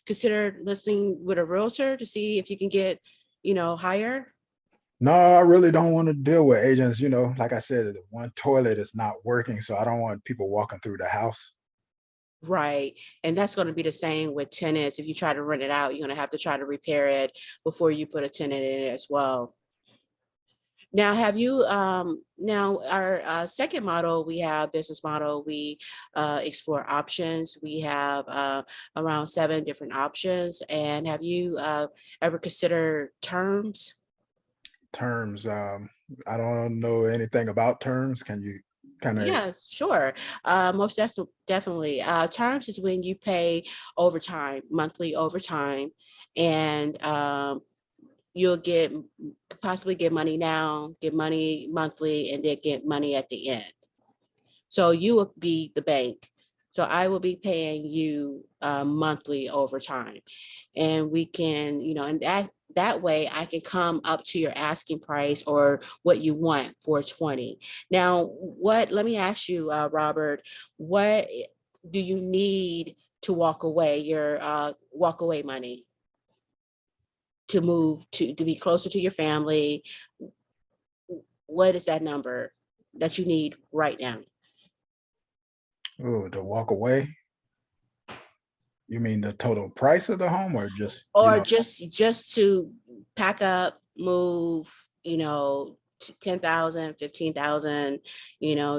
considered listening with a realtor to see if you can get, higher? No, I really don't want to deal with agents. Like I said, the one toilet is not working, so I don't want people walking through the house. Right. And that's going to be the same with tenants. If you try to rent it out, you're going to have to try to repair it before you put a tenant in it as well. Now, have you, now our second model, we have business model, we explore options. We have around 7 different options. And have you ever considered terms? Terms, I don't know anything about terms. Can you kind of? Yeah, sure. Most definitely. Terms is when you pay overtime, monthly overtime, and you'll possibly get money now, get money monthly, and then get money at the end. So you will be the bank. So I will be paying you monthly overtime, and we can, and that way I can come up to your asking price or what you want for 20. Now, let me ask you, Robert, what do you need to walk away, your walk away money to move to be closer to your family? What is that number that you need right now? Oh, to walk away? You mean the total price of the home, or just? Or just to pack up, move, 10,000, 15,000,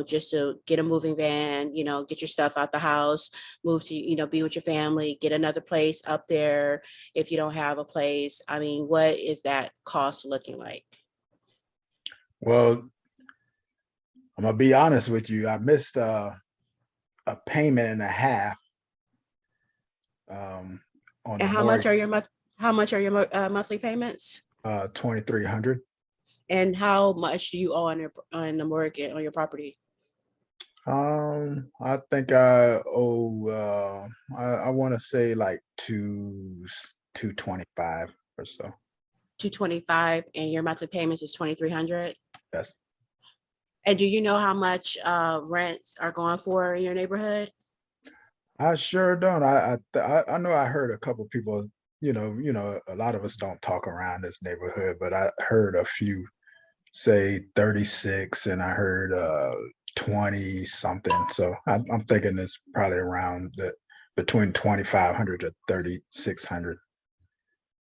just to get a moving van, get your stuff out the house, move to, be with your family, get another place up there if you don't have a place. I mean, what is that cost looking like? Well, I'm gonna be honest with you. I missed a payment and a half. On and how much are your monthly payments? 2,300. And how much do you owe on the mortgage on your property? I think I owe. I want to say like 225 or so. 225, and your monthly payments is 2,300. Yes. And do you know how much rents are going for in your neighborhood? I sure don't. I know I heard a couple people, a lot of us don't talk around this neighborhood, but I heard a few say 36, and I heard 20 something. So I'm thinking it's probably around between 2,500 to 3,600.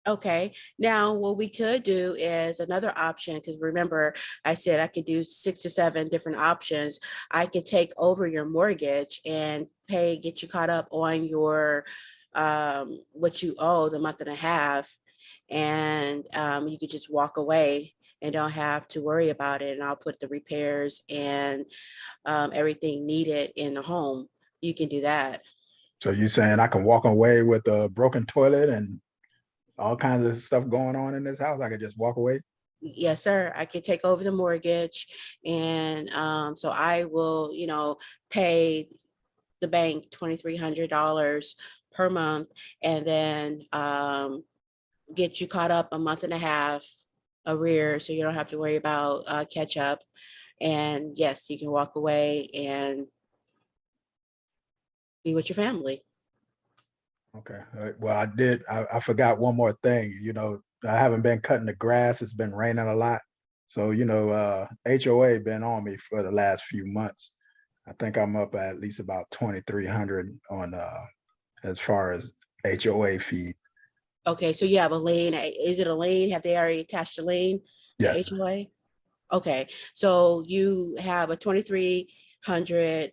Okay, now what we could do is another option, because remember, I said I could do 6 to 7 different options. I could take over your mortgage and get you caught up on your what you owe the month and a half, and you could just walk away and don't have to worry about it. And I'll put the repairs and everything needed in the home. You can do that. So you saying I can walk away with a broken toilet and all kinds of stuff going on in this house? I could just walk away? Yes, sir. I could take over the mortgage. And so I will, pay the bank $2,300 per month, and then get you caught up a month and a half arrear, so you don't have to worry about catch up. And yes, you can walk away and be with your family. Okay. Well, I forgot one more thing. I haven't been cutting the grass. It's been raining a lot. So, HOA been on me for the last few months. I think I'm up at least about 2,300 on as far as HOA fee. Okay, so you have a lien. Is it a lien? Have they already attached a lien to Yes. HOA? Okay, so you have a 2,300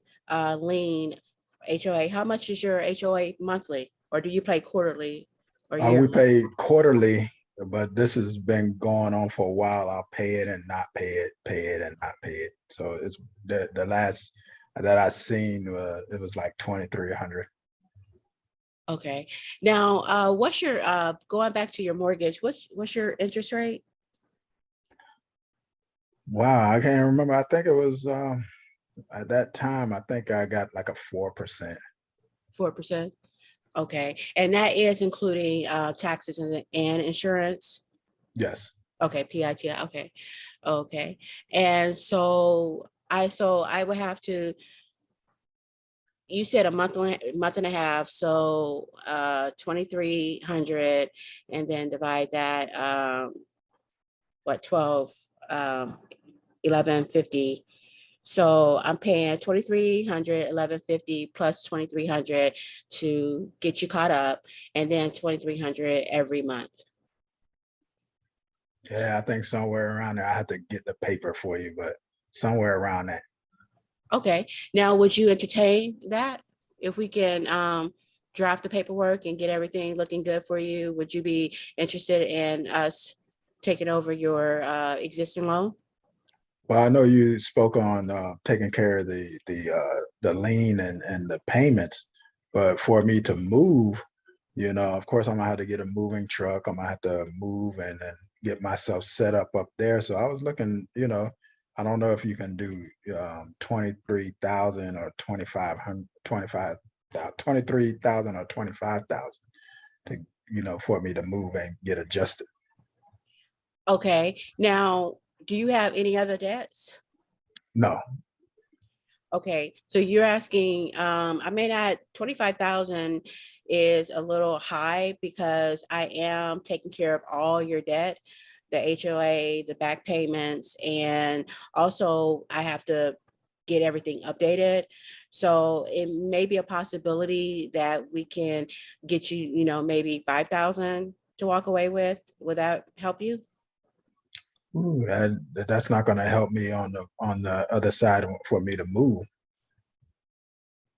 lien HOA. How much is your HOA monthly, or do you pay quarterly or We yearly? pay quarterly, but this has been going on for a while. I'll pay it and not pay it, pay it and not pay it. So it's the last that I seen, it was like 2,300. Okay, now what's your going back to your mortgage? What's your interest rate? Wow, I can't remember. I think it was at that time, I think I got like a 4%. 4%. Okay, and that is including taxes and insurance. Yes. Okay, PITI. Okay, okay, and so I would have to. You said a month and a half, so 2,300, and then divide that what 12 1150. So I'm paying 2,300, 1150 plus 2,300 to get you caught up, and then 2,300 every month. Yeah, I think somewhere around there. I have to get the paper for you, but somewhere around that. Okay, now would you entertain that? If we can draft the paperwork and get everything looking good for you, would you be interested in us taking over your existing loan? Well, I know you spoke on taking care of the lien and the payments, but for me to move, of course, I'm gonna have to get a moving truck. I'm gonna have to move and then get myself set up there. So I was looking, I don't know if you can do 23,000 or 23,000 or 25,000 to, for me to move and get adjusted. Okay, now, do you have any other debts? No. Okay, so you're asking, I may not, 25,000 is a little high because I am taking care of all your debt, the HOA, the back payments, and also I have to get everything updated. So it may be a possibility that we can get you, maybe 5,000 to walk away with. Would that help you? Ooh, that's not going to help me on the other side for me to move.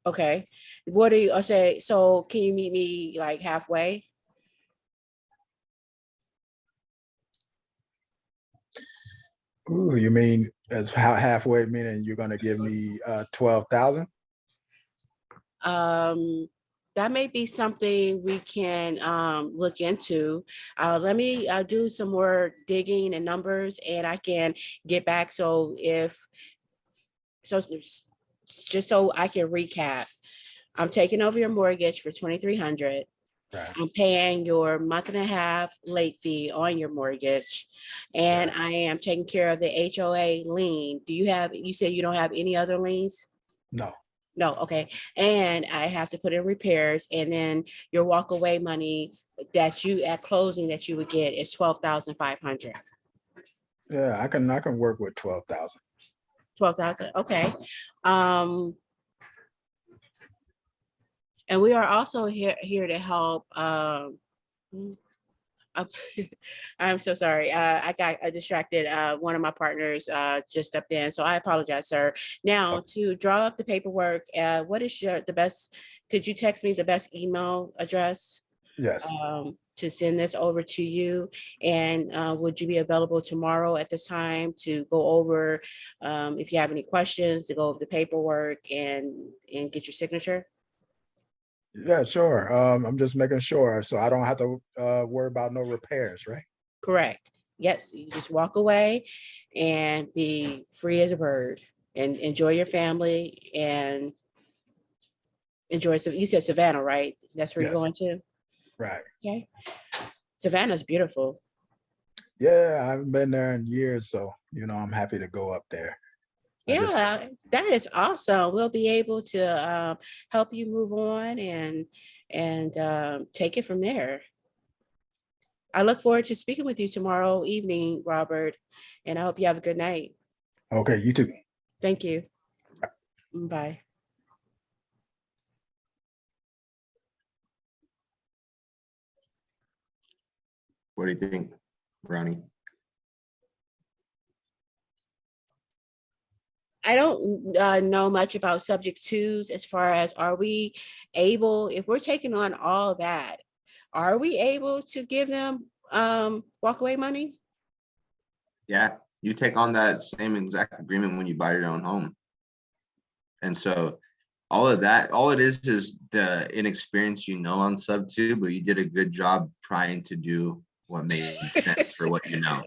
Okay, what do you say? So can you meet me like halfway? Ooh, you mean as halfway, meaning you're going to give me 12,000? That may be something we can look into. Let me do some more digging and numbers, and I can get back. So just so I can recap, I'm taking over your mortgage for 2,300. Right. I'm paying your month and a half late fee on your mortgage, and I am taking care of the HOA lien. You said you don't have any other liens? No. No, okay. And I have to put in repairs, and then your walk away money that you at closing that you would get is 12,500. Yeah, I can work with 12,000. 12,000, okay. And we are also here to help. I'm so sorry. I got distracted. One of my partners just stepped in, so I apologize, sir. Now, to draw up the paperwork, what is the best? Could you text me the best email address? Yes. To send this over to you, and would you be available tomorrow at this time to go over if you have any questions, to go over the paperwork and get your signature? Yeah, sure. I'm just making sure so I don't have to worry about no repairs, right? Correct. Yes, you just walk away and be free as a bird and enjoy your family and enjoy. So you said Savannah, right? That's where you're going to? Right. Okay. Savannah's beautiful. Yeah, I haven't been there in years, so I'm happy to go up there. Yeah, that is awesome. We'll be able to help you move on and take it from there. I look forward to speaking with you tomorrow evening, Robert, and I hope you have a good night. Okay, you too. Thank you. Bye. What do you think, Ronnie? I don't know much about subject twos as far as are we able, if we're taking on all that, are we able to give them walkaway money? Yeah, you take on that same exact agreement when you buy your own home. And so all of that, all it is the inexperience, on sub two, but you did a good job trying to do what made sense for what you know.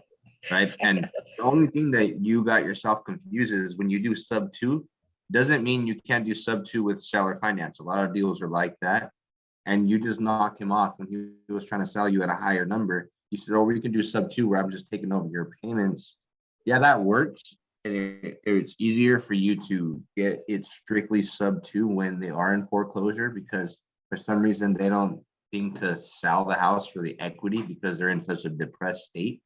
Right. And the only thing that you got yourself confused is when you do sub two, doesn't mean you can't do sub two with seller finance. A lot of deals are like that. And you just knock him off when he was trying to sell you at a higher number. You said, oh, we can do sub two where I'm just taking over your payments. Yeah, that works. And it's easier for you to get it strictly sub two when they are in foreclosure, because for some reason they don't think to sell the house for the equity because they're in such a depressed state.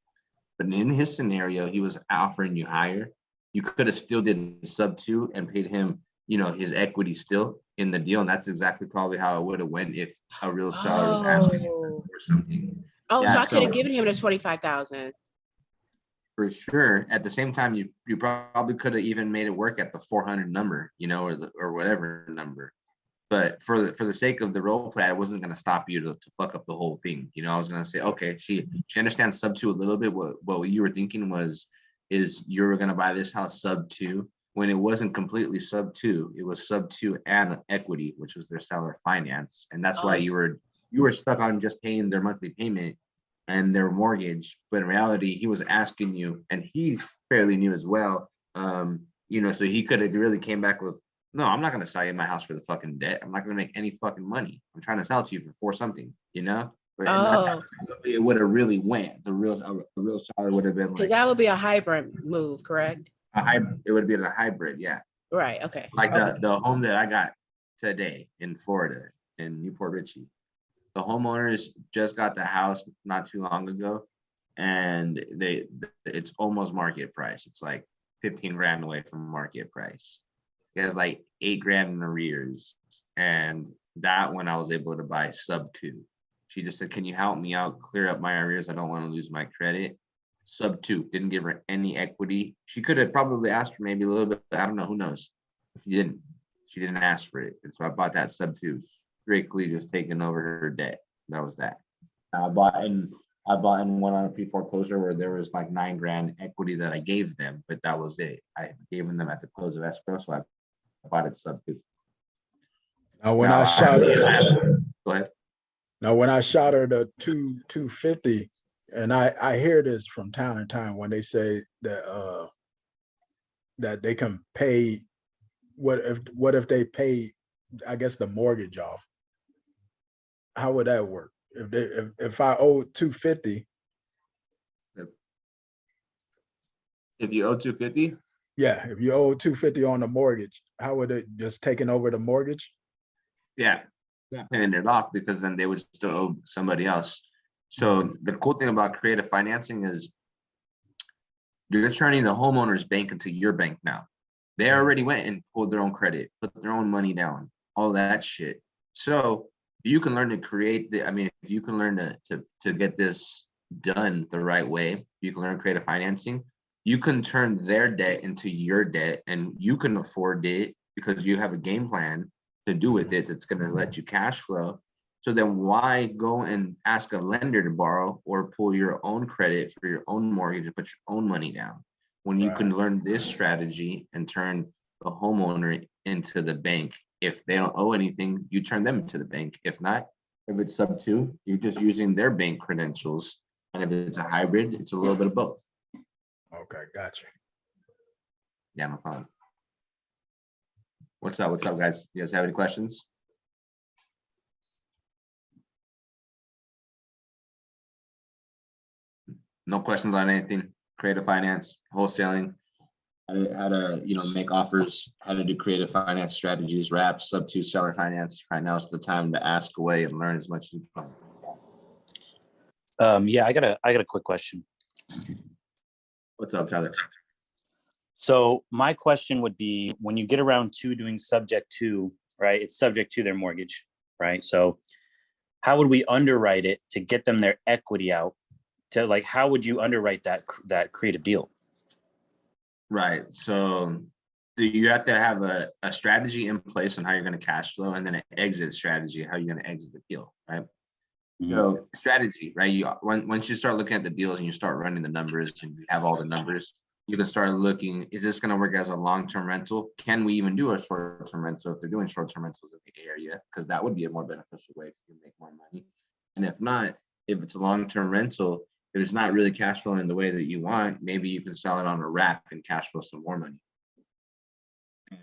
But in his scenario, he was offering you higher. You could have still did sub two and paid him, his equity still in the deal. And that's exactly probably how it would have went if a real seller was asking you for something. Oh, Yeah, so I could have given him the 25,000. For sure. At the same time, you probably could have even made it work at the 400 number, or whatever number. But for the sake of the role play, I wasn't going to stop you to fuck up the whole thing. I was going to say, okay, she understands sub two a little bit. What you were thinking is you were going to buy this house sub two when it wasn't completely sub two. It was sub two and equity, which was their seller finance. And that's why you were stuck on just paying their monthly payment and their mortgage. But in reality, he was asking you, and he's fairly new as well. So he could have really came back with, no, I'm not going to sell you my house for the fucking debt. I'm not going to make any fucking money. I'm trying to sell it to you for something, And that's how it would have really went. A real seller would have been Because like, that would be a hybrid move, correct? a hybrid. It would be a hybrid, yeah. Right. Okay. Like Okay. the home that I got today in Florida, in Newport Richey. The homeowners just got the house not too long ago, and it's almost market price. It's like 15 grand away from market price. It has like 8 grand in arrears, and that one I was able to buy sub two. She just said, can you help me out, clear up my arrears? I don't want to lose my credit. Sub two, didn't give her any equity. She could have probably asked for maybe a little bit. I don't know, who knows? She didn't ask for it. And so I bought that sub two, strictly just taking over her debt. That was that. I bought in one on a pre-foreclosure where there was like 9 grand equity that I gave them, but that was it. I gave them at the close of escrow, so I bought it sub two. Now when I shot her, go ahead. Now when I shot her the 250, and I hear this from time to time when they say that that they can pay. What if they pay, I guess, the mortgage off? How would that work? If I owe 250, if you owe 250, yeah, if you owe 250 on the mortgage, how would it just taking over the mortgage? Yeah, not paying it off, because then they would still owe somebody else. So the cool thing about creative financing is you're just turning the homeowner's bank into your bank now. They already went and pulled their own credit, put their own money down, all that shit. So you can learn to create if you can learn to get this done the right way, you can learn creative financing. You can turn their debt into your debt, and you can afford it because you have a game plan to do with it that's going to let you cash flow. So then why go and ask a lender to borrow or pull your own credit for your own mortgage and put your own money down when you can learn this strategy and turn the homeowner into the bank? If they don't owe anything, you turn them into the bank. If not, if it's sub two, you're just using their bank credentials. And if it's a hybrid, it's a little bit of both. Okay, gotcha. Yeah, no problem. What's up, guys? You guys have any questions? No questions on anything? Creative finance, wholesaling, how to make offers, how to do creative finance strategies, wraps, sub two, seller finance. Right now is the time to ask away and learn as much as you can. Yeah, I got a quick question. What's up, Tyler? So my question would be, when you get around to doing subject to, right, it's subject to their mortgage, right? So how would we underwrite it to get them their equity out? To like, how would you underwrite that creative deal? Right. So you have to have a strategy in place on how you're going to cash flow, and then an exit strategy, how you're going to exit the deal, right? So strategy, right? Once you start looking at the deals and you start running the numbers and you have all the numbers, you can start looking, is this going to work as a long-term rental? Can we even do a short-term rental if they're doing short-term rentals in the area? Because that would be a more beneficial way to make more money. And if not, if it's a long-term rental, if it's not really cash flowing in the way that you want, maybe you can sell it on a wrap and cash flow some more money. The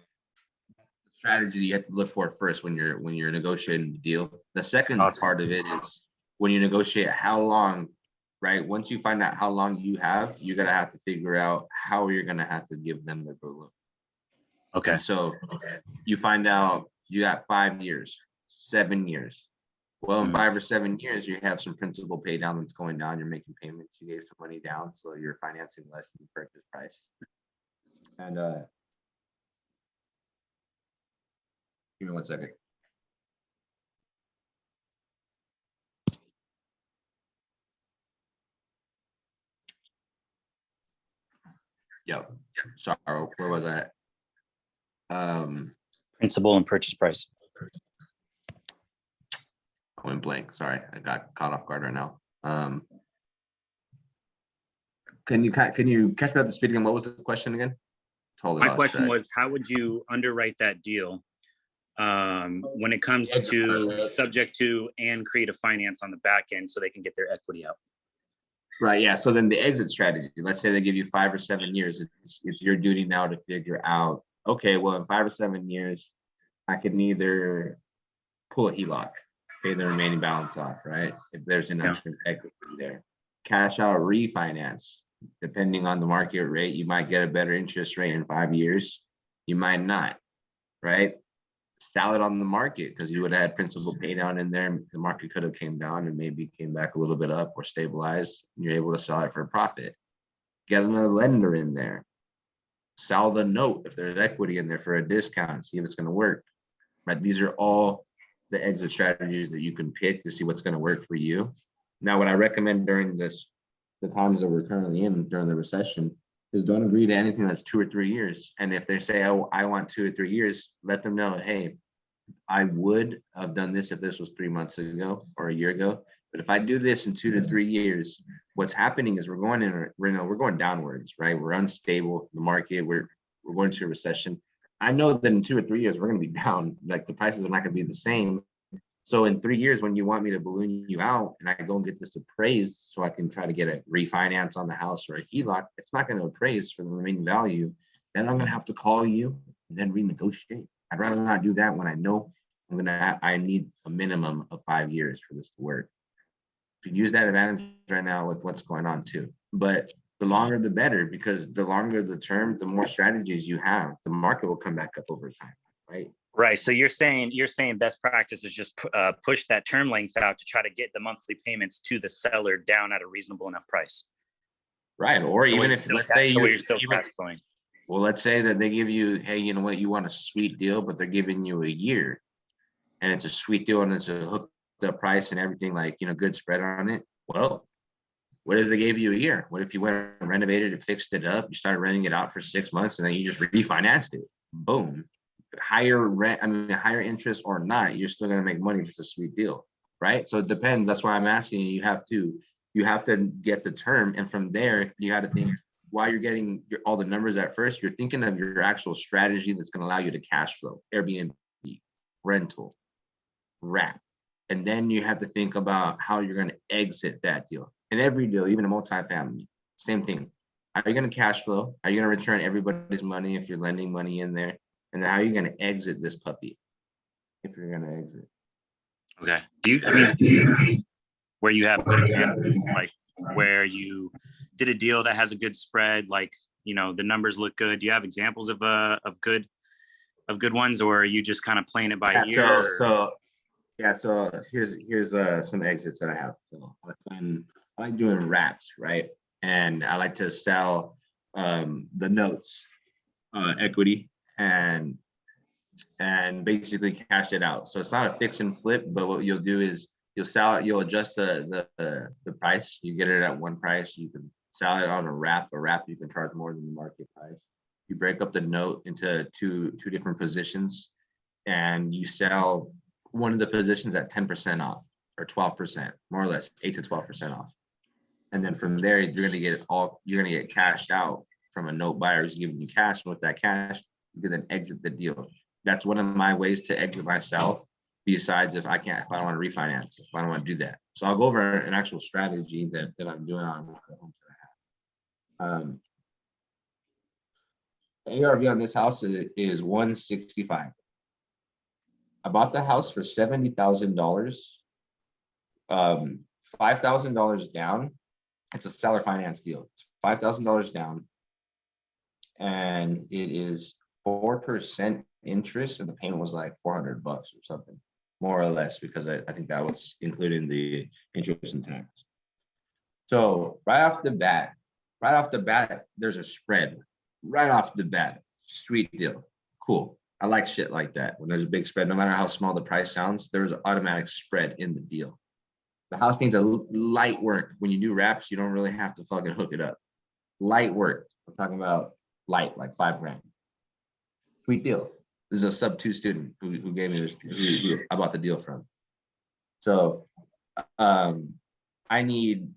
strategy you have to look for first when you're negotiating the deal. The second part of it is when you negotiate how long, right? Once you find out how long you have, you're gonna have to figure out how you're gonna have to give them the balloon. Okay. And so you find out you got 5 years, 7 years. Well, in 5 or 7 years, you have some principal pay down that's going down. You're making payments. You gave some money down, so you're financing less than the purchase price. And give me 1 second. Yep. Sorry, where was I at? Principal and purchase price. I went blank. Sorry, I got caught off guard right now. Can you catch me at the speed again? What was the question again? Totally. My question was, how would you underwrite that deal when it comes to subject to and creative finance on the back end so they can get their equity out? Right. Yeah. So then the exit strategy, let's say they give you 5 or 7 years. It's your duty now to figure out, okay, well, in 5 or 7 years, I can either pull a HELOC, pay the remaining balance off, right? If there's enough equity there. Cash out refinance, depending on the market rate, you might get a better interest rate in 5 years. You might not, right? Sell it on the market because you would have had principal pay down in there. The market could have came down and maybe came back a little bit up or stabilized. And you're able to sell it for a profit. Get another lender in there. Sell the note if there's equity in there for a discount. See if it's going to work. Right? These are all the exit strategies that you can pick to see what's going to work for you. Now, what I recommend during the times that we're currently in during the recession is don't agree to anything that's 2 or 3 years. And if they say, oh, I want 2 or 3 years, let them know, hey, I would have done this if this was 3 months ago or a year ago. But if I do this in 2 to 3 years, what's happening is we're going downwards, right? We're unstable, the market, we're going to a recession. I know that in 2 or 3 years, we're going to be down, like the prices are not going to be the same. So in 3 years, when you want me to balloon you out and I go and get this appraised so I can try to get a refinance on the house or a HELOC, it's not going to appraise for the remaining value. Then I'm going to have to call you and then renegotiate. I'd rather not do that when I know I need a minimum of 5 years for this to work. To use that advantage right now with what's going on too. But the longer the better, because the longer the term, the more strategies you have, the market will come back up over time, right? Right. So you're saying best practice is just push that term length out to try to get the monthly payments to the seller down at a reasonable enough price. Right. Or So even if, let's say you're still cash flowing. Well, let's say that they give you, hey, you know what, you want a sweet deal, but they're giving you a year and it's a sweet deal and it's a hooked up price and everything, like, you know, good spread on it. Well, what if they gave you a year? What if you went and renovated it, fixed it up, you started renting it out for 6 months and then you just refinanced it? Boom. Higher rent, higher interest or not, you're still going to make money if it's a sweet deal, right? So it depends. That's why I'm asking you, you have to get the term. And from there, you got to think, while you're getting all the numbers at first, you're thinking of your actual strategy that's going to allow you to cash flow, Airbnb, rental, wrap. And then you have to think about how you're going to exit that deal. And every deal, even a multifamily, same thing. How are you going to cash flow? Are you going to return everybody's money if you're lending money in there? And then how are you going to exit this puppy if you're going to exit? Okay. Do you where you have good examples, like where you did a deal that has a good spread, like, you know, the numbers look good. Do you have examples of good ones, or are you just kind of playing it by ear? So here's some exits that I have. So I like doing wraps, right? And I like to sell the notes. equity and basically cash it out. So it's not a fix and flip, but what you'll do is you'll sell it, you'll adjust the price. You get it at one price. You can sell it on a wrap. A wrap you can charge more than the market price. You break up the note into two different positions, and you sell one of the positions at 10% off or 12%, more or less 8 to 12% off. And then from there, you're gonna get cashed out from a note buyer who's giving you cash. And with that cash, you can then exit the deal. That's one of my ways to exit myself. Besides, if I don't want to refinance, if I don't want to do that. So I'll go over an actual strategy that I'm doing on the homes that I have. The ARV on this house is 165. I bought the house for $70,000, $5,000 down. It's a seller finance deal. It's $5,000 down, and it is 4% interest, and the payment was like $400 or something, more or less, because I think that was including the interest and tax. So right off the bat, there's a spread. Right off the bat, sweet deal, cool. I like shit like that. When there's a big spread, no matter how small the price sounds, there's an automatic spread in the deal. The house needs a light work. When you do wraps, you don't really have to fucking hook it up. Light work. I'm talking about light, like $5,000. Sweet deal. This is a sub-2 student who gave me this, who I bought the deal from. So I need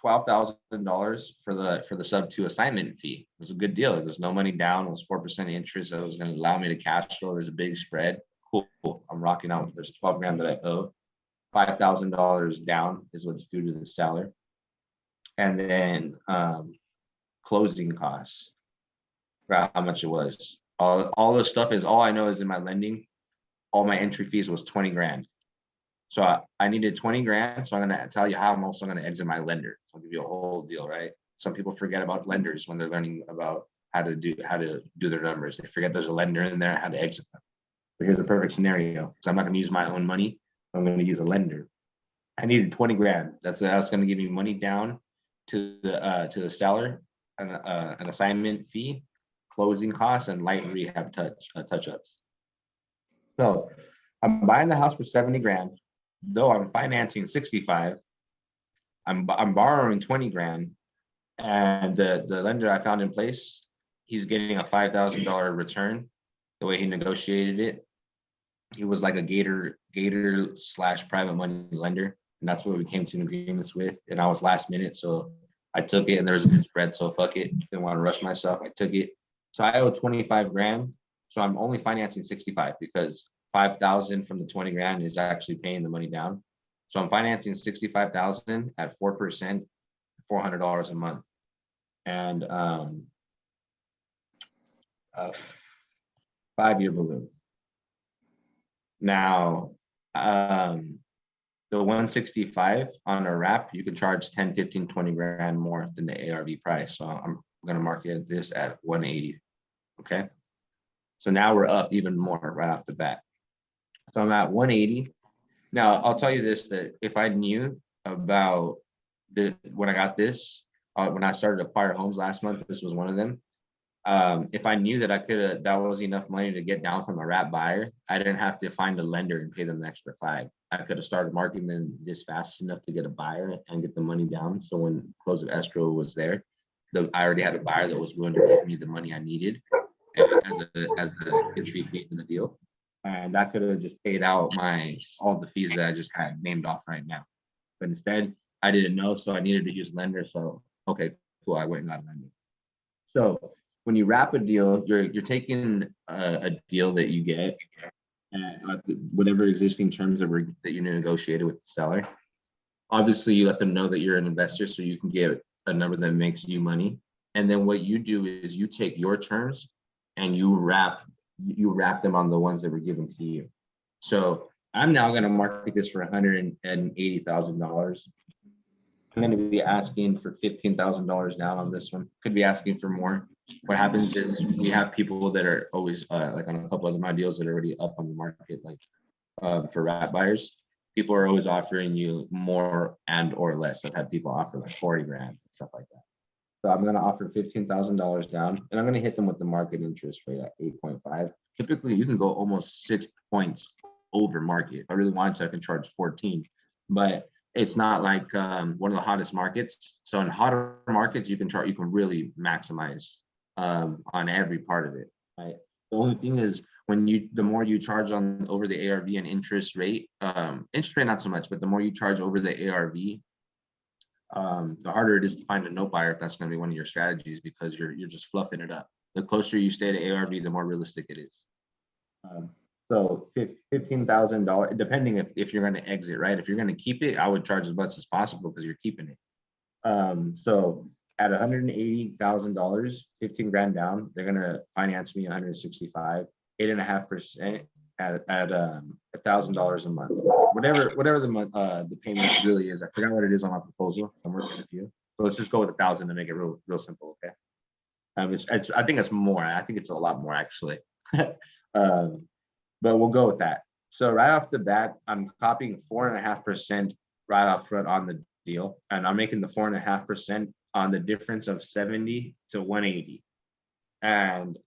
$12,000 for the sub-2 assignment fee. It was a good deal. There's no money down. It was 4% interest. That was going to allow me to cash flow. There's a big spread. Cool. I'm rocking out. There's $12,000 that I owe. $5,000 down is what's due to the seller. And then closing costs. Forgot how much it was. All this stuff is, all I know is in my lending, all my entry fees was $20,000. So I needed $20,000. So I'm going to tell you how I'm also going to exit my lender. So I'll give you a whole deal, right? Some people forget about lenders when they're learning about how to do their numbers. They forget there's a lender in there, how to exit them. But here's the perfect scenario. Because I'm not going to use my own money. I'm going to use a lender. I needed $20,000. That's going to give me money down to the seller, an assignment fee, closing costs, and light rehab touch-ups. So I'm buying the house for $70,000. Though I'm financing 65, I'm borrowing 20,000, and the lender I found in place, he's getting a $5,000 return. The way he negotiated it, he was like a Gator / private money lender, and that's what we came to agreements with. And I was last minute, so I took it, and there was a good spread, so fuck it. Didn't want to rush myself. I took it. So I owe 25,000. So I'm only financing 65 because 5,000 from the 20,000 is actually paying the money down. So I'm financing 65,000 at 4%, $400 a month. And 5-year balloon. Now, the 165 on a wrap, you can charge 10, 15, 20 grand more than the ARV price. So I'm going to market this at 180. Okay. So now we're up even more right off the bat. So I'm at 180. Now I'll tell you this, that if I knew about when I got this, when I started Acquire Homes last month, this was one of them. If I knew that that was enough money to get down from a wrap buyer, I didn't have to find a lender and pay them the extra $5,000. I could have started marketing this fast enough to get a buyer and get the money down. So when close of escrow was there, I already had a buyer that was willing to give me the money I needed as a entry fee in the deal. And that could have just paid out all the fees that I just had named off right now. But instead, I didn't know, so I needed to use lender. So, okay, cool, I went and got a lender. So when you wrap a deal, you're taking a deal that you get, whatever existing terms that you negotiated with the seller. Obviously, you let them know that you're an investor, so you can get a number that makes you money. And then what you do is you take your terms and you wrap them on the ones that were given to you. So I'm now going to market this for $180,000. I'm going to be asking for $15,000 down on this one. Could be asking for more. What happens is we have people that are always like on a couple of my deals that are already up on the market, like for wrap buyers. People are always offering you more and or less. I've had people offer like 40 grand, stuff like that. So I'm gonna offer $15,000 down, and I'm gonna hit them with the market interest rate at 8.5. Typically, you can go almost 6 points over market. If I really wanted to, I can charge 14, but it's not like one of the hottest markets. So in hotter markets, you can really maximize on every part of it. Right. The only thing is the more you charge on over the ARV and interest rate not so much, but the more you charge over the ARV, the harder it is to find a note buyer if that's going to be one of your strategies, because you're just fluffing it up. The closer you stay to ARV, the more realistic it is. So $15,000, depending if you're going to exit, right? If you're going to keep it, I would charge as much as possible because you're keeping it. So at $180,000, 15 grand down, they're going to finance me 165, 8.5% at $1,000 a month. Whatever the month the payment really is. I forgot what it is on my proposal. I'm working with you. So let's just go with 1,000 to make it real simple, okay? I think it's more. I think it's a lot more actually. But we'll go with that. So right off the bat, I'm copying 4.5% right off front on the deal, and I'm making the 4.5% on the difference of 70 to 180. And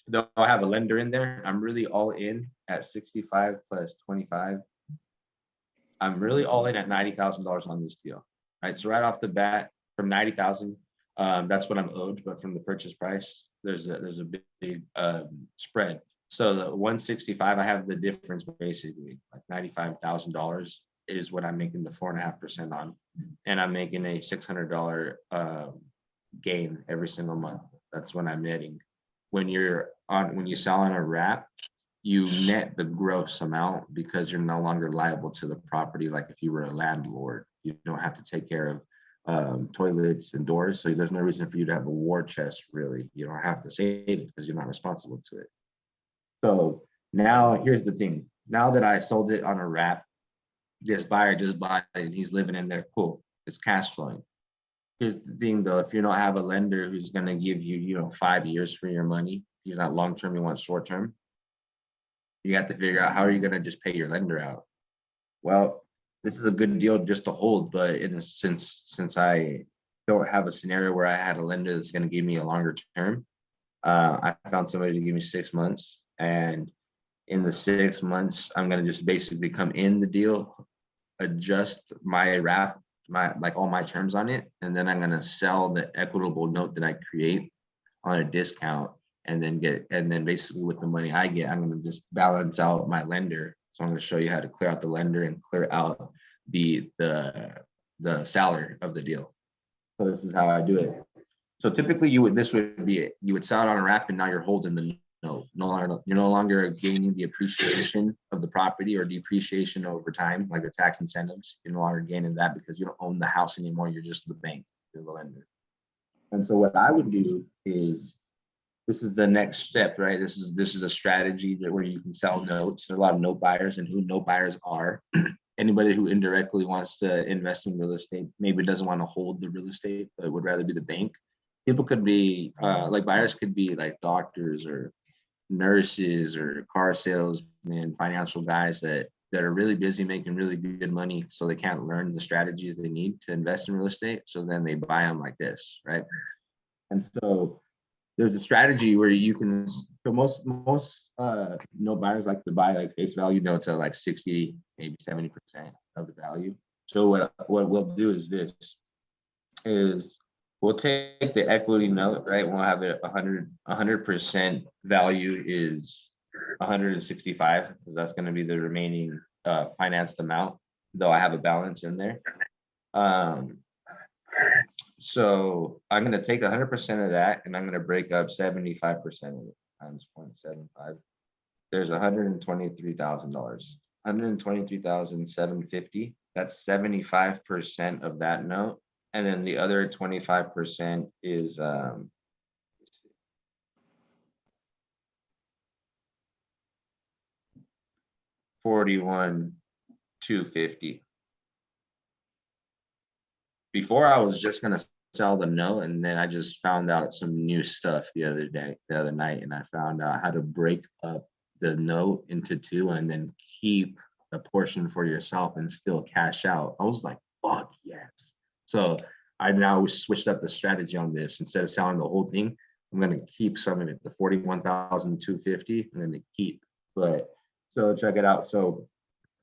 they'll have a lender in there. I'm really all in at 65 plus 25. I'm really all in at $90,000 on this deal. Right. So right off the bat, from 90,000, that's what I'm owed. But from the purchase price, there's a big spread. So the 165, I have the difference basically, like $95,000 is what I'm making the 4.5% on, and I'm making a $600 gain every single month. That's when I'm netting. When you sell on a wrap, you net the gross amount because you're no longer liable to the property. Like if you were a landlord, you don't have to take care of toilets and doors. So there's no reason for you to have a war chest, really. You don't have to save it because you're not responsible to it. So now here's the thing. Now that I sold it on a wrap, this buyer just bought it and he's living in there. Cool. It's cash flowing. Here's the thing though, if you don't have a lender who's going to give you, 5 years for your money, he's not long-term, he wants short-term. You have to figure out how are you going to just pay your lender out? Well, this is a good deal just to hold, but since I don't have a scenario where I had a lender that's going to give me a longer term, I found somebody to give me 6 months. And in the 6 months, I'm going to just basically come in the deal, adjust my wrap, all my terms on it, and then I'm going to sell the equitable note that I create on a discount, and then basically with the money I get, I'm going to just balance out my lender. So I'm going to show you how to clear out the lender and clear out the seller of the deal. So this is how I do it. So typically you would sell it on a wrap, and now you're holding the note. You're no longer gaining the appreciation of the property or depreciation over time, like the tax incentives. You're no longer gaining that because you don't own the house anymore. You're just the bank, you're the lender. And so what I would do is, this is the next step, right? This is a strategy where you can sell notes. There are a lot of note buyers, and who note buyers are. Anybody who indirectly wants to invest in real estate, maybe doesn't want to hold the real estate, but would rather be the bank. People could be buyers could be like doctors or nurses or car salesmen, financial guys that are really busy making really good money, so they can't learn the strategies they need to invest in real estate. So then they buy them like this, right? And so there's a strategy where you can, so most note buyers like to buy like face value notes at like 60, maybe 70% of the value. So what we'll do is we'll take the equity note, right? We'll have it 100% value is 165, because that's going to be the remaining financed amount, though I have a balance in there. So I'm going to take 100% of that, and I'm going to break up 75% of it times 0.75. There's $123,000, $123,750. That's 75% of that note. And then the other 25% is 41,250. Before I was just gonna sell the note, and then I just found out some new stuff the other night, and I found out how to break up the note into two and then keep a portion for yourself and still cash out. I was like, fuck yes. So I now switched up the strategy on this. Instead of selling the whole thing, I'm gonna keep some of it, the 41,250, and then to keep. But so check it out. So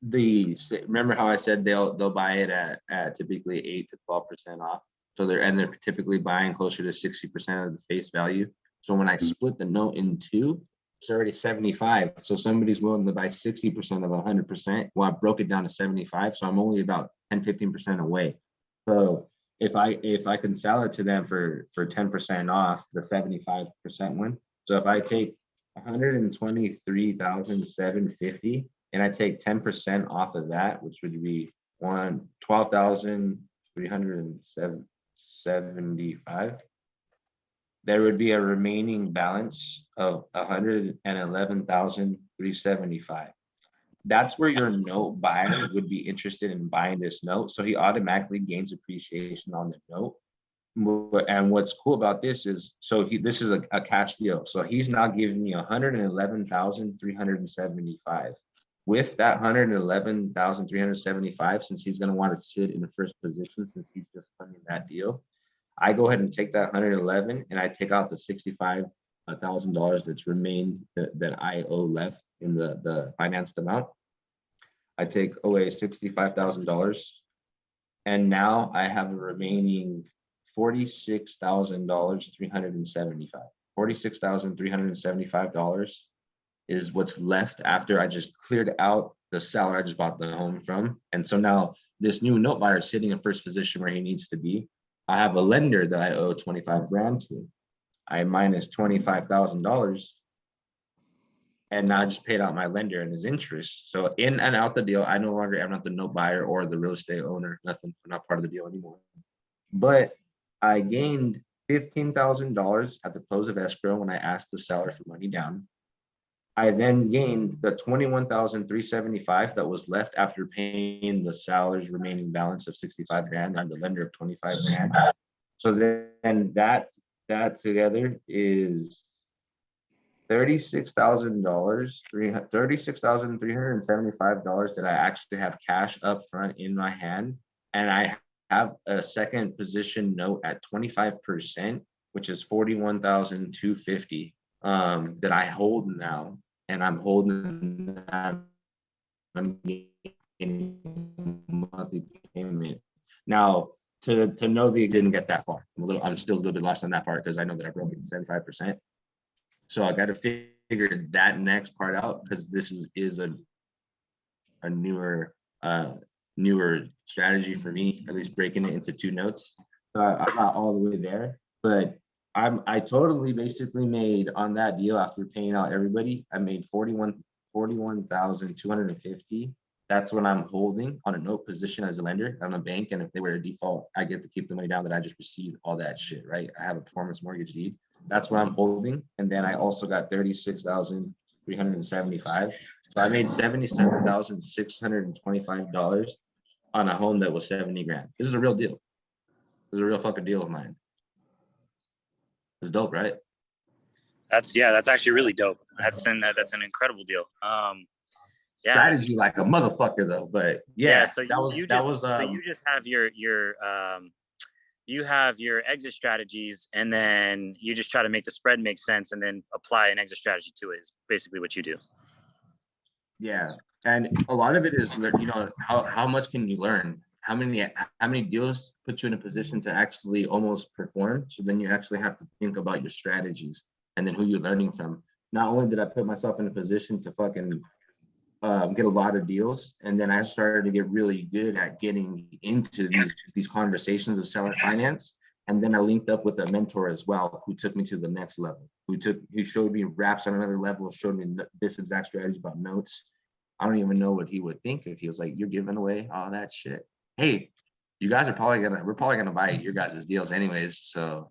remember how I said they'll buy it at typically 8 to 12% off. So they're typically buying closer to 60% of the face value. So when I split the note in two, it's already 75. So somebody's willing to buy 60% of 100%. Well, I broke it down to 75. So I'm only about 10, 15% away. So if I can sell it to them for 10% off the 75% one. So if I take 123,750 and I take 10% off of that, which would be 12,375, there would be a remaining balance of 111,375. That's where your note buyer would be interested in buying this note. So he automatically gains appreciation on the note. And what's cool about this is, this is a cash deal. So he's now giving me 111,375. With that 111,375, since he's going to want to sit in the first position since he's just funding that deal, I go ahead and take that 111 and I take out the $65,000 that's remained that I owe left in the financed amount. I take away $65,000, and now I have a remaining $46,375. $46,375 is what's left after I just cleared out the seller I just bought the home from. And so now this new note buyer is sitting in first position where he needs to be. I have a lender that I owe 25 grand to. I minus $25,000, and now I just paid out my lender and his interest. So in and out the deal, I no longer am not the note buyer or the real estate owner. Nothing, I'm not part of the deal anymore. But I gained $15,000 at the close of escrow when I asked the seller for money down. I then gained the $21,375 that was left after paying the seller's remaining balance of 65 grand and the lender of 25 grand. So then that together is $36,375 that I actually have cash up front in my hand. And I have a second position note at 25%, which is 41,250 that I hold now. And I'm holding that, I'm getting monthly payment. Now, to know that you didn't get that far, I'm still a little bit lost on that part because I know that I broke it 75%. So I got to figure that next part out because this is a newer strategy for me, at least breaking it into two notes. So I'm not all the way there, but I totally basically made on that deal after paying out everybody, I made 41,250. That's what I'm holding on a note position as a lender on a bank. And if they were to default, I get to keep the money down that I just received, all that shit, right? I have a performance mortgage deed. That's what I'm holding. And then I also got 36,375. So I made $77,625 on a home that was 70 grand. This is a real deal. This is a real fucking deal of mine. It's dope, right? That's actually really dope. That's an incredible deal. Yeah. Strategy like a motherfucker though, but yeah. So you just have you have your exit strategies, and then you just try to make the spread make sense, and then apply an exit strategy to it. Is basically what you do. Yeah, and a lot of it is, how much can you learn? How many deals put you in a position to actually almost perform? So then you actually have to think about your strategies and then who you're learning from. Not only did I put myself in a position to fucking get a lot of deals, and then I started to get really good at getting into these conversations of seller finance. And then I linked up with a mentor as well, who took me to the next level, who showed me raps on another level, showed me this exact strategy about notes. I don't even know what he would think if he was like, you're giving away all that shit. Hey, we're probably gonna buy your guys' deals anyways. So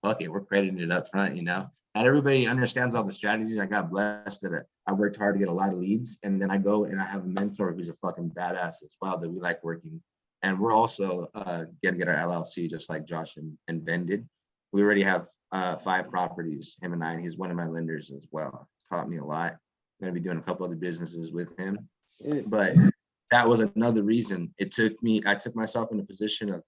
fuck it, we're crediting it up front, Not everybody understands all the strategies. I got blessed that I worked hard to get a lot of leads, and then I go and I have a mentor who's a fucking badass as well that we like working. And we're also gonna get our LLC just like Josh and Ben did. We already have 5 properties, him and I, and he's one of my lenders as well. It's taught me a lot. I'm gonna be doing a couple other businesses with him, but that was another reason I took myself in a position of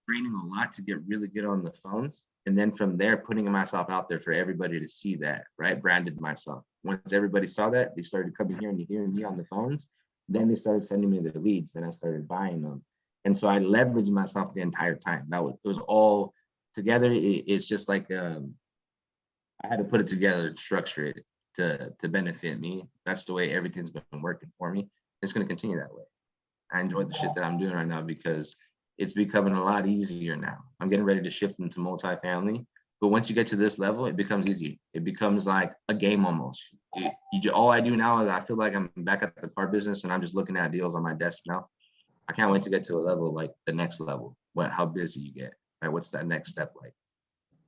training a lot to get really good on the phones. And then from there, putting myself out there for everybody to see that, right? Branded myself. Once everybody saw that, they started coming here and hearing me on the phones. Then they started sending me the leads, and I started buying them. And so I leveraged myself the entire time. It was all together. It's just like I had to put it together and structure it to benefit me. That's the way everything's been working for me. It's going to continue that way. I enjoy the shit that I'm doing right now because it's becoming a lot easier now. I'm getting ready to shift into multifamily. But once you get to this level, it becomes easy. It becomes like a game almost. All I do now is I feel like I'm back at the car business and I'm just looking at deals on my desk now. I can't wait to get to a level like the next level. How busy you get, right? What's that next step like?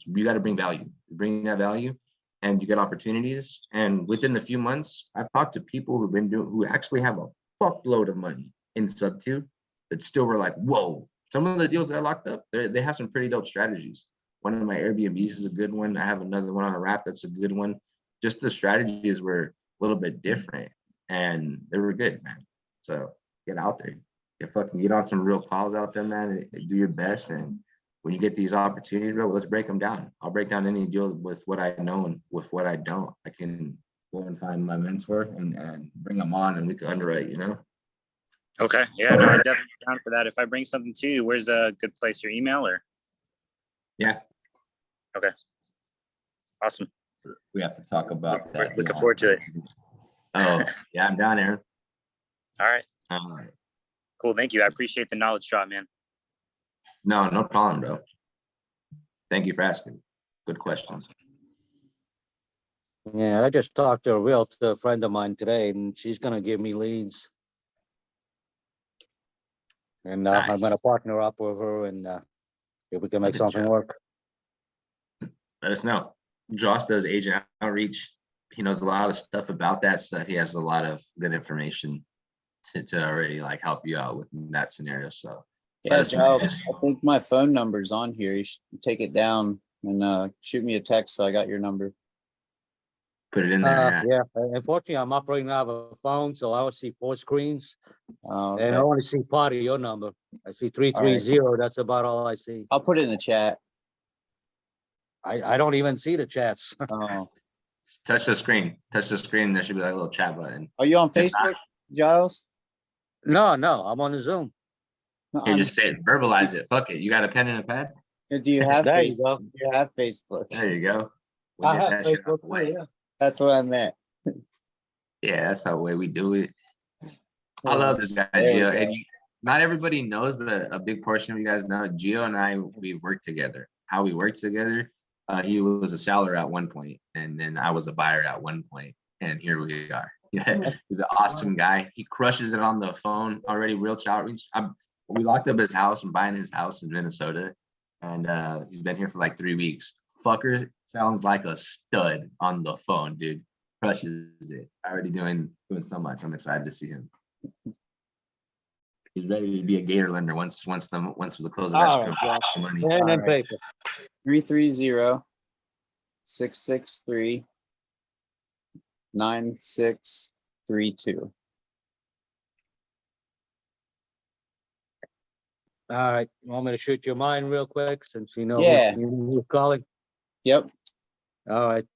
You got to bring value. Bring that value, and you get opportunities. And within the few months, I've talked to people who actually have a fuckload of money in sub 2 that still were like, whoa. Some of the deals that I locked up, they have some pretty dope strategies. One of my Airbnbs is a good one. I have another one on a wrap that's a good one. Just the strategies were a little bit different, and they were good, man. So get out there. Get on some real calls out there, man. Do your best, and when you get these opportunities, bro, let's break them down. I'll break down any deal with what I know and with what I don't. I can go and find my mentor and bring them on, and we can underwrite, Okay. Yeah, no, I'm definitely down for that. If I bring something to you, where's a good place? Your email or? Yeah. Okay. Awesome. We have to talk about that. Looking forward to it. Oh, yeah, I'm down there. All right. Cool. Thank you. I appreciate the knowledge drop, man. No problem, bro. Thank you for asking. Good questions. Yeah, I just talked to a realtor friend of mine today, and she's gonna give me leads. And I'm Nice. gonna partner up with her and if we can make something work. Let us know. Josh does agent outreach. He knows a lot of stuff about that stuff. He has a lot of good information to already like help you out with that scenario. So Yeah, Joe, I think my phone number's on here. You should take it down and shoot me a text so I got your number. Put it in there. Yeah, unfortunately, I'm operating out of a phone, so I will see 4 screens. Okay. And I only see part of your number. I see 330. That's about all I see. I'll put it in the chat. I don't even see the chats. Oh. Touch the screen. Touch the screen. There should be like a little chat button. Are you on Facebook, Giles? No, I'm on the Zoom. Here, just say it. Verbalize it. Fuck it. You got a pen and a pad? Do you have There you Facebook? go. You have Facebook. There you go. We'll I get have that shit out Facebook the way. too, yeah. That's what I meant. Yeah, that's the way we do it. I love this guy, There you Gio. go. And not everybody knows, but a big portion of you guys know Gio and I, we've worked together. How we worked together, he was a seller at one point, and then I was a buyer at one point, and here we are. Yeah, he's an awesome guy. He crushes it on the phone already. Realtor outreach. We locked up his house. I'm buying his house in Minnesota, and he's been here for like 3 weeks. Fucker sounds like a stud on the phone, dude. Crushes it. Already doing so much. I'm excited to see him. He's ready to be a Gator lender once we close the All escrow right, money. Pen and paper. 330-663-9632. All right, you want me to shoot your mine real quick since you know Yeah. who's calling? Yep. All right,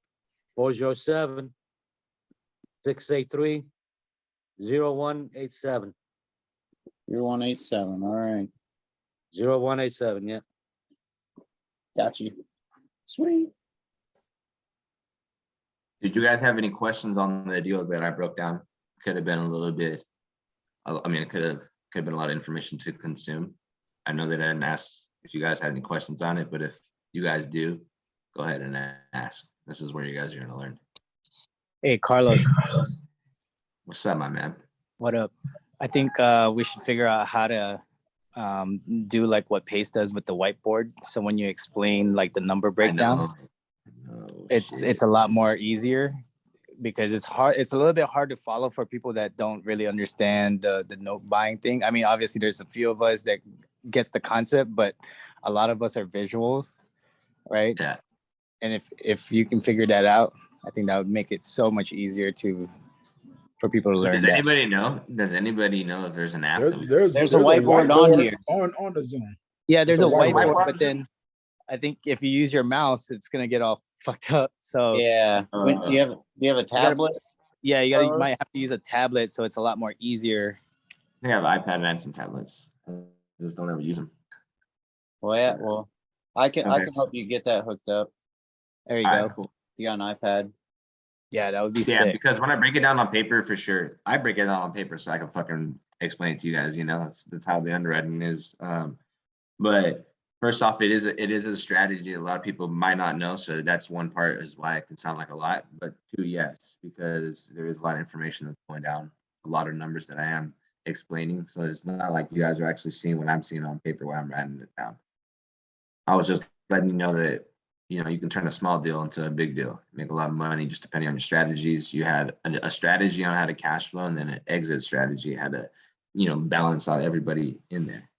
407-683-0187. 0187. All right. 0187, yeah. Got you. Sweet. Did you guys have any questions on the deal that I broke down? Could have been a little bit. I mean, it could have been a lot of information to consume. I know that I didn't ask if you guys had any questions on it, but if you guys do, go ahead and ask. This is where you guys are going to learn. Hey, Carlos. What's up, my man? What up? I think we should figure out how to do like what Pace does with the whiteboard. So when you explain like the number breakdown, it's a lot more easier because it's hard. It's a little bit hard to follow for people that don't really understand the note buying thing. I mean, obviously there's a few of us that gets the concept, but a lot of us are visuals, right? Yeah. And if you can figure that out, I think that would make it so much easier for people to learn. Does anybody know? Does anybody know if there's an app? There's a whiteboard on here on the Zoom. Yeah, there's a So whiteboard whiteboard, but is it? then I think if you use your mouse, it's gonna get all fucked up. So Yeah. Do you have a you gotta- tablet? yeah, you gotta you might Carlos? have to use a tablet, so it's a lot more easier. I have an iPad and some tablets. I just don't ever use them. Well, yeah. Well, I can Okay. help you get that hooked up. There you All go. right, cool. You got an iPad? Yeah, that would be Yeah, sick. because when I break it down on paper, for sure, I break it down on paper so I can fucking explain it to you guys. You know, that's how the underwriting is. But first off, it is a strategy a lot of people might not know. So that's one part is why it can sound like a lot. But two, yes, because there is a lot of information that's going down, a lot of numbers that I am explaining. So it's not like you guys are actually seeing what I'm seeing on paper while I'm writing it down. I was just letting you know that, you know, you can turn a small deal into a big deal, make a lot of money just depending on your strategies. You had a strategy on how to cash flow, and then an exit strategy, how to, you know, balance out everybody in there.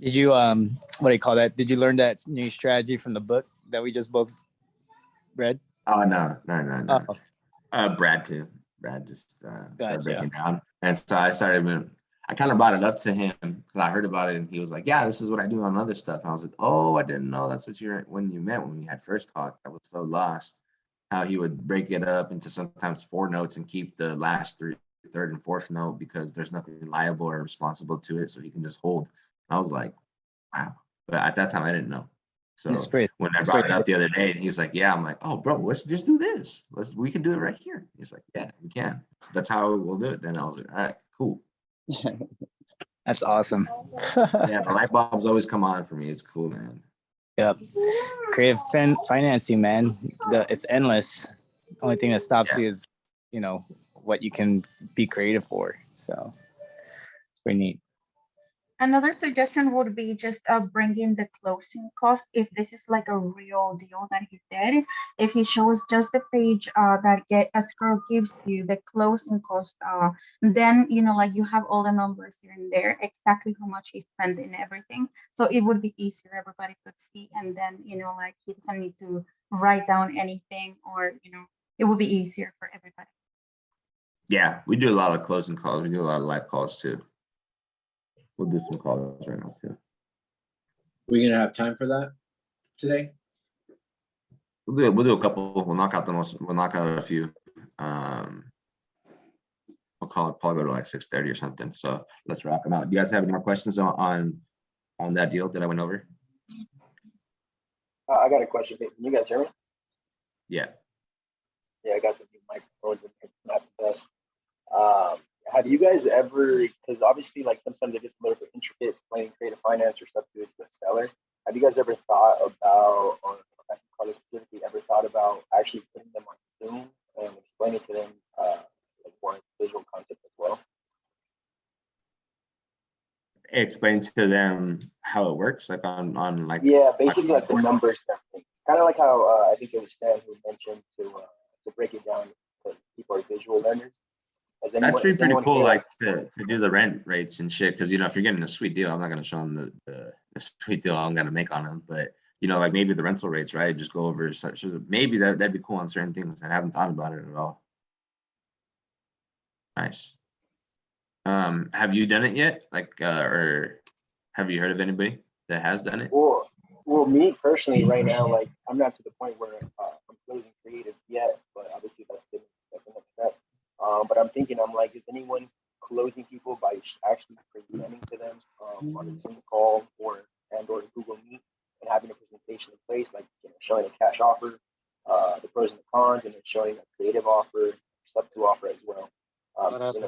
Did you what do you call that? Did you learn that new strategy from the book that we just both read? Oh, no. Oh. Brad too. Brad just started Gotcha. breaking down. And so I kind of brought it up to him because I heard about it and he was like, yeah, this is what I do on other stuff. And I was like, oh, I didn't know that's what when you meant when we had first talked. I was so lost how he would break it up into sometimes 4 notes and keep the last 3, third and fourth note because there's nothing liable or responsible to it. So he can just hold. I was like, wow. But at that time, I didn't know. So That's great. when I brought it up the other day, and he's like, yeah, I'm like, oh, bro, let's just do this. We can do it right here. He's like, yeah, we can. So that's how we'll do it. Then I was like, all right, cool. That's awesome. Yeah, the light bulbs always come on for me. It's cool, man. Yep. Creative financing, man. It's endless. The only thing that stops you is, you know, what you can be creative for. So it's pretty neat. Another suggestion would be just bringing the closing cost if this is like a real deal that he did. If he shows just the page that escrow gives you the closing cost, then you know, like you have all the numbers here and there, exactly how much he spent in everything. So it would be easier, everybody could see, and then you know, like he doesn't need to write down anything, or you know, it would be easier for everybody. Yeah, we do a lot of closing calls. We do a lot of live calls too. We'll do some calls right now too. We gonna have time for that today? We'll do a couple. We'll knock out a few. We'll call it probably go to like 6:30 or something. So let's rock them out. Do you guys have any more questions on that deal that I went over? I got a question. Can you guys hear me? Yeah. Yeah, I got some new microphones and not the best. Have you guys ever, because obviously like sometimes it gets a little bit intricate explaining creative finance or stuff to the seller. Have you guys ever thought about, or Carlos specifically ever thought about actually putting them on Zoom and explaining to them like more visual concept as well? Explain to them how it works, like on like. Yeah, basically like the numbers and everything. Kind of like how I think it was Stan who mentioned to break it down because people are visual learners. That's pretty cool, like to do the rent rates and shit. Because you know, if you're getting a sweet deal, I'm not gonna show them the sweet deal I'm gonna make on them. But you know, like maybe the rental rates, right? Just go over such. Maybe that'd be cool on certain things. I haven't thought about it at all. Nice. Have you done it yet? Like, or have you heard of anybody that has done it? Well, me personally, right now, like I'm not to the point where I'm closing creative yet, but obviously that's the next step. But I'm thinking, I'm like, is anyone closing people by actually presenting to them on a Zoom call or Google Meet and having a presentation in place, like showing a cash offer, the pros and the cons, and then showing a creative offer, sub to offer as well. So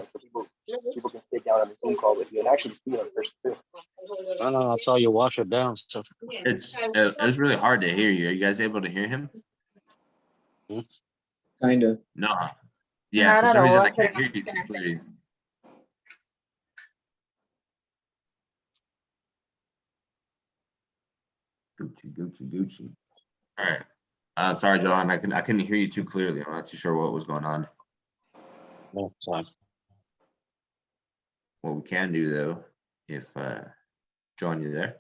people can sit down on the Zoom call with you and actually see it in person too. I know. I saw you wash it down. So It's really hard to hear you. Are you guys able to hear him? Kind of. No. Yeah, Not for at some reason all. I can't hear you clearly. Gucci. All right. Sorry, John. I couldn't hear you too clearly. I'm not too sure what was going on. no, sorry. What we can do though, if John, you there?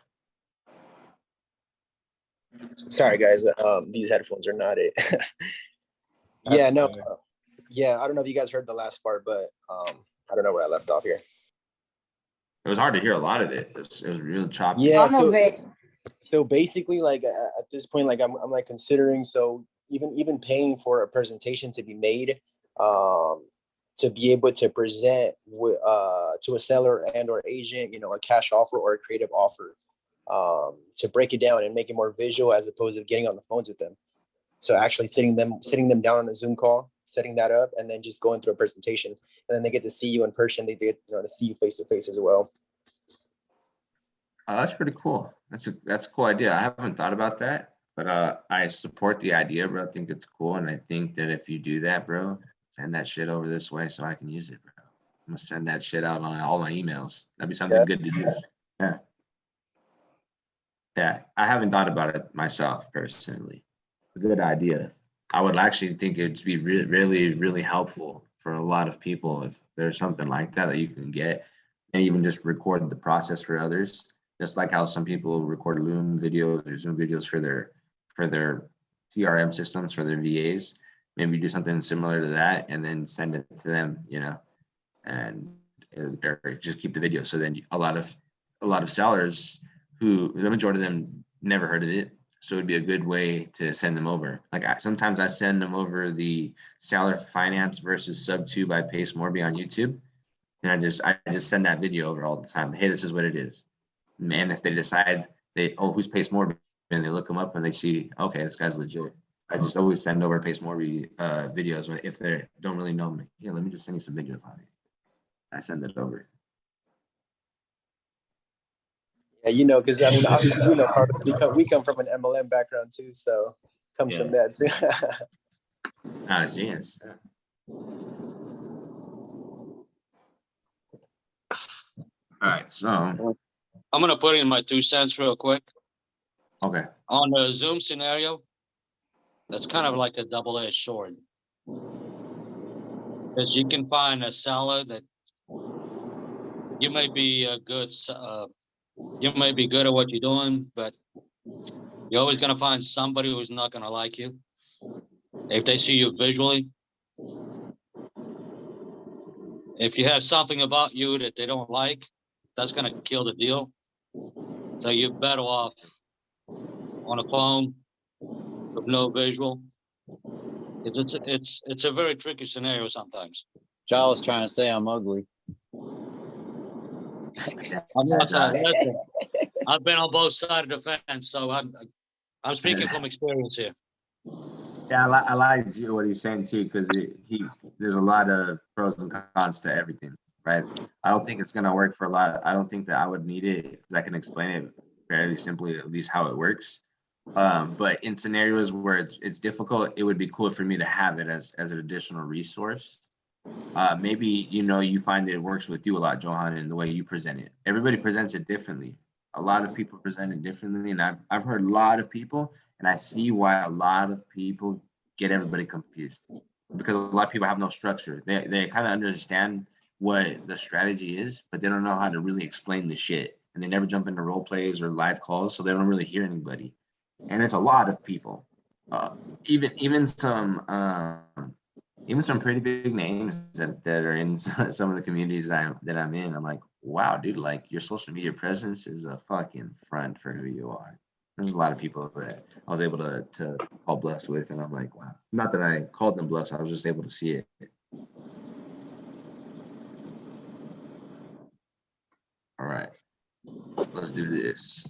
Sorry, guys. These headphones are not it. Yeah, no. Yeah, I don't know if you guys heard the last part, but I don't know where I left off here. It was hard to hear a lot of it. It was really choppy. Yeah. Some of it. So basically, like at this point, like I'm like considering, so even paying for a presentation to be made, to be able to present to a seller and or agent, a cash offer or a creative offer, to break it down and make it more visual as opposed to getting on the phones with them. So actually sitting them down on a Zoom call, setting that up, and then just going through a presentation, and then they get to see you in person. They get to see you face to face as well. That's pretty cool. That's a cool idea. I haven't thought about that, but I support the idea, bro. I think it's cool, and I think that if you do that, bro, send that shit over this way so I can use it, bro. I'm gonna send that shit out on all my emails. That'd be something good to use. Yeah. Yeah, I haven't thought about it myself personally. It's a good idea. I would actually think it'd be really, really helpful for a lot of people if there's something like that you can get, and even just record the process for others. Just like how some people record Loom videos or Zoom videos for their CRM systems, for their VAs. Maybe do something similar to that and then send it to them, and or just keep the video. So then a lot of sellers who the majority of them never heard of it. So it'd be a good way to send them over. Like sometimes I send them over the Seller Finance versus Sub 2 by Pace Morby on YouTube. And I just send that video over all the time. Hey, this is what it is. Man, if they decide who's Pace Morby, and they look them up and they see, okay, this guy's legit. I just always send over Pace Morby videos if they don't really know me. Yeah, let me just send you some videos on it. I send it over. Yeah, because I mean, obviously, Carlos, we come from an MLM background too, so it comes from that too. Yes. All right, so I'm gonna put in my 2 cents real quick. Okay. On the Zoom scenario, that's kind of like a double-edged sword. Because you can find a seller that you may be good at what you're doing, but you're always gonna find somebody who's not gonna like you if they see you visually. If you have something about you that they don't like, that's gonna kill the deal. So you're better off on a phone with no visual. It's a very tricky scenario sometimes. Charles trying to say I'm ugly. I'm not listen, I've been on both sides of the fence, so I'm speaking from experience here. Yeah, I like what he's saying too, because there's a lot of pros and cons to everything, right? I don't think it's gonna work for a lot. I don't think that I would need it because I can explain it fairly simply, at least how it works. But in scenarios where it's difficult, it would be cool for me to have it as an additional resource. Maybe you find that it works with you a lot, Johan, in the way you present it. Everybody presents it differently. A lot of people present it differently, and I've heard a lot of people, and I see why a lot of people get everybody confused, because a lot of people have no structure. They kind of understand what the strategy is, but they don't know how to really explain the shit, and they never jump into role plays or live calls, so they don't really hear anybody. And it's a lot of people, even some pretty big names that are in some of the communities that I'm in. I'm like, wow, dude, like your social media presence is a fucking front for who you are. There's a lot of people that I was able to call bluffs with, and I'm like, wow. Not that I called them bluffs, I was just able to see it. All right, let's do this.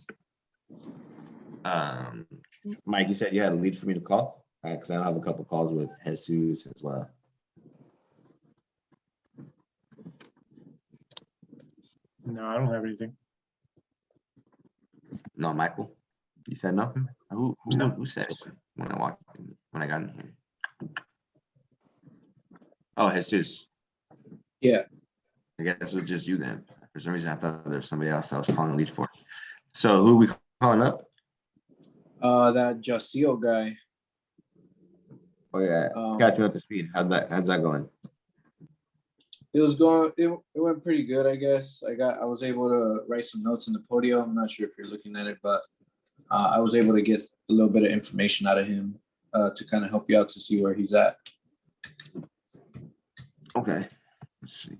Mike, you said you had a lead for me to call? All right, because I have a couple calls with Jesus as well. No, I don't have anything. No, Michael? You said no? Who said it when I got in here? Oh, Jesus. Yeah. I guess it was just you then. For some reason, I thought there was somebody else I was calling a lead for. So who are we calling up? That Josio guy. Oh yeah, catching up to speed. How's that going? It went pretty good, I guess. I was able to write some notes in the Podio. I'm not sure if you're looking at it, but I was able to get a little bit of information out of him to kind of help you out to see where he's at. Okay, let's see.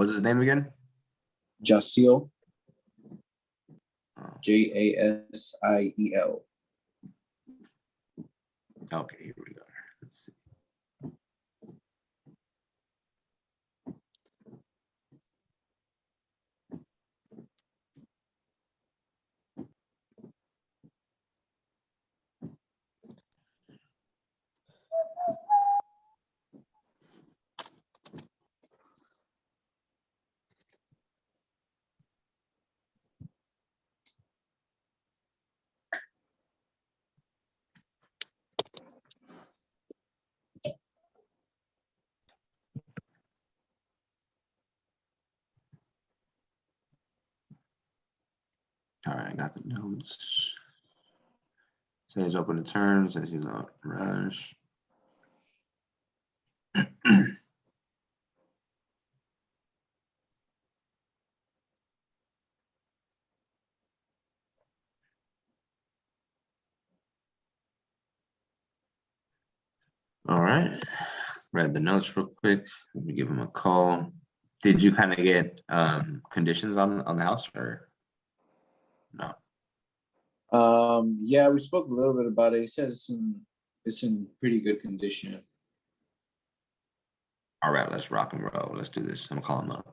What's his name again? Jasiel. Jasiel. Okay, here we go. Let's see. All right, I got the notes. Says open to turn, says he's not rush. All right, read the notes real quick. Let me give him a call. Did you kind of get conditions on the house or no? Yeah, we spoke a little bit about it. He says it's in pretty good condition. All right, let's rock and roll. Let's do this. I'm gonna call him up.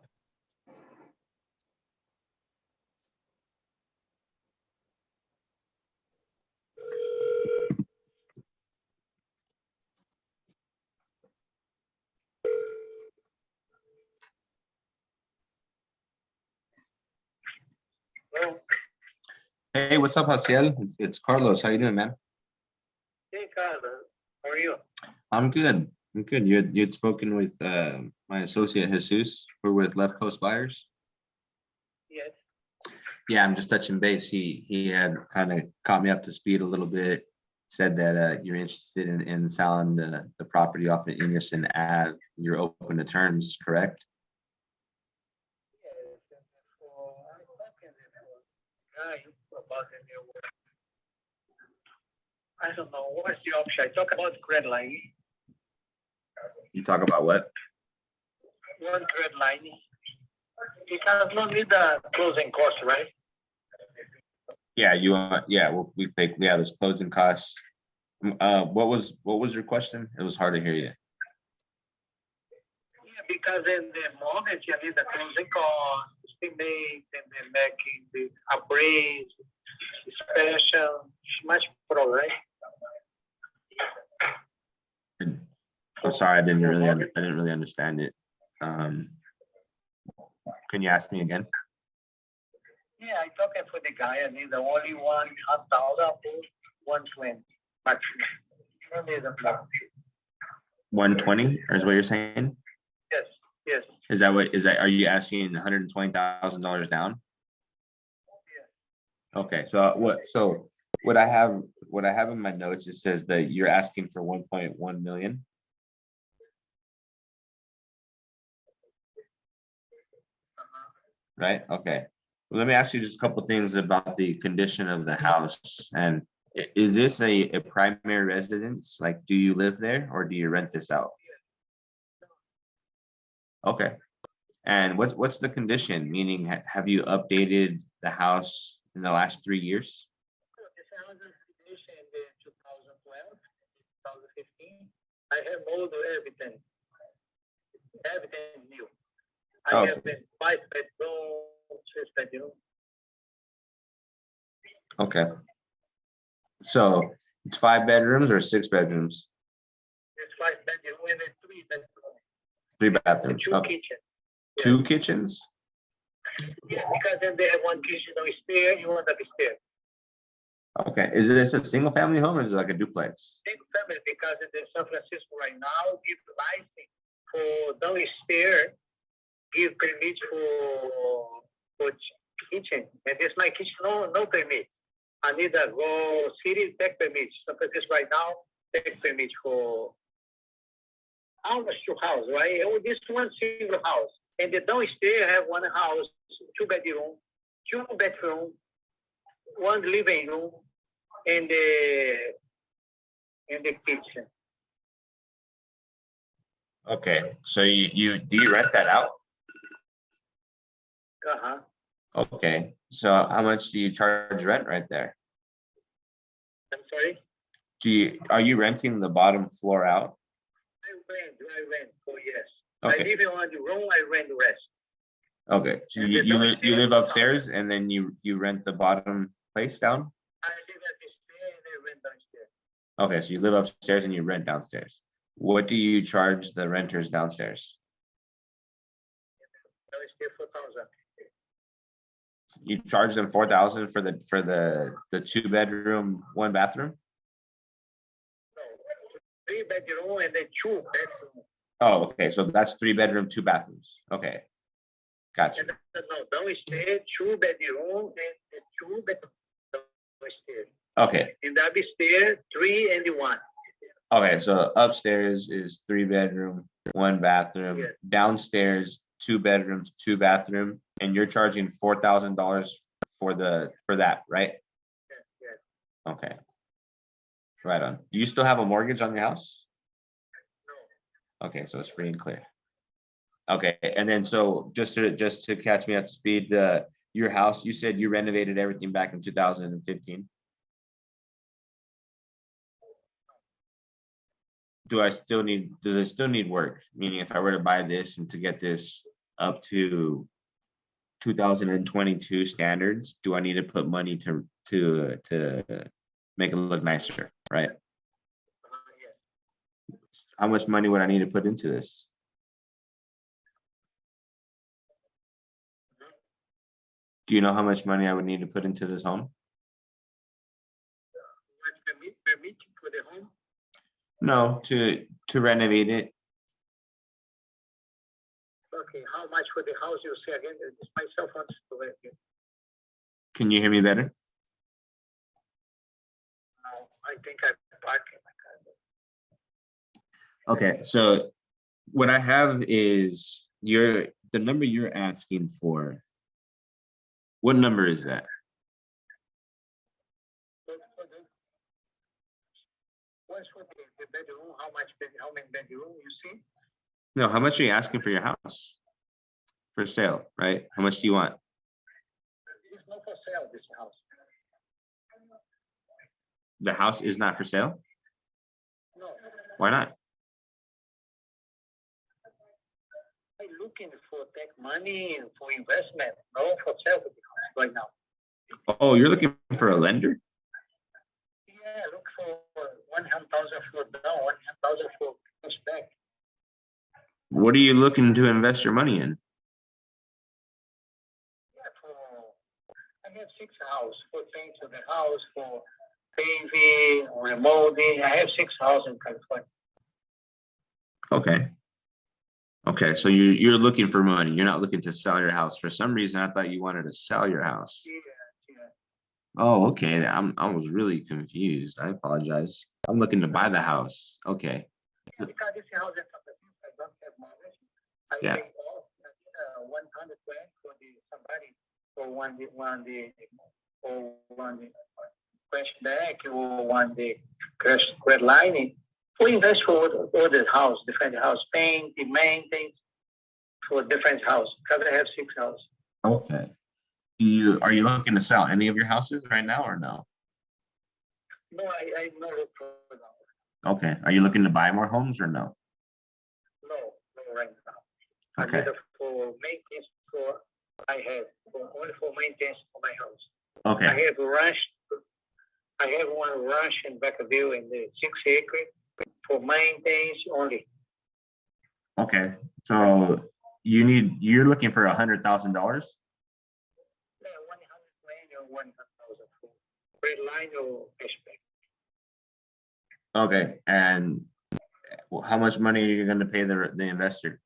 Hey, what's up, Jaciel? It's Carlos. How you doing, man? Hey, Carlos. How are you? I'm good. I'm good. You'd spoken with my associate Jesus. We're with Left Coast Buyers. Yes. Yeah, I'm just touching base. He had kind of caught me up to speed a little bit. Said that you're interested in selling the property off of Emerson Ave. You're open to terms, correct? I don't know. What's the option? I talk about credit line. You talk about what? One credit line. It does not need a closing cost, right? Yeah, we pay. Yeah, there's closing costs. What was your question? It was hard to hear you. Yeah, because in the mortgage you need the closing cost, estimate, and then making the appraise, special, much pro, right? I'm sorry, I didn't really understand it. Can you ask me again? Yeah, I talking for the guy. I need the only 1,000, 120 maximum. No need a plan. 120, or is what you're saying? Yes, yes. Is that are you asking $120,000 down? Okay, so what I have in my notes, it says that you're asking for 1.1 million. Right? Okay. Well, let me ask you just a couple things about the condition of the house. And is this a primary residence? Like, do you live there or do you rent this out? Okay. And what's the condition? Meaning, have you updated the house in the last 3 years? This house is finished in the 2012, 2015. I have mold everything. Everything new. I have been 5 bedrooms, 6 bedrooms. Okay. So it's 5 bedrooms or 6 bedrooms? It's 5 bedrooms and then 3 bedrooms. 3 bathrooms. Two Okay. kitchens. 2 kitchens? Yeah, because then they have one kitchen downstairs, you want upstairs. Okay. Is this a single family home or is it like a duplex? Single family, because in San Francisco right now, give license for downstairs, give permit for kitchen. And this my kitchen, no permit. I need a go city tech permit. San Francisco right now, tech permit for almost 2 houses, right? Oh, this one single house. And the downstairs have 1 house, 2 bedroom, 2 bedroom, 1 living room, and the kitchen. Okay. So you do you rent that out? Uh-huh. Okay, so how much do you charge rent right there? I'm sorry? Are you renting the bottom floor out? I rent, oh, yes. Okay. I live on the room, I rent the rest. Okay, so And you live upstairs and then you rent the bottom place down? I live at the stairs and I rent downstairs. Okay, so you live upstairs and you rent downstairs. What do you charge the renters downstairs? Downstairs 4,000. You charge them 4,000 for the 2-bedroom, 1-bathroom? 3-bedroom and then 2-bedroom. Oh, okay, so that's 3-bedroom, 2 bathrooms. Okay, gotcha. No, downstairs, 2-bedroom and 2-bedroom downstairs. Okay, And upstairs, 3 and 1. okay, so upstairs is 3-bedroom, 1 bathroom. Yes. Downstairs, 2 bedrooms, 2 bathroom, and you're charging $4,000 for that, right? Yes. Okay. Right on. Do you still have a mortgage on your house? No. Okay, so it's free and clear. Okay, and then so just to catch me up to speed, your house, you said you renovated everything back in 2015. Does it still need work? Meaning if I were to buy this and to get this up to 2022 standards, do I need to put money to make it look nicer, right? How much money would I need to put into this? Do you know how much money I would need to put into this home? Permit for the home? No, to renovate it. Okay, how much for the house you say again? It's my cell phone. Can you hear me better? No, I think I parked in my car. Okay, so what I have is the number you're asking for. What number is that? What's for the bedroom? How many bedroom you see? No, how much are you asking for your house? For sale, right? How much do you want? It's not for sale, this house. The house is not for sale? No, Why not? I'm looking for take money and for investment, no for sale for the house right now. Oh, you're looking for a lender? Yeah, look for 100,000 for down, 100,000 for cash back. What are you looking to invest your money in? I have 6 houses for paint to the house, for paving, remodeling. I have 6 houses in California. Okay. Okay, so you're looking for money. You're not looking to sell your house. For some reason, I thought you wanted to sell your house. Yeah. Oh, okay. I was really confused. I apologize. I'm looking to buy the house. Okay. Because this house is I don't have mortgage. I Yeah. pay off 100 grand for somebody for one crash back or one day crash red lining. We invest for all the house, different house, paint, the maintenance for different house. Because I have 6 houses. Okay. Are you looking to sell any of your houses right now or no? No, I no look for now. Okay. Are you looking to buy more homes or no? No, right now. Okay. I need for maintenance for I have only for maintenance for my house. Okay. I have a ranch. I have one ranch in Vacaville in the 6 acre for maintenance only. Okay. So you're looking for $100,000? Yeah, 100 grand or 100,000 for red line or cashback. Okay. And how much money are you going to pay the investor?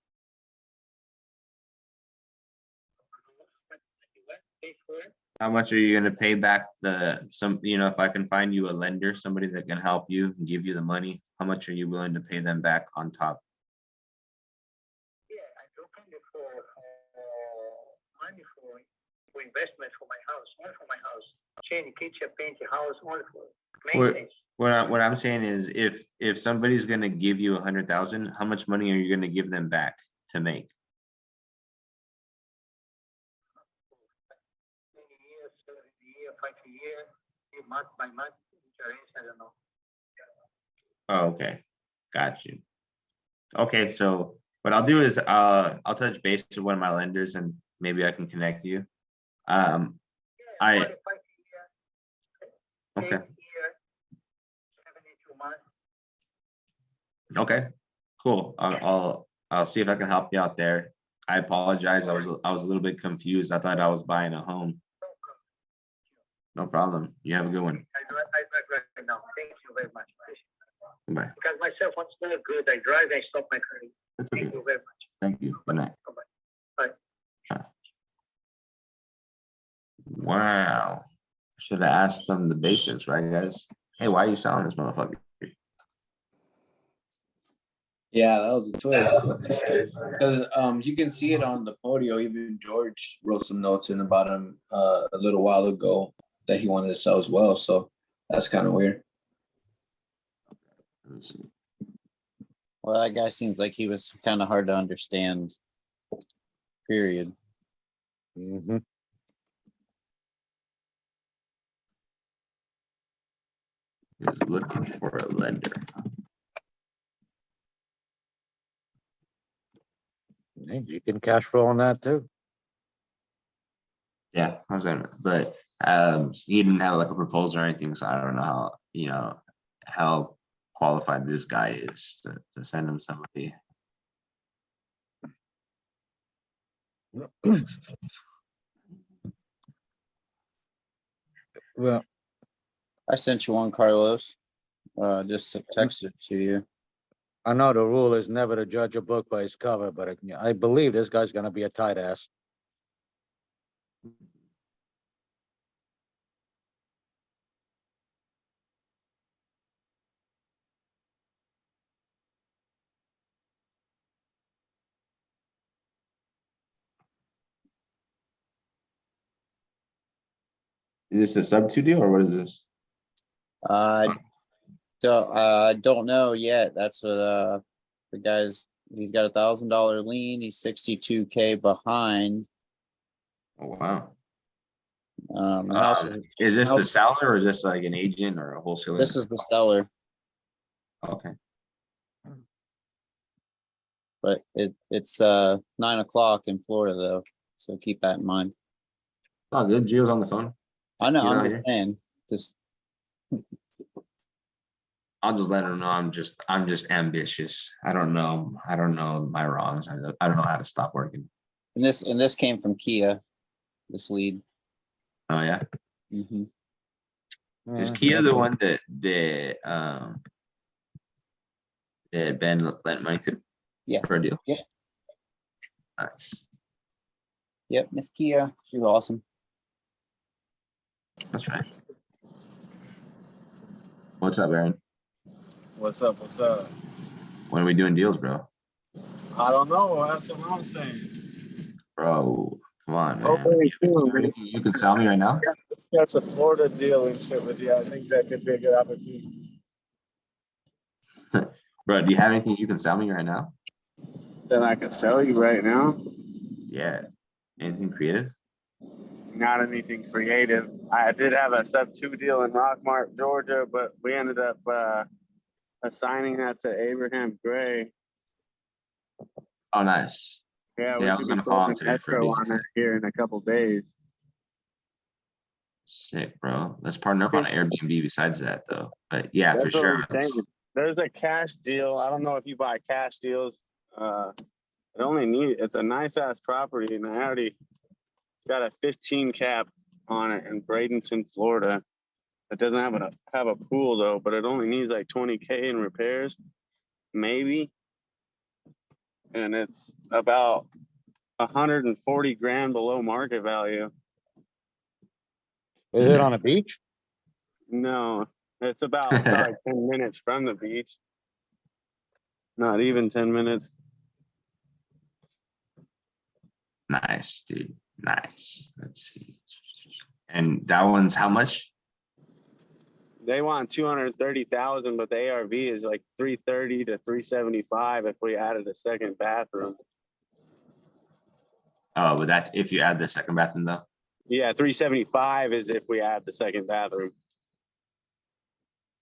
How much are you going to pay back if I can find you a lender, somebody that can help you and give you the money, how much are you willing to pay them back on top? Yeah, I'm looking for money for investment for my house, only for my house. Change kitchen, paint the house, only for maintenance. What I'm saying is if somebody's going to give you 100,000, how much money are you going to give them back to make? month by month insurance. I don't know. Oh, okay, got you. Okay, so what I'll do is I'll touch base with one of my lenders and maybe I can connect you. I okay. 72 months. Okay, cool. I'll see if I can help you out there. I apologize. I was a little bit confused. I thought I was buying a home. No problem. You have a good one. I drive right now. Thank you very much. Bye. Because my cell phone's not good. I drive, I stop my car. That's Thank okay. you very much. Thank you. Good night. Bye. Wow. Should have asked them the basics, right, guys? Hey, why are you selling this motherfucker? Yeah, that was a twist. Because you can see it on the podium. Even George wrote some notes in about him a little while ago that he wanted to sell as well. So that's kind of weird. Well, that guy seems like he was kind of hard to understand. Period. Mm-hmm. He was looking for a lender. You can cash flow on that too. Yeah, I was gonna, but he didn't have like a proposal or anything, so I don't know how how qualified this guy is to send him somebody. Well, I sent you one, Carlos. Just texted it to you. I know the rule is never to judge a book by its cover, but I believe this guy's gonna be a tight ass. Is this a sub 2 deal or what is this? Don't know yet. That's what the guy's. He's got $1,000 lien. He's 62K behind. Oh wow. The house Is this the seller or is this like an agent or a wholesaler? This is the seller, Okay. but it's 9 o'clock in Florida though, so keep that in mind. Oh, good. Gio's on the phone. I know. He's I'm not just here? saying. Just I'll just let him know I'm just ambitious. I don't know my wrongs. I don't know how to stop working. and this came from Kia. This lead. Oh yeah. Mm-hmm. Is Kia the one that Ben lent money to? Yeah. For a deal. Yeah. Nice. Yep, Miss Kia. She's awesome. That's right. What's up, Aaron? What's up? What's up? When are we doing deals, bro? I don't know. That's what I'm saying. Bro, come on, man. Okay, cool. Anything you can sell me right now? Discuss a Florida deal and shit with you. I think that could be a good opportunity. Bro, do you have anything you can sell me right now? That I can sell you right now. Yeah. Anything creative? Not anything creative. I did have a sub 2 deal in Rockmart, Georgia, but we ended up assigning that to Abraham Gray. Oh, nice. Yeah, we I should was be gonna call him closing today for a escrow deal. on it here in a couple days. Sick, bro. Let's partner up on Airbnb besides that, though. But yeah, for That's what sure. I'm thinking. There's a cash deal. I don't know if you buy cash deals. It's a nice ass property, and it's got a 15 cap on it in Bradenton, Florida. It doesn't have a pool though, but it only needs like 20K in repairs, maybe. And it's about 140 grand below market value. Is it on a beach? No, it's about like 10 minutes from the beach. Not even 10 minutes. Nice, dude. Nice. Let's see. And that one's how much? They want 230,000, but the ARV is like 330 to 375 if we added a second bathroom. Oh, but that's if you add the second bathroom, though. Yeah, 375 is if we add the second bathroom.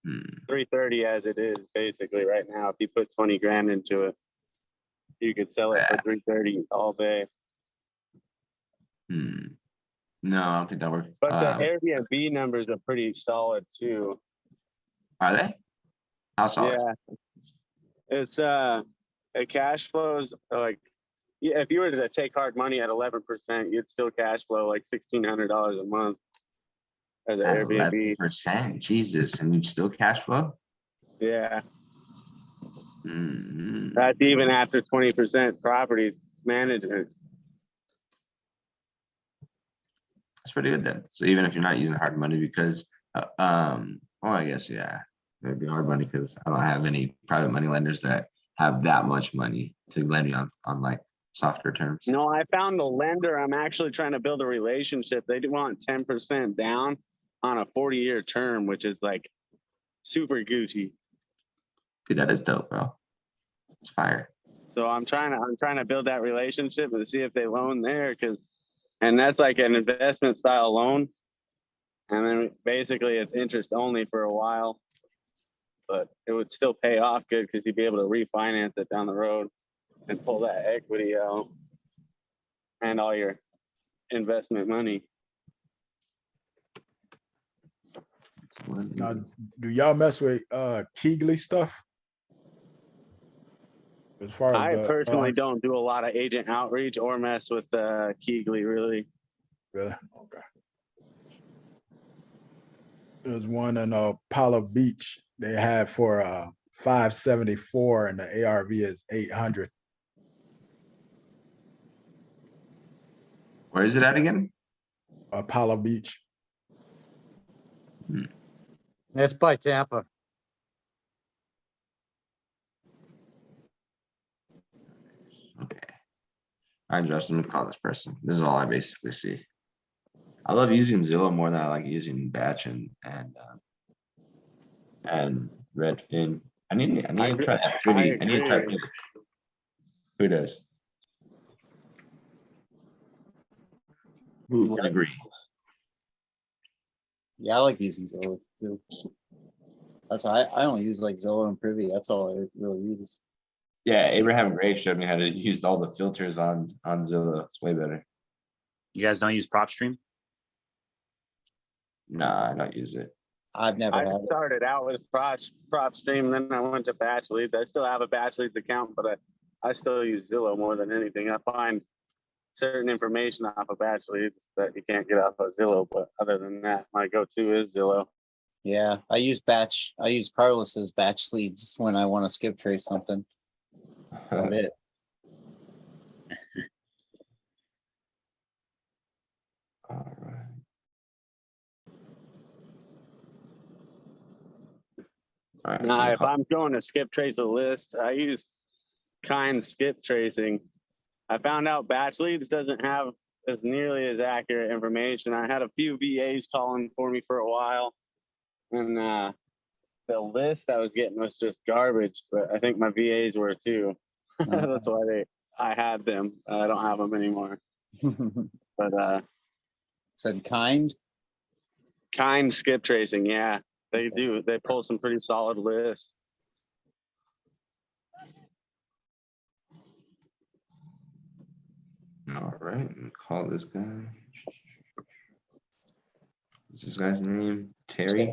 330 as it is basically right now. If you put 20 grand into it, you could sell it for 330 all day. No, I don't think that works. But the Airbnb numbers are pretty solid too. Are they? How solid? Yeah, it's it cash flows like, yeah, if you were to take hard money at 11%, you'd still cash flow like $1,600 a month as an Airbnb. 11%, Jesus, and you'd still cash flow? Yeah. That's even after 20% property management. That's pretty good then. So even if you're not using hard money, because, well, I guess, yeah, it'd be hard money because I don't have any private money lenders that have that much money to lend me on like softer terms. No, I found a lender. I'm actually trying to build a relationship. They want 10% down on a 40-year term, which is like super Gucci. Dude, that is dope, bro. It's fire. So I'm trying to build that relationship and see if they loan there, and that's like an investment style loan. And then basically it's interest only for a while, but it would still pay off good because you'd be able to refinance it down the road and pull that equity out and all your investment money. Now, do y'all mess with Keegley stuff? As far as I personally don't do a lot of agent outreach or mess with Keegley really. Really? Okay. There's one in Apollo Beach they had for 574 and the ARV is 800. Where is it at again? Apollo Beach. That's by Tampa. Okay. All right, Justin, let me call this person. This is all I basically see. I love using Zillow more than I like using Batch and Redfin. I need to try Pretty. I need to try Pretty. Who does? Who would agree? Yeah, I like using Zillow too. That's why I don't use like Zillow and Privy. That's all I really use. Yeah, Abraham Gray showed me how to use all the filters on Zillow. It's way better. You guys don't use PropStream? Nah, I don't use it. I've never I had it. started out with PropStream, then I went to Batch Leads. I still have a Batch Leads account, but I still use Zillow more than anything. I find certain information off of Batch Leads that you can't get off of Zillow, but other than that, my go-to is Zillow. Yeah, I use Carlos's Batch Leads when I want to skip trace something. That's it. All right. All right. Now, if I'm going to skip trace a list, I use Kind skip tracing. I found out Batch Leads doesn't have as nearly as accurate information. I had a few VAs calling for me for a while, and the list I was getting was just garbage. But I think my VAs were too. That's why I had them. I don't have them anymore. But said Kind skip tracing, yeah, they do. They pull some pretty solid lists. All right, call this guy. What's this guy's name? Terry.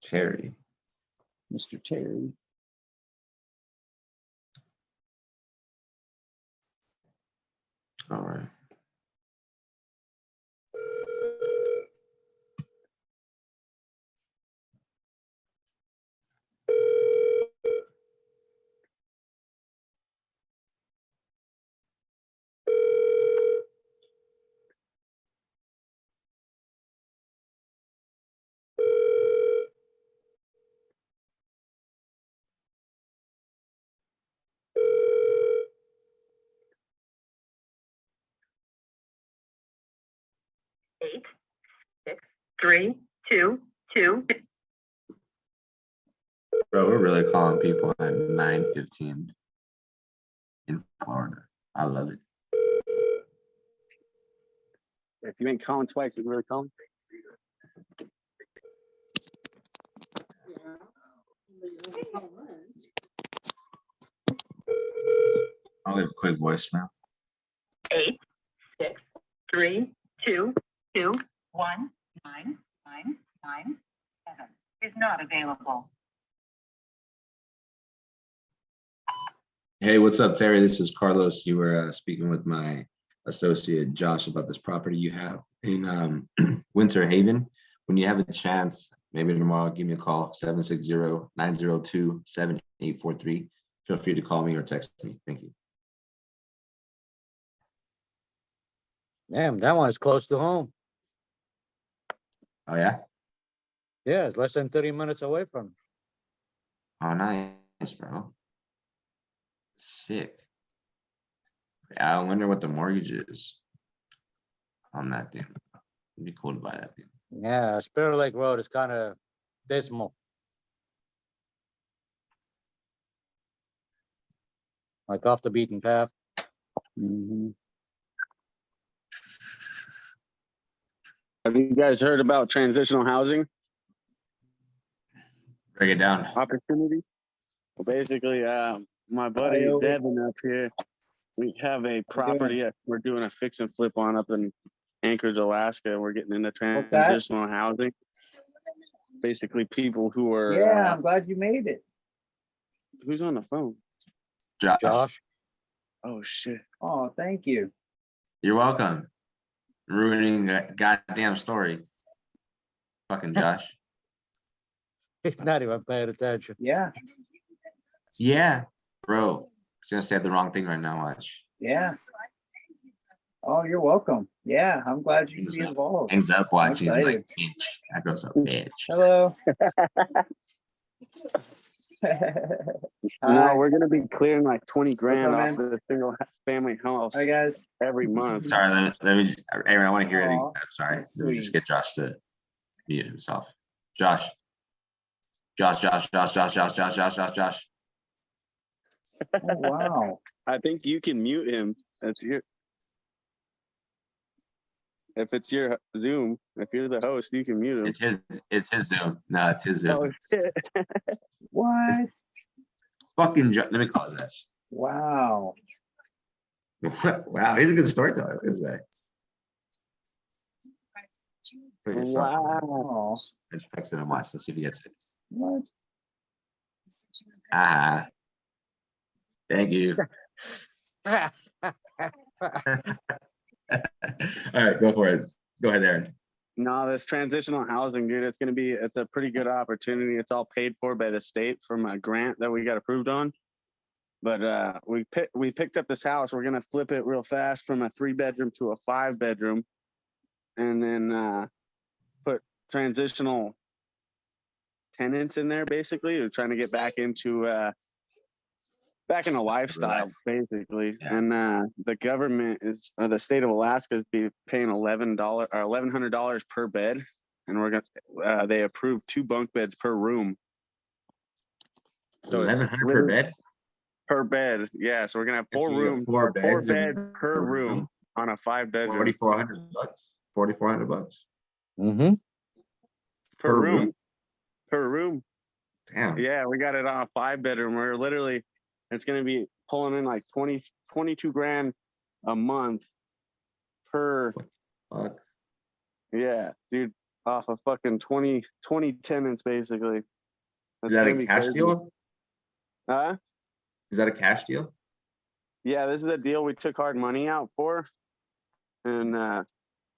Terry. Mr. Terry. All right. Eight, 6, 3, 2, 2. Bro, we're really calling people at 9:15 in Florida. I love it. If you ain't calling twice, you really calling? I'll leave a quick voicemail. 8, 6, 3, 2, 2, 1, 9, 9, 9, 7 is not available. Hey, what's up, Terry? This is Carlos. You were speaking with my associate Josh about this property you have in Winter Haven. When you have a chance, maybe tomorrow, give me a call, 760-902-7843. Feel free to call me or text me. Thank you. Damn, that one's close to home. Oh, yeah? Yeah, it's less than 30 minutes away from. Oh, nice, bro. Sick. Yeah, I wonder what the mortgage is on that thing. It'd be cool to buy that thing. Yeah, Spirit Lake Road is kind of dismal. Like off the beaten path. Have you guys heard about transitional housing Break it down. opportunities? Well, basically, my buddy Devin up here, we have a property that we're doing a fix and flip on up in Anchorage, Alaska. We're getting into What's that? transitional housing. Basically, people who are. Yeah, I'm glad you made it. Who's on the phone? Josh. Oh shit. Oh, thank you. You're welcome. Ruining a goddamn story. Fucking Josh. He's not even paying attention. Yeah, Yeah. Bro, I was gonna say the wrong thing right now. Watch. yeah. Oh, you're welcome. Yeah, I'm glad you can be involved. Hangs up watching. He's like, excited. bitch. That girl's a bitch. Hello. No, we're gonna be clearing like 20 grand up, off man? the single family house. Hi, guys. Every month. Sorry, let me Aaron, I want to hear it. Aw, I'm sorry. that's Let me just sweet. get Josh to mute himself. Josh. Josh. Oh, wow. I think you can mute him. That's your. If it's your Zoom, if you're the host, you can mute him. It's his Zoom. No, it's his Zoom. Oh shit. What? Fucking let me call his ass. Wow. Wow, he's a good storyteller. Look at that. Wow. I just texted him once. Let's see if he gets it. What? Ah. Thank you. All right, go for it. Go ahead, Aaron. No, this transitional housing, dude, it's a pretty good opportunity. It's all paid for by the state from a grant that we got approved on. But we picked up this house. We're gonna flip it real fast from a 3-bedroom to a 5-bedroom, and then put transitional tenants in there. Basically, we're trying to get back into lifestyle, basically. Yeah. And the government the state of Alaska is be paying $1,100 per bed, and we're gonna they approved 2 bunk beds per room. So $1,100 per bed. Per bed, yeah. So we're gonna have 4 rooms, 4 beds per room on a 5-bedroom. $4,400. $4,400. Mm-hmm. Per room. Per room. Damn. Yeah, we got it on a 5-bedroom. We're literally, it's gonna be pulling in like 22 grand a month per. Fuck. Yeah, dude, off of fucking 20 tenants basically. Is that a cash deal? Huh? Is that a cash deal? Yeah, this is a deal we took hard money out for, and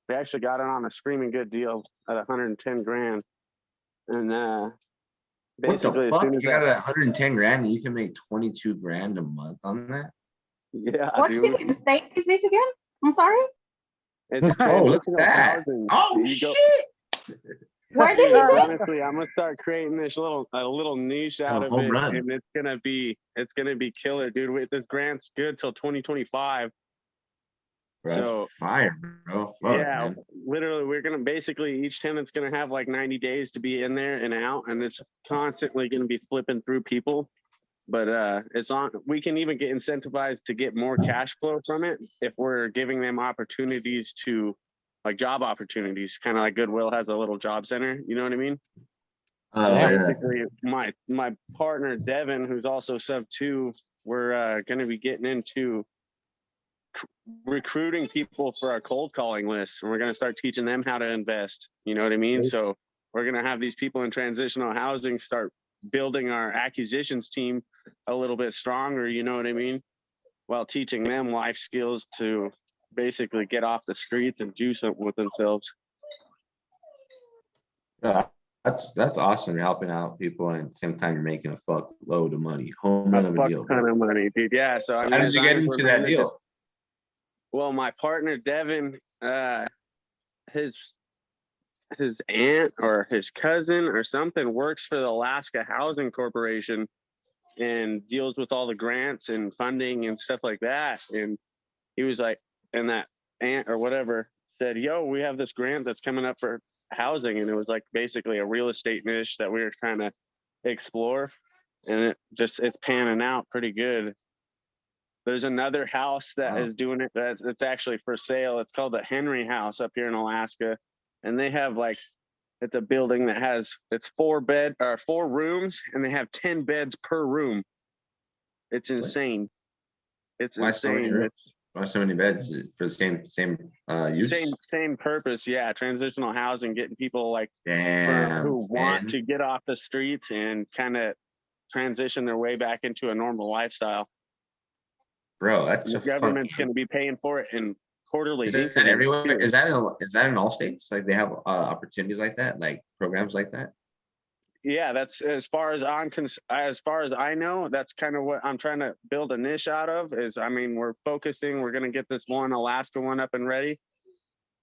we actually got it on a screaming good deal at 110 grand. And basically, what the fuck? You got it at 110 grand, and you can make 22 grand a month on that? Yeah, What dude. state is this again? I'm sorry. It's oh, look at that! housing. Oh shit! Where did you say? Honestly, I'm gonna start creating this little niche out of it, run. and it's gonna be killer, dude. This grant's good till 2025. Bro, so that's fire, bro. Fuck, yeah, man. literally, we're gonna basically each tenant's gonna have like 90 days to be in there and out, and it's constantly gonna be flipping through people. But it's on. We can even get incentivized to get more cash flow from it if we're giving them opportunities to, like job opportunities, kind of like Goodwill has a little job center. You know what I mean? Oh, So yeah. basically, my partner Devin, who's also sub 2, we're going to be getting into recruiting people for our cold calling list, and we're going to start teaching them how to invest. You know what I mean? So we're going to have these people in transitional housing start building our acquisitions team a little bit stronger. You know what I mean? While teaching them life skills to basically get off the streets and do something with themselves. Yeah, that's awesome. You're helping out people, and at the same time you're making a fuck load of money. Home run of a deal, Ton bro. of money, dude. Yeah. So I mean, How did as you long get as into we're that managing- deal? Well, my partner Devin, his aunt or his cousin or something works for the Alaska Housing Corporation and deals with all the grants and funding and stuff like that. And he was like, and that aunt or whatever said, yo, we have this grant that's coming up for housing. And it was like basically a real estate niche that we were trying to explore. And it's panning out pretty good. There's another house that is doing it. It's actually for sale. It's called the Henry House up here in Alaska. And they have it's a building that it's 4 rooms, and they have 10 beds per room. It's insane. It's Why so many insane. rooms? Why so many beds for the same use? Same purpose. Yeah. Transitional housing, getting people Damn, who want man. to get off the streets and kind of transition their way back into a normal lifestyle. Bro, that's The government's going to be paying for it in quarterly. Is that increments, everywhere? too. Is that in all states? Like they have opportunities like that, like programs like that? Yeah, that's as far as I know, that's kind of what I'm trying to build a niche out of. We're going to get this Alaska one up and ready.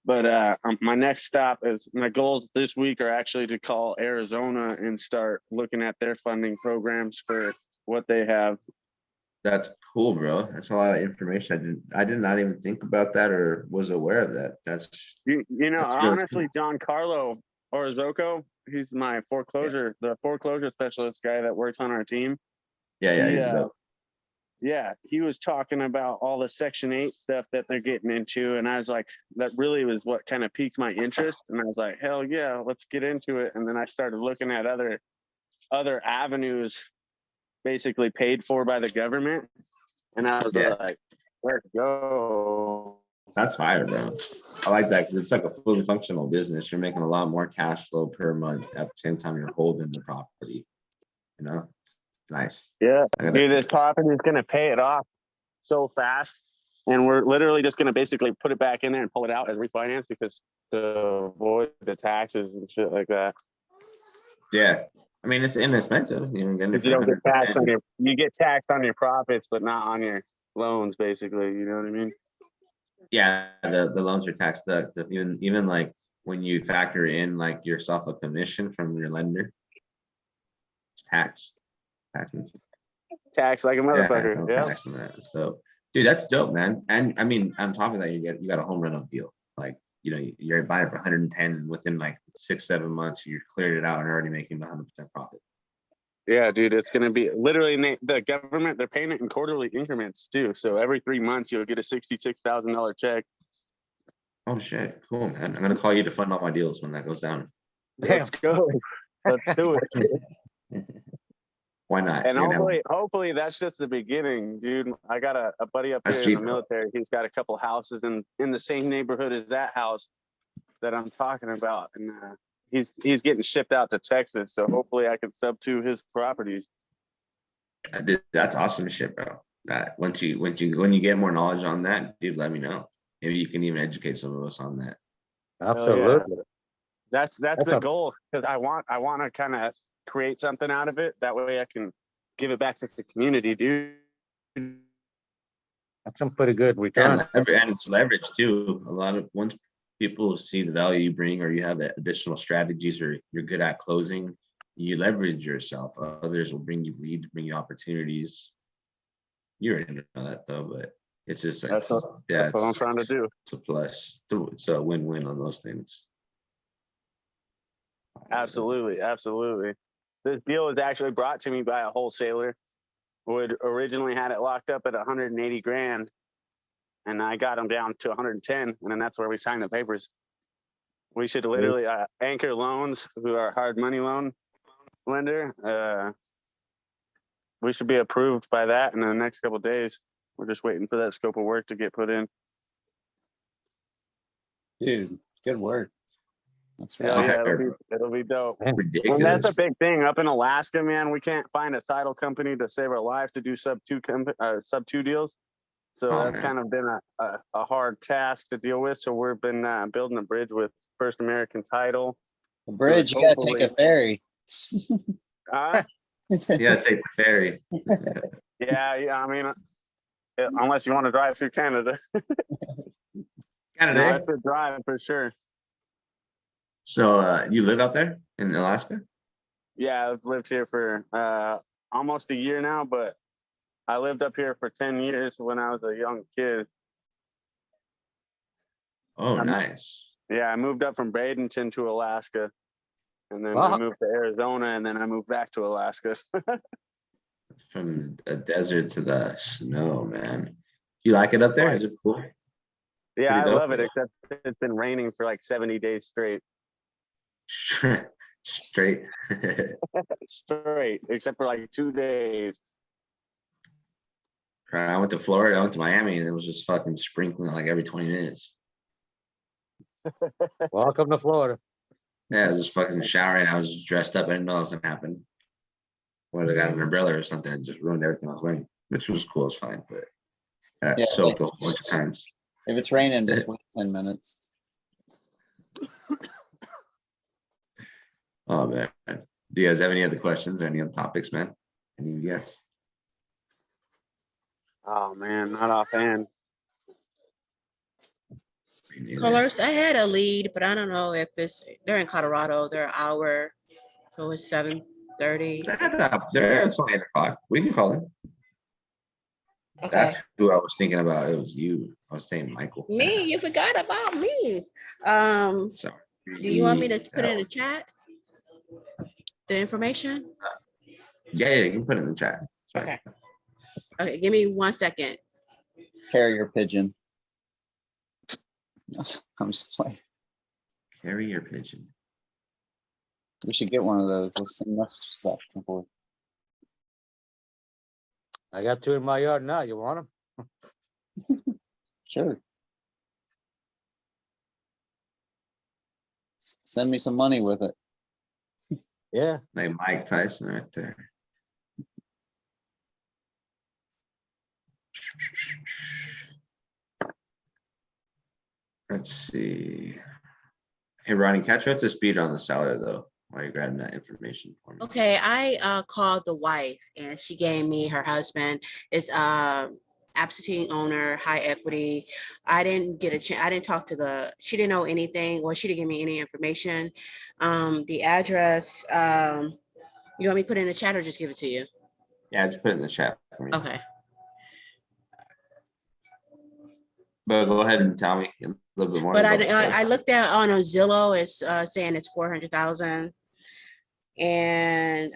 But my goals this week are actually to call Arizona and start looking at their funding programs for what they have. That's cool, bro. That's a lot of information. I did not even think about that or was aware of that. That's that's really honestly, cool. Giancarlo Orozco, he's my the foreclosure specialist guy that works on our team. Yeah, he's dope. Yeah, he was talking about all the Section 8 stuff that they're getting into, and I was like, that really was what kind of piqued my interest. And I was like, hell yeah, let's get into it. And then I started looking at other avenues, basically paid for by the government, and I was like, let's go. That's fire, bro. I like that because it's like a fully functional business. You're making a lot more cash flow per month at the same time you're holding the property. You know, it's nice. Yeah, dude, this property is gonna pay it off so fast, and we're literally just gonna basically put it back in there and pull it out as refinance because to avoid the taxes and shit like that. Yeah, I mean it's inexpensive. Because you don't get taxed you get taxed on your profits, but not on your loans, basically. You know what I mean? Yeah, the loans are taxed. Even like when you factor in like yourself a commission from your lender, tax like a motherfucker. Yeah, tax on that. So, dude, that's dope, man. And I mean, on top of that, you got a home run deal. Like, you're buying it for 110, and within like 6-7 months, you cleared it out and already making 100% profit. Yeah, dude, it's gonna be literally the government. They're paying it in quarterly increments too. So every 3 months, you'll get a $66,000 check. Oh shit, cool, man. I'm gonna call you to fund all my deals when that goes down. Let's go. Let's do it. Why not? And hopefully that's just the beginning, dude. I got a buddy up here in the military. He's got a couple houses in the same neighborhood as that house that I'm talking about, and he's getting shipped out to Texas. So hopefully I can sub to his properties. That's awesome shit, bro. That when you get more knowledge on that, dude, let me know. Maybe you can even educate some of us on that. Absolutely. That's the goal, because I want to kind of create something out of it. That way I can give it back to the community, dude. That's some pretty good return. And it's leverage too. A lot of once people see the value you bring, or you have additional strategies, or you're good at closing, you leverage yourself. Others will bring you leads, bring you opportunities. You already know that though, but it's just like, that's what I'm trying to do. It's a plus. It's a win-win on those things. Absolutely. This deal was actually brought to me by a wholesaler who had originally had it locked up at 180 grand, and I got him down to 110, and then that's where we signed the papers. We should literally Anchor Loans, who are hard money loan, lender. We should be approved by that in the next couple of days. We're just waiting for that scope of work to get put in. Dude, good work. That's Hell right. yeah, it'll be dope. And Ridiculous. that's a big thing up in Alaska, man. We can't find a title company to save our lives to do sub two deals. So Oh, that's man. kind of been a hard task to deal with. So we've been building a bridge with First American Title. The bridge, you gotta take a ferry. Huh? You gotta take the ferry. Yeah. I mean, unless you want to drive through Canada. Canada. No, that's a drive for sure. So you live out there in Alaska? Yeah, I've lived here for almost a year now, but I lived up here for 10 years when I was a young kid. Oh, nice. Yeah, I moved up from Bradenton to Alaska, and then Wow. I moved to Arizona, and then I moved back to Alaska. From a desert to the snow, man. You like it up there? Is it cool? Yeah, I Pretty dope. love it, except it's been raining for like 70 days straight. Straight. Straight, except for like 2 days. I went to Florida, I went to Miami, and it was just fucking sprinkling like every 20 minutes. Welcome to Florida. Yeah, I was just fucking showering. I was just dressed up. I didn't know it was gonna happen. Would have got an umbrella or something and just ruined everything I was wearing, which was cool. It's fine, but I Yeah, soaked a bunch of times. If it's raining, just wait 10 minutes. Oh man. Do you guys have any other questions or any other topics, man? Any yes? Oh man, not offhand. Colors, I had a lead, but I don't know if they're in Colorado, they're an hour, so it's 7:30. It's only 8 o'clock. We can call him. Okay. That's who I was thinking about. It was you. I was saying Michael. Me, you forgot about me. Sorry. Do you want me to put it in the chat? The information? Yeah, you can put it in the chat. Okay. Okay, give me 1 second. Carrier pigeon. I'm just playing. Carrier pigeon. We should get one of those. We'll send messages back and forth. I got 2 in my yard now. You want them? Sure. Send me some money with it. Yeah. Like Mike Tyson right there. Let's see. Hey, Ronnie, catch up to speed on the seller, though, while you're grabbing that information for me. Okay, I called the wife and she gave me her husband. It's absentee owner, high equity. I didn't get a chance. I didn't talk to she didn't know anything. Well, she didn't give me any information. The address, you want me to put it in the chat or just give it to you? Yeah, just put it in the chat for me. Okay. But go ahead and tell me a little bit more. But about the I looked at on a Zillow, it's saying it's 400,000. And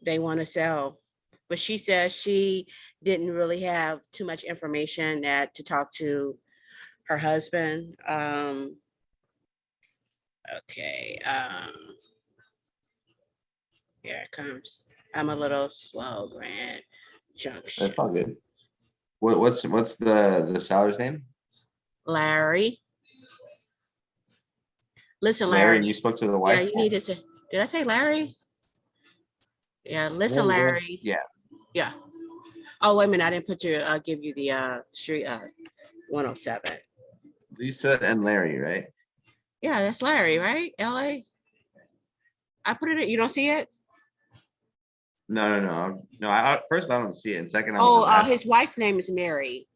they want to sell. But she says she didn't really have too much information to talk to her husband. Okay. Here it comes. I'm a little slow, Grand Junction. That's all good. What's the seller's name? Larry. Listen, Larry, Larry. and you spoke to the wife? Yeah, you need to say, did I say Larry? Yeah, listen, Yeah, Larry. Yeah. Yeah. Oh, wait a minute. I didn't put your, I'll give you the street 107. Lisa and Larry, right? Yeah, that's Larry, right? LA. I put it, you don't see it? No. First, I don't see it. And second, I Oh, was asking- his wife's name is Mary.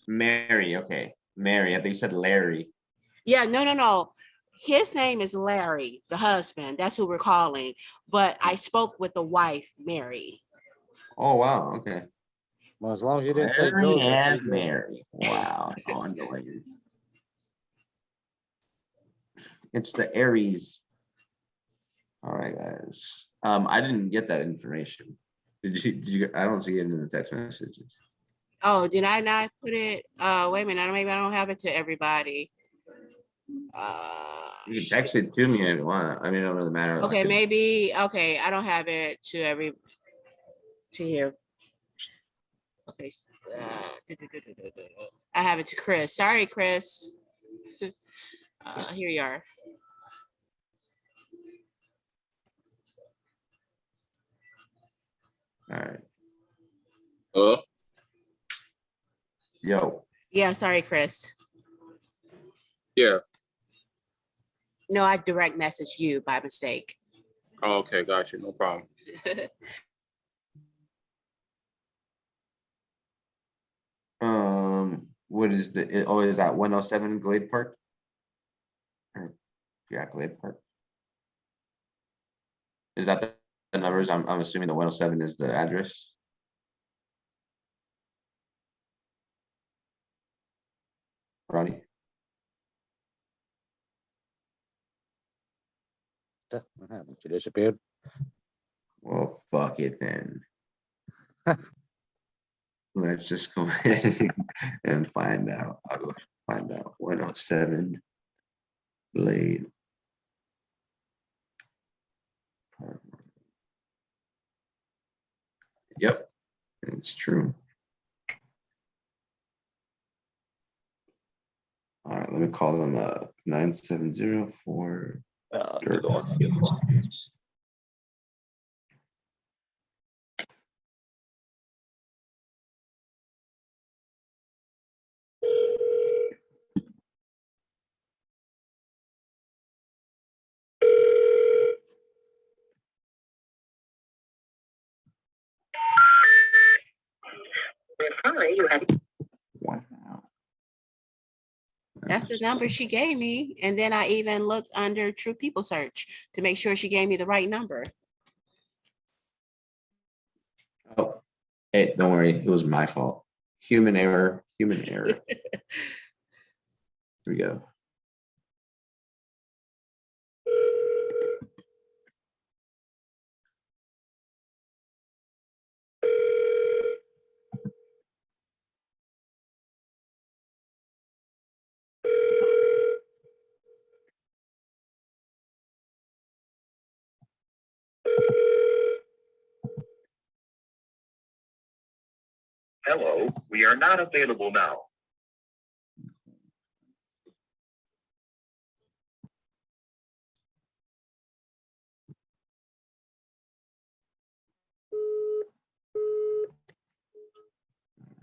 Mary. Okay. Mary. I think you said Larry. Yeah, no. His name is Larry, the husband. That's who we're calling. But I spoke with the wife, Mary. Oh, wow. Okay. Well, as long as you didn't say Larry Joseph, and you're good. Mary. Wow. No, annoying. It's the Aries. All right, guys. I didn't get that information. Did you? I don't see it in the text messages. Oh, did I not put it? Wait a minute. Maybe I don't have it to everybody. You can text it to me if you want. I mean, it don't really matter. Okay, Like, maybe, okay, I don't have it to here. Okay. I have it to Chris. Sorry, Chris. Here you are. all right. Hello? Yo. Yeah, sorry, Chris. Yeah. No, I direct messaged you by mistake. Oh, okay, got you. No problem. What is is that 107 Glade Park? Or, yeah, Glade Park. Is that the numbers? I'm assuming the 107 is the address. Ronnie? What happened? She disappeared? Well, fuck it then. Let's just go ahead and find out. I'll go find out. 107 Glade. Yep, it's true. All right, let me call them 9704. Hi, you have. That's the number she gave me. And then I even looked under True People Search to make sure she gave me the right number. Oh, hey, don't worry, it was my fault. Human error, human error. Here we go. Hello, we are not available now.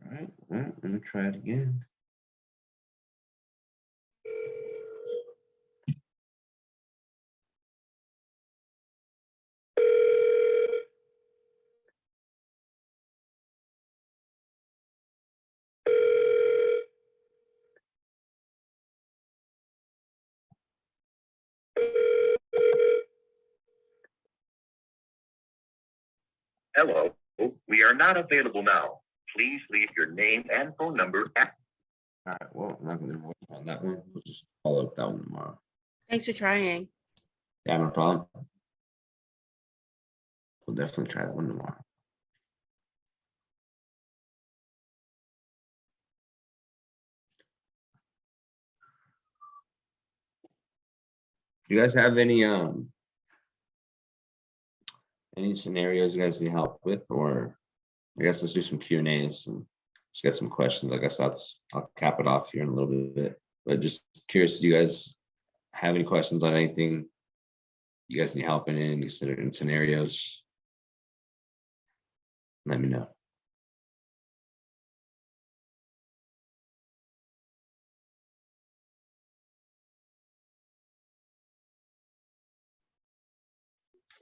All right, well, let me try it again. Hello, we are not available now. Please leave your name and phone number at. All right, well, I'm not gonna work on that one. We'll just follow up that one tomorrow. Thanks for trying. Yeah, no problem. We'll definitely try that one tomorrow. You guys have any scenarios you guys need help with, or I guess let's do some Q&As and just get some questions. I guess I'll cap it off here in a little bit, but just curious, do you guys have any questions on anything you guys need help in any certain scenarios? Let me know.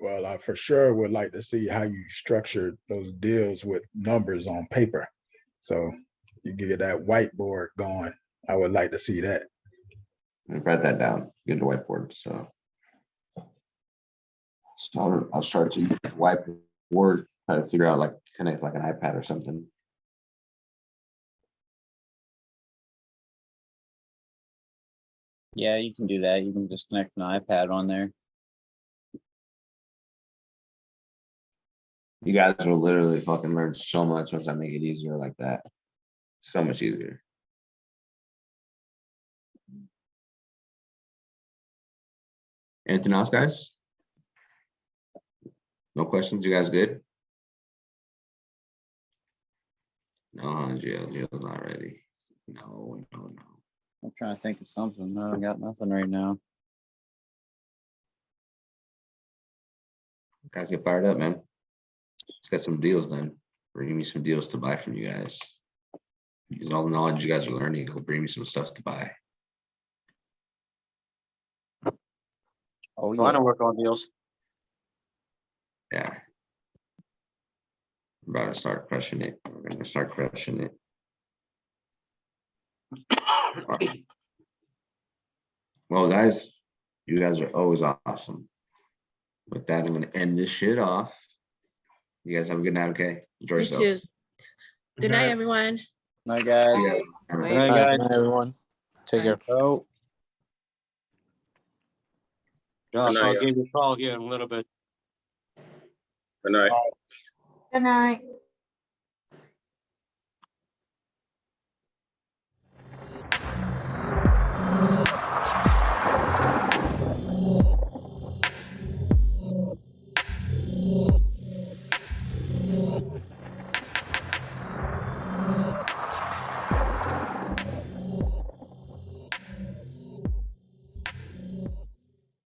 Well, I for sure would like to see how you structure those deals with numbers on paper. So you get that whiteboard going. I would like to see that. Write that down. Get the whiteboard. So I'll start to use whiteboard, try to figure out like connect like an iPad or something. Yeah, you can do that. You can just connect an iPad on there. You guys will literally fucking learn so much once I make it easier like that. So much easier. Anything else, guys? No questions? You guys good? No, Gio's not ready. No. I'm trying to think of something. No, I got nothing right now. Guys get fired up, man. Let's get some deals done. Bring me some deals to buy from you guys. Use all the knowledge you guys are learning. Go bring me some stuff to buy. Oh, So I don't work on deals. Yeah. We're about to start crushing it. We're gonna start crushing it. All right. Well, guys, you guys are always awesome. With that, I'm gonna end this shit off. You guys have a good night, okay? Enjoy You yourselves. too. Good night, everyone. Night, guys. See ya. Good Bye. night, All right, guys. good night, everyone. Take care. Oh. Josh, night, I'll yeah. give you a call here in a little bit. Good night. Good night.